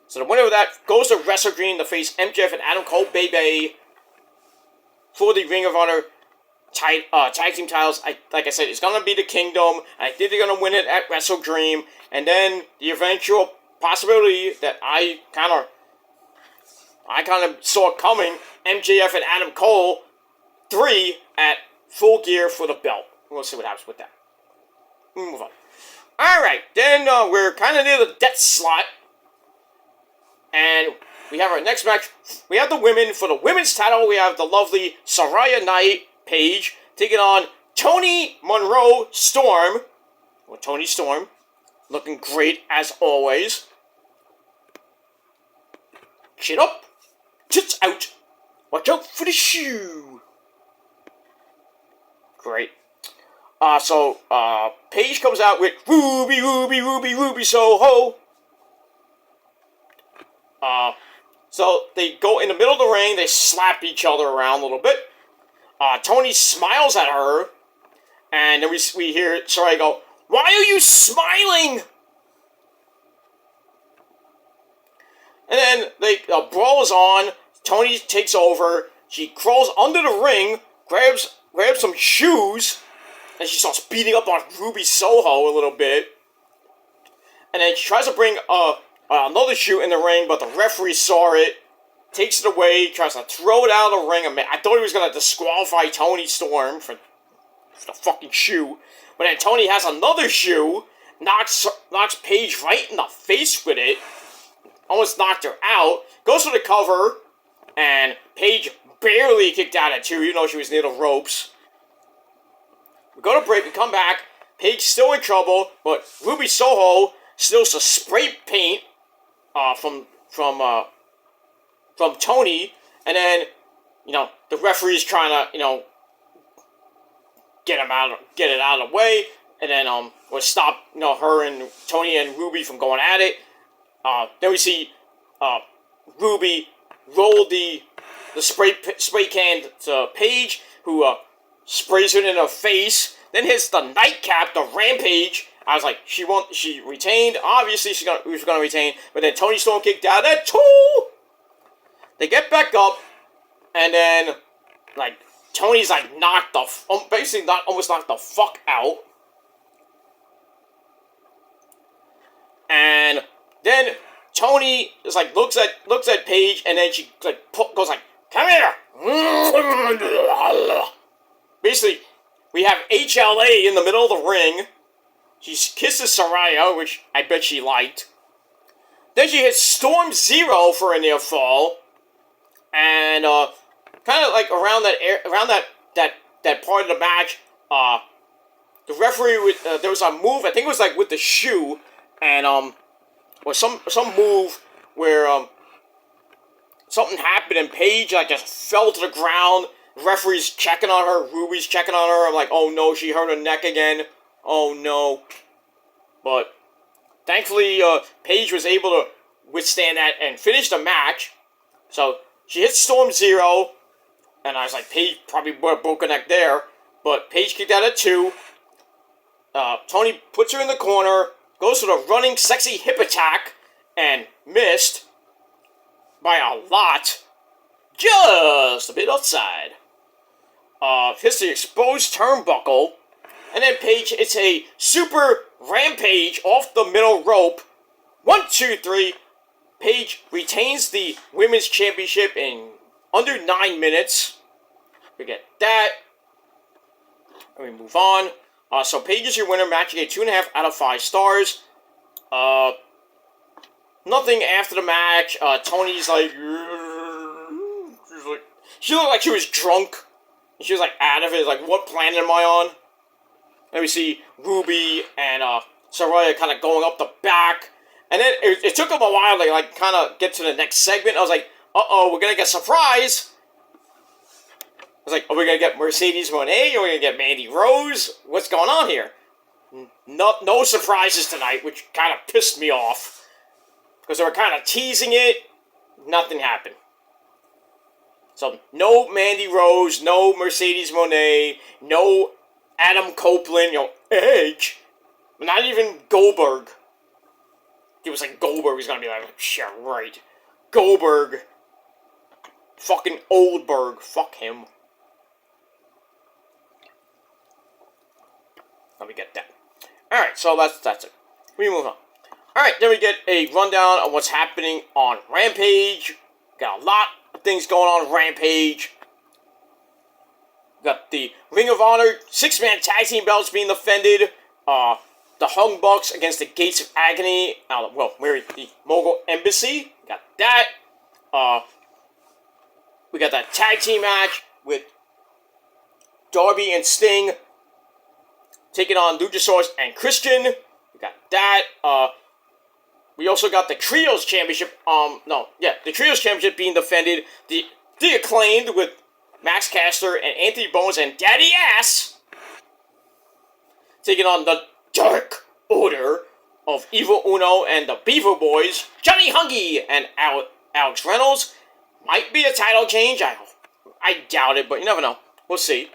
So the winner of that goes to Wrestle Green to face MJF and Adam Cole, baby, for the Ring of Honor tag team titles. Like I said, it's going to be the Kingdom. I think they're going to win it at Wrestle Dream. And then the eventual possibility that I kind of saw coming, MJF and Adam Cole 3 at Full Gear for the belt. We'll see what happens with that. We'll move on. Alright, then we're kind of near the death slot. And we have our next match. We have the women. For the women's title, we have the lovely Saraya Knight Page taking on Toni Monroe Storm. Or Toni Storm. Looking great as always. Chin up. Tits out. Watch out for the shoe. Great. So Paige comes out with Ruby, Ruby, Ruby, Ruby Soho. So they go in the middle of the ring, they slap each other around a little bit. Tony smiles at her, and then we hear Saraya go, "Why are you smiling?" And then the brawl is on. Tony takes over. She crawls under the ring, grabs some shoes, and she starts beating up on Ruby Soho a little bit. And then she tries to bring another shoe in the ring, but the referee saw it, takes it away, tries to throw it out of the ring. I thought he was going to disqualify Toni Storm for the fucking shoe. But then Tony has another shoe, knocks Paige right in the face with it. almost knocked her out. Goes for the cover, and Paige barely kicked out at 2, even though she was near the ropes. We go to break, we come back. Paige still in trouble, but Ruby Soho steals the spray paint from Tony, and then the referee's trying to get it out of the way, and then or stop her and Tony and Ruby from going at it. Then we see Ruby roll the spray can to Paige, who sprays it in her face. Then hits the nightcap, the Rampage. I was like, she retained. Obviously, she was going to retain. But then Toni Storm kicked out at 2. They get back up, and then Tony's knocked almost knocked the fuck out. And then Tony is looks at Paige, and then she goes come here. Basically, we have HLA in the middle of the ring. She kisses Saraya, which I bet she liked. Then she hits Storm Zero for a near fall, and kind of around that part of the match, the referee there was a move. I think it was with the shoe, and or some move where something happened and Paige just fell to the ground. The referee's checking on her. Ruby's checking on her. I'm like, oh no, she hurt her neck again. Oh no. But thankfully, Paige was able to withstand that and finish the match. So she hits Storm Zero, and I was like, Paige probably would have broken her neck there. But Paige kicked out at 2. Tony puts her in the corner, goes for the running sexy hip attack, and missed by a lot. Just a bit outside. Hits the exposed turnbuckle, and then Paige hits a super rampage off the middle rope. 1, 2, 3. Paige retains the women's championship in under 9 minutes. We get that. And we move on. So Paige is your winner. Match, you get 2.5 out of 5 stars. Nothing after the match. Tony's she looked like she was drunk. She was out of it. What planet am I on? And we see Ruby and Saraya kind of going up the back. And then it took them a while to kind of get to the next segment. I was like, uh-oh, we're going to get a surprise. I was like, are we going to get Mercedes Moné? Are we going to get Mandy Rose? What's going on here? No surprises tonight, which kind of pissed me off. Because they were kind of teasing it. Nothing happened. So, no Mandy Rose, no Mercedes Moné, no Adam Copeland, Edge. Not even Goldberg. It was Goldberg was going to be yeah, right. Goldberg. Fucking Oldberg. Fuck him. Let me get that. Alright, so that's it. We move on. Alright, then we get a rundown of what's happening on Rampage. Got a lot of things going on Rampage. Got the Ring of Honor 6-man tag team belts being defended. The Hung Bucks against the Gates of Agony. We're at the Mogul Embassy. Got that. We got that tag team match with Darby and Sting taking on Luchasaurus and Christian. We got that. We also got the Trios Championship. The Trios Championship being defended. The Acclaimed with Max Caster and Anthony Bones and Daddy Ass taking on the Dark Order of Evil Uno and the Beaver Boys, Johnny Hungy and Alex Reynolds. Might be a title change. I doubt it, but you never know. We'll see.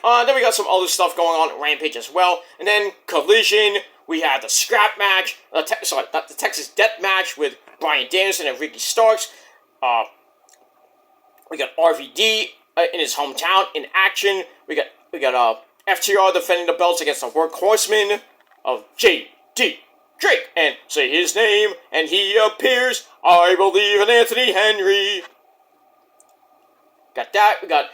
Then we got some other stuff going on at Rampage as well. And then Collision. We had the scrap match. The Texas Death Match with Bryan Danielson and Ricky Starks. We got RVD in his hometown in action. We got FTR defending the belts against the Workhorsemen of J.D. Drake. And say his name, and he appears. I believe in Anthony Henry. Got that. We got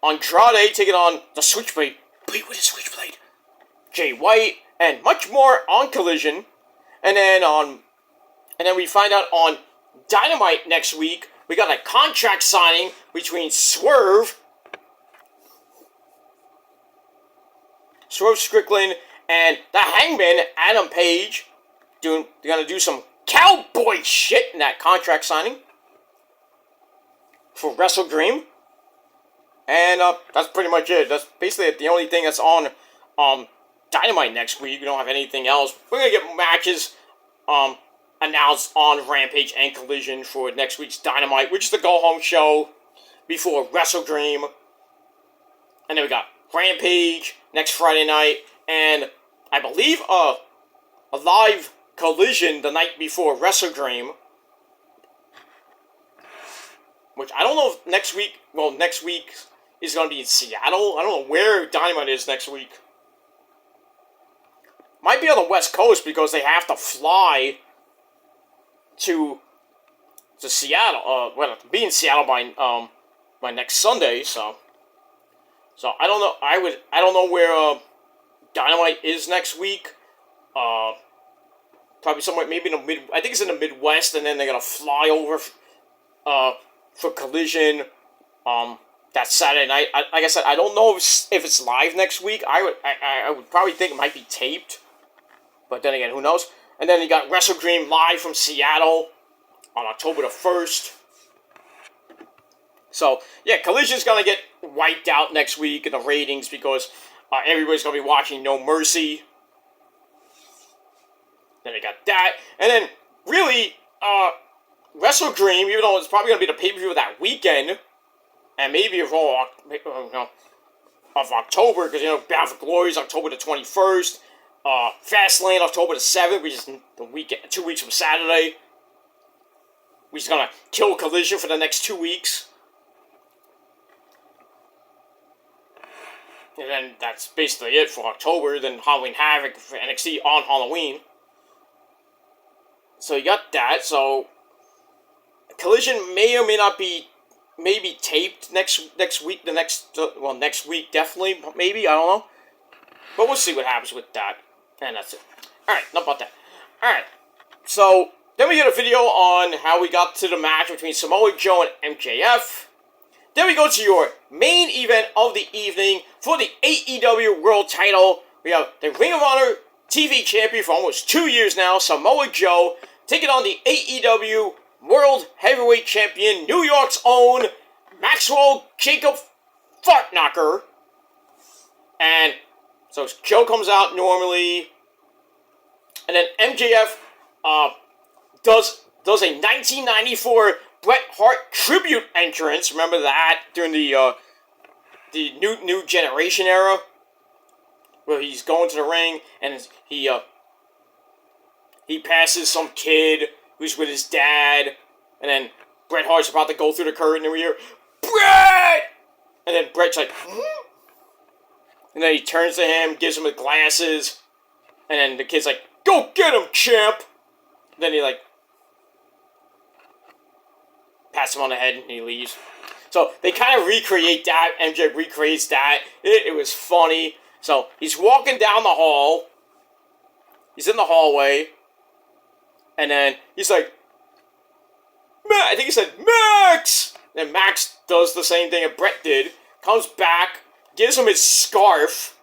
Andrade taking on the Switchblade. Wait, what is Switchblade? Jay White, and much more on Collision. And then on And then we find out on Dynamite next week, we got a contract signing between Swerve Strickland and the Hangman, Adam Page. They're going to do some cowboy shit in that contract signing for Wrestle Dream. And that's pretty much it. That's basically the only thing that's on Dynamite next week. We don't have anything else. We're going to get matches announced on Rampage and Collision for next week's Dynamite, which is the go-home show before Wrestle Dream. And then we got Rampage next Friday night, and I believe a live Collision the night before Wrestle Dream. Which I don't know if next week is going to be in Seattle. I don't know where Dynamite is next week. Might be on the West Coast because they have to fly to Seattle. Be in Seattle by next Sunday. So I don't know. I don't know where Dynamite is next week. Probably somewhere maybe in the I think it's in the Midwest, and then they're gonna fly over for Collision that Saturday night. Like I said, I don't know if it's live next week. I would probably think it might be taped, but then again, who knows? And then you got Wrestle Dream live from Seattle on October the 1st. So yeah, Collision's gonna get wiped out next week in the ratings because everybody's gonna be watching No Mercy. Then they got that, and then really Wrestle Dream, even though it's probably going to be the pay-per-view that weekend, and maybe of October, because, Bound for Glory is October the 21st, Fastlane October the 7th, which is the weekend, 2 weeks from Saturday. We're just going to kill Collision for the next 2 weeks. And then that's basically it for October. Then Halloween Havoc for NXT on Halloween. So you got that, so Collision may or may not be maybe taped next week, next week definitely, maybe, I don't know. But we'll see what happens with that. And that's it. Alright, enough about that. Alright, so then we get a video on how we got to the match between Samoa Joe and MJF. Then we go to your main event of the evening for the AEW World Title. We have the Ring of Honor TV Champion for almost 2 years now, Samoa Joe, taking on the AEW World Heavyweight Champion, New York's own Maxwell Jacob Fartknocker. And so Joe comes out normally, and then MJF does a 1994 Bret Hart tribute entrance. Remember that during the new generation era, where he's going to the ring and he passes some kid who's with his dad, and then Bret Hart's about to go through the curtain, and we hear, Bret! And then Bret's like, hmm? And then he turns to him, gives him the glasses, and then the kid's like, go get him, champ! And then he, pats him on the head, and he leaves. So they kind of recreate that. MJ recreates that. It was funny. So he's walking down the hall. He's in the hallway. And then he's like, I think he said, Max! And Max does the same thing that Bret did. Comes back, gives him his scarf.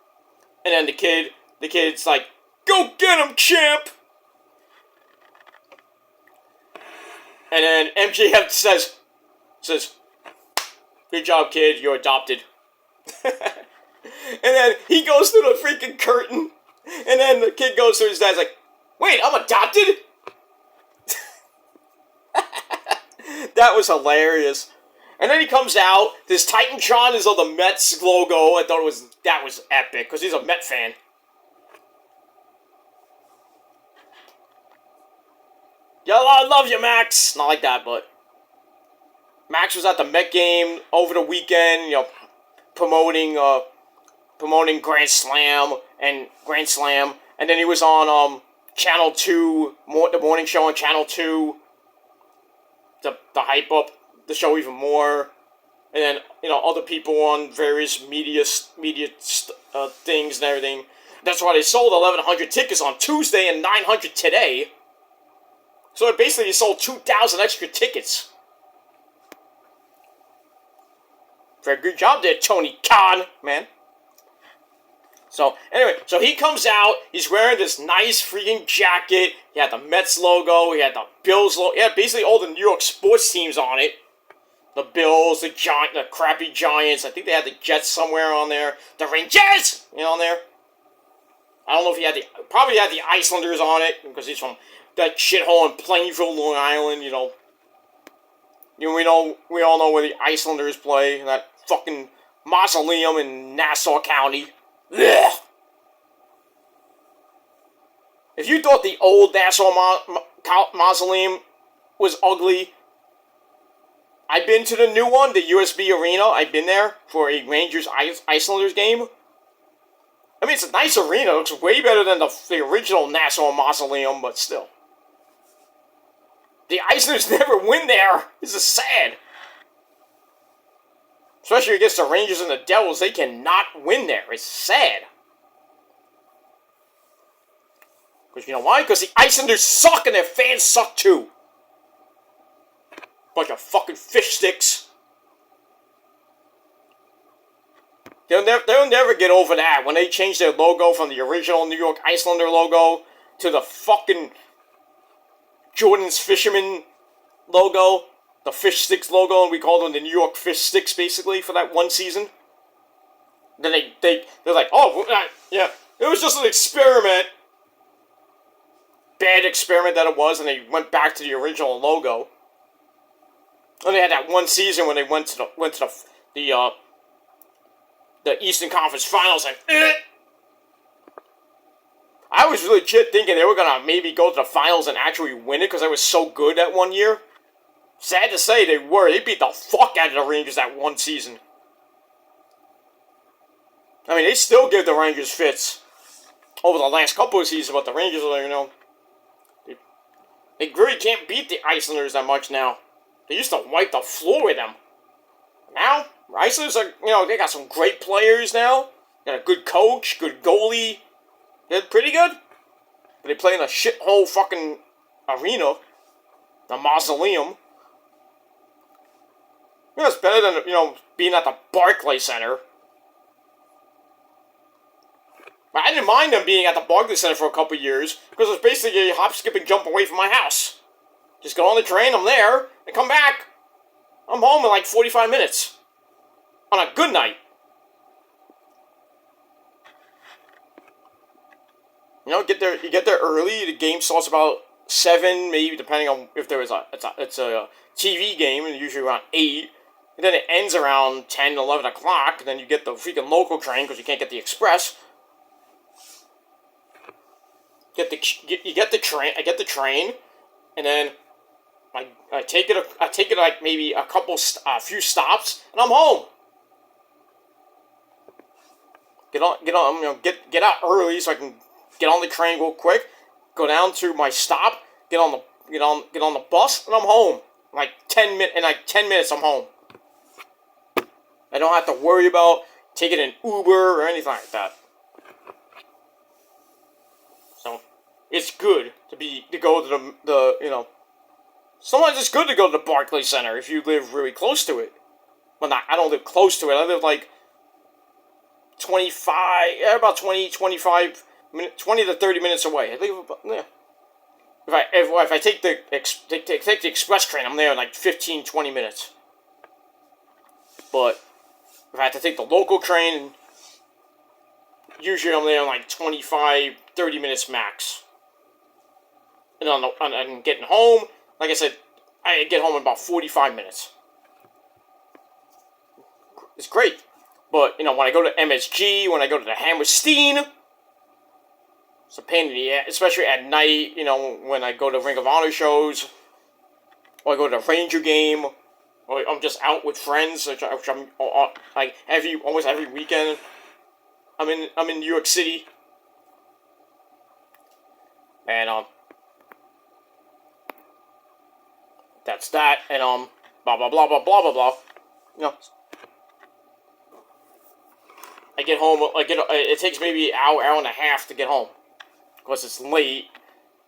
And then the kid's like, go get him, champ! And then MJF says, good job, kid, you're adopted. And then he goes through the freaking curtain. And then the kid goes through his dad's like, wait, I'm adopted? That was hilarious. And then he comes out. This Titantron is on the Mets logo. I thought that was epic, because he's a Met fan. Yeah, I love you, Max. Not like that, but Max was at the Met game over the weekend, promoting Grandslam, and then he was on Channel 2, the morning show on Channel 2, to hype up the show even more, and then other people on various media things and everything. That's why they sold 1,100 tickets on Tuesday and 900 today. So basically, he sold 2,000 extra tickets. Very good job there, Tony Khan, man. So, anyway, so he comes out, he's wearing this nice freaking jacket, he had the Mets logo, he had the Bills logo, he had basically all the New York sports teams on it. The Bills, the crappy Giants, I think they had the Jets somewhere on there, the Rangers, on there. I don't know if he had probably had the Icelanders on it, because he's from that shithole in Plainville, Long Island, we all know where the Icelanders play, that fucking mausoleum in Nassau County. Ugh. If you thought the old Nassau Mausoleum was ugly, I've been to the new one, the USB Arena. I've been there for a Rangers-Icelanders game. I mean, it's a nice arena. It looks way better than the original Nassau Mausoleum, but still. The Islanders never win there. This is sad. Especially against the Rangers and the Devils, they cannot win there. It's sad. Because you know why? Because the Islanders suck and their fans suck too. Bunch of fucking fish sticks. They'll never get over that when they change their logo from the original New York Icelander logo to the fucking Jordan's Fisherman logo. The Fish Sticks logo, and we called them the New York Fish Sticks, basically, for that one season. Then they're like, oh, yeah, it was just an experiment. Bad experiment that it was, and they went back to the original logo. And they had that one season when they went to the Eastern Conference Finals, and I was legit thinking they were gonna maybe go to the finals and actually win it because they were so good that one year. Sad to say, they were. They beat the fuck out of the Rangers that one season. I mean, they still give the Rangers fits over the last couple of seasons, but the Rangers are, they really can't beat the Islanders that much now. They used to wipe the floor with them. Now, Islanders are, they got some great players now. Got a good coach, good goalie. They're pretty good. But they play in a shithole fucking arena. The Mausoleum. It's better than, being at the Barclays Center. But I didn't mind them being at the Barclays Center for a couple years, because it was basically a hop, skip, and jump away from my house. Just get on the train, I'm there, and come back. I'm home in like 45 minutes. On a good night. You get there early, the game starts about 7, maybe, depending on if there is it's a TV game, and usually around 8. And then it ends around 10, 11 o'clock. And then you get the freaking local train because you can't get the express. You get the train. I get the train, and then I take it like maybe a few stops, and I'm home. Get out early so I can get on the train real quick. Go down to my stop. Get on the bus, and I'm home. In 10 minutes, I'm home. I don't have to worry about taking an Uber or anything like that. So, it's good to go to the sometimes it's good to go to the Barclays Center if you live really close to it. Well, I don't live close to it. I live about 25 minutes, 20 to 30 minutes away. I live about, yeah. If I take the express train, I'm there in 15, 20 minutes. But if I have to take the local train, usually I'm there in 25, 30 minutes max. And I'm getting home, like I said, I get home in about 45 minutes. It's great. But, when I go to MSG, when I go to the Hammerstein, it's a pain in the ass, especially at night, when I go to Ring of Honor shows, or I go to the Ranger game, or I'm just out with friends, which I'm almost every weekend. I'm in New York City, and that's that, and blah blah blah blah blah blah blah. I get home. It takes maybe an hour and a half to get home, because it's late,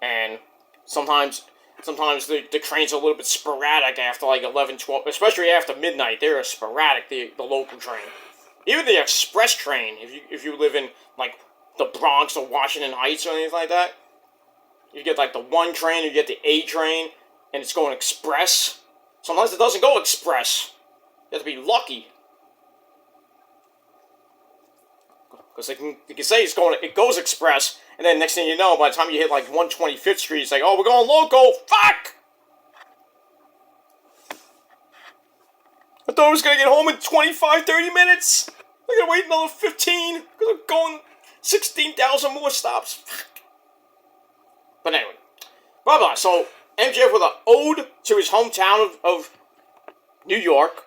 and sometimes sometimes the trains are a little bit sporadic after like 11, 12, especially after midnight. They're sporadic, the local train. Even the express train, if you live in like the Bronx or Washington Heights or anything like that, you get like the 1 train, you get the A train, and it's going express. Sometimes it doesn't go express. You have to be lucky. Because they can say it goes express, and then next thing you know, by the time you hit like 125th Street, it's like, oh, we're going local. Fuck! I thought I was going to get home in 25, 30 minutes. I got to wait another 15 because I'm going 16,000 more stops. But anyway, blah blah. So MJF with an ode to his hometown of New York.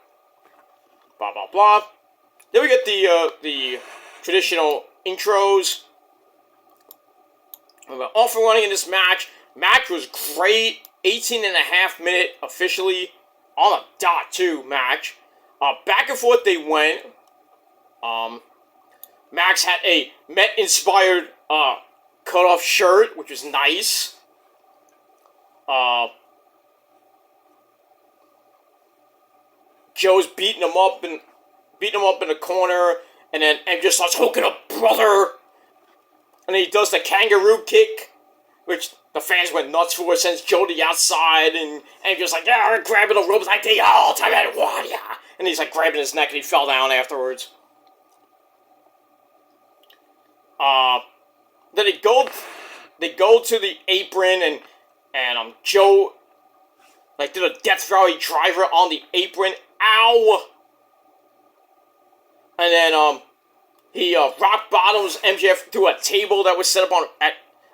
Blah blah blah. Then we get the traditional intros. We were off and running in this match. Match was great. 18.5-minute officially on a dot too match. Back and forth they went. Max had a Met-inspired cut-off shirt, which was nice. Joe's beating him up in the corner, and then MJ starts hooking up brother, and then he does the kangaroo kick, which the fans went nuts for. Sends Joe to the outside, and MJ's like, yeah, grabbing the ropes like the Ultimate Warrior, and he's like grabbing his neck, and he fell down afterwards. Then they go to the apron, and Joe like did a Death Valley driver on the apron. Ow! And then he rock bottoms MJF through a table that was set up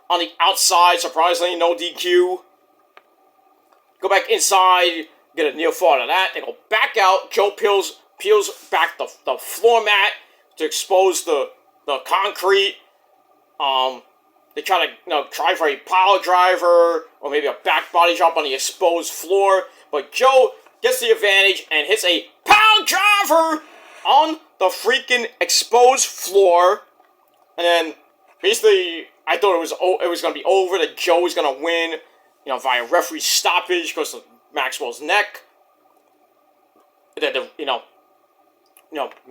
on the outside. Surprisingly, no DQ. Go back inside, get a near fall out of that. They go back out. Joe peels back the floor mat to expose the concrete. They try to try for a pile driver or maybe a back body drop on the exposed floor, but Joe gets the advantage and hits a pile driver on the freaking exposed floor. And then basically, I thought it was gonna be over, that Joe was gonna win, via referee stoppage because of Maxwell's neck. That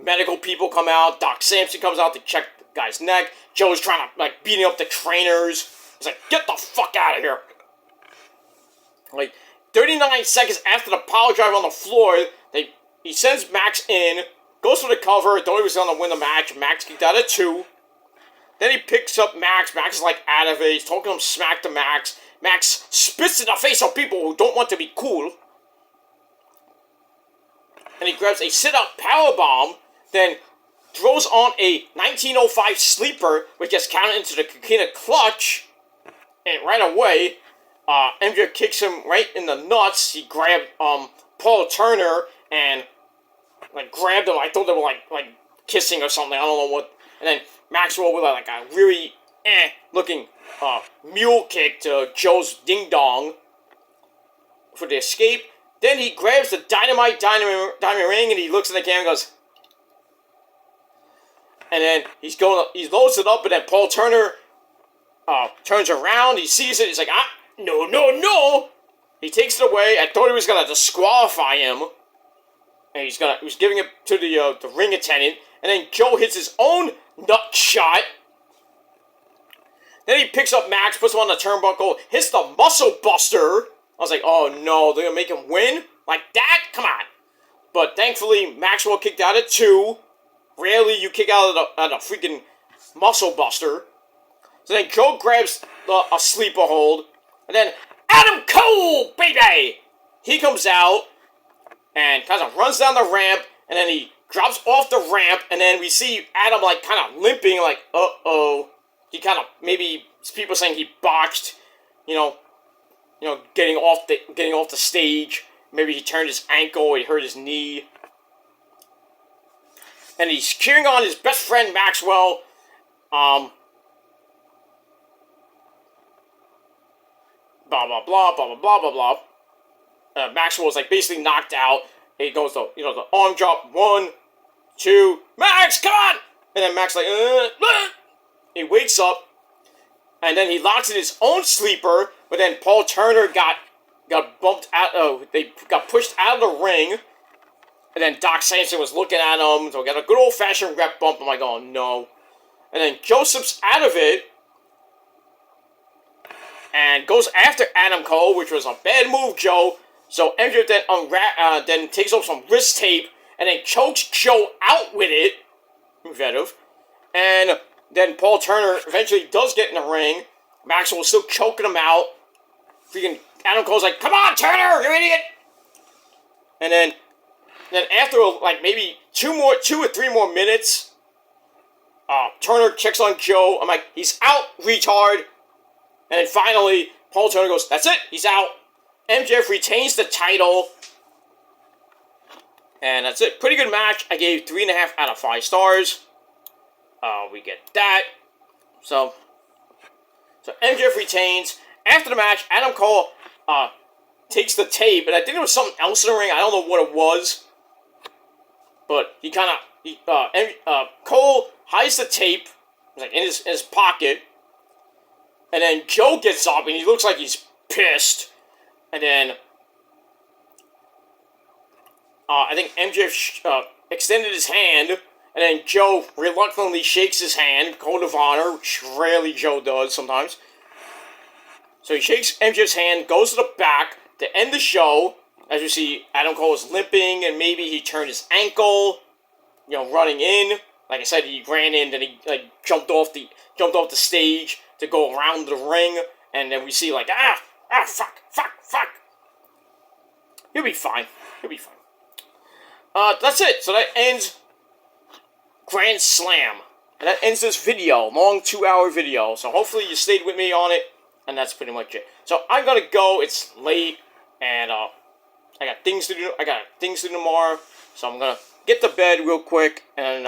medical people come out. Doc Sampson comes out to check the guy's neck. Joe's trying to beating up the trainers. He's like, get the fuck out of here. 39 seconds after the power drive on the floor, he sends Max in, goes for the cover, thought he was going to win the match. Max kicked out at 2. Then he picks up Max. Max is out of it. He's talking him smack to Max. Max spits in the face of people who don't want to be cool. And he grabs a sit-up powerbomb, then throws on a 1905 sleeper, which gets counted into the Coquina clutch. And right away, MJ kicks him right in the nuts. He grabbed Paul Turner and grabbed him. I thought they were kissing or something. I don't know what. And then Maxwell with a really looking mule kick to Joe's ding dong for the escape. Then he grabs the diamond ring and he looks at the camera and goes. And then he loads it up, and then Paul Turner turns around. He sees it. He's like, no. He takes it away. I thought he was gonna disqualify him, and he was giving it to the ring attendant. And then Joe hits his own nut shot. Then he picks up Max, puts him on the turnbuckle, hits the muscle buster. I was like, oh no, they're gonna make him win like that? Come on! But thankfully, Maxwell kicked out at 2. Rarely you kick out of the freaking muscle buster. So then Joe grabs a sleeper hold. And then Adam Cole, baby! He comes out and kind of runs down the ramp. And then he drops off the ramp. And then we see Adam kind of limping, uh-oh. He kind of, maybe people saying he botched, getting off the stage. Maybe he turned his ankle or he hurt his knee. And he's cheering on his best friend Maxwell. Blah blah blah blah blah blah blah blah. Maxwell's basically knocked out. He goes to the arm drop. 1, 2, Max, come on! And then Max he wakes up, and then he locks in his own sleeper. But then Paul Turner got got bumped out. They got pushed out of the ring, and then Doc Samson was looking at him. So we got a good old-fashioned rep bump. I'm like, oh no. And then Joseph's out of it and goes after Adam Cole, which was a bad move, Joe. So MJF then takes off some wrist tape and then chokes Joe out with it. And then Paul Turner eventually does get in the ring. Maxwell's still choking him out. Freaking Adam Cole's like, come on, Turner, you idiot! And then after like maybe 2 or 3 more minutes, Turner checks on Joe. I'm like, he's out, retard. And then finally, Paul Turner goes, that's it, he's out. MJF retains the title. And that's it. Pretty good match. I gave 3.5 out of 5 stars. We get that. So MJF retains. After the match, Adam Cole takes the tape, and I think there was something else in the ring. I don't know what it was. But Cole hides the tape, like in his pocket. And then Joe gets up, and he looks like he's pissed. And then I think MJF extended his hand, and then Joe reluctantly shakes his hand, code of honor, which rarely Joe does sometimes. So he shakes MJF's hand, goes to the back to end the show. As you see, Adam Cole is limping, and maybe he turned his ankle, running in. Like I said, he ran in, then he jumped off the stage to go around the ring, and then we see fuck. He'll be fine. That's it. So that ends Grand Slam. And that ends this video, long 2-hour video. So hopefully you stayed with me on it, and that's pretty much it. So I'm gonna go. It's late, and I got things to do. Tomorrow, so I'm gonna get to bed real quick, and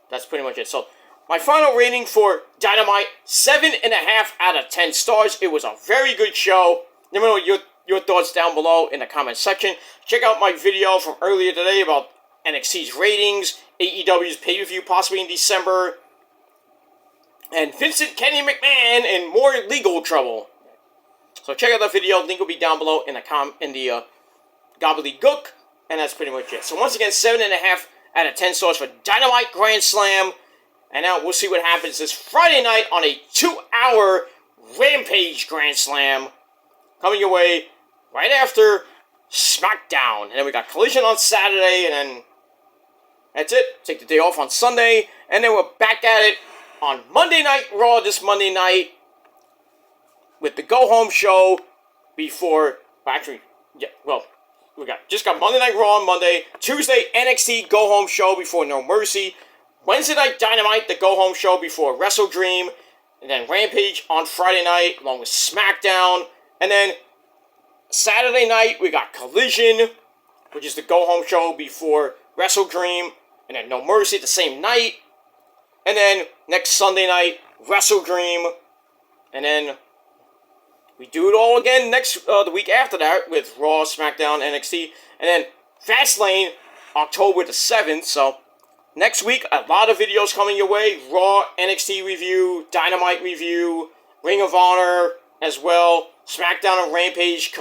that's pretty much it. So my final rating for Dynamite, 7.5 out of 10 stars. It was a very good show. Let me know your thoughts down below in the comment section. Check out my video from earlier today about NXT's ratings, AEW's pay-per-view possibly in December, and Vincent Kenny McMahon in more legal trouble. So check out that video. Link will be down below in the gobbledygook, and that's pretty much it. So once again, 7.5 out of 10 stars for Dynamite Grand Slam. And now we'll see what happens this Friday night on a 2-hour Rampage Grand Slam coming your way right after SmackDown. And then we got Collision on Saturday, and then that's it. Take the day off on Sunday, and then we're back at it on Monday Night Raw this Monday night with the go-home show before, we just got Monday Night Raw on Monday, Tuesday NXT go-home show before No Mercy, Wednesday Night Dynamite, the go-home show before Wrestle Dream, and then Rampage on Friday night along with SmackDown, and then Saturday night we got Collision, which is the go-home show before Wrestle Dream, and then No Mercy the same night, and then next Sunday night Wrestle Dream, and then we do it all again the week after that with Raw, SmackDown, NXT, and then Fastlane October the 7th. So next week, a lot of videos coming your way. Raw, NXT review, Dynamite review, Ring of Honor as well, SmackDown and Rampage,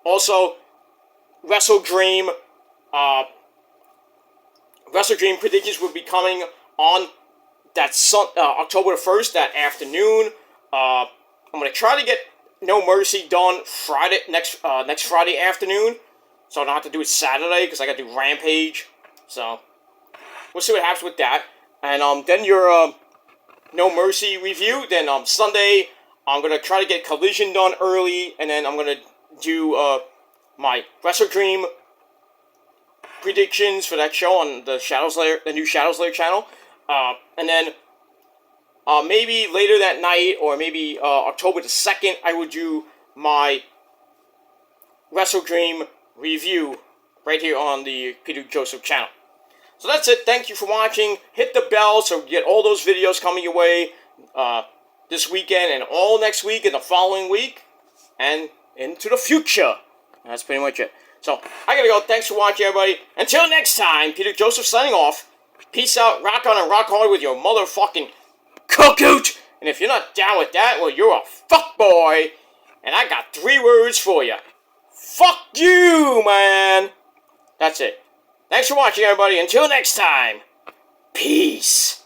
also Wrestle Dream. Wrestle Dream predictions will be coming on that October the 1st, that afternoon. I'm going to try to get No Mercy done next Friday afternoon, so I don't have to do it Saturday, because I got to do Rampage. So we'll see what happens with that. And then your No Mercy review. Then Sunday, I'm going to try to get Collision done early, and then I'm going to do my Wrestle Dream predictions for that show on the new Shadow Slayer channel. And then maybe later that night, or maybe October the 2nd, I will do my Wrestle Dream review right here on the Peter Joseph channel. So that's it. Thank you for watching. Hit the bell so you get all those videos coming your way this weekend and all next week and the following week and into the future. That's pretty much it. So I gotta go. Thanks for watching, everybody. Until next time, Peter Joseph signing off. Peace out. Rock on and rock hard with your motherfucking cookoot. And if you're not down with that, well, you're a fuckboy. And I got 3 words for you. Fuck you, man! That's it. Thanks for watching, everybody. Until next time, peace.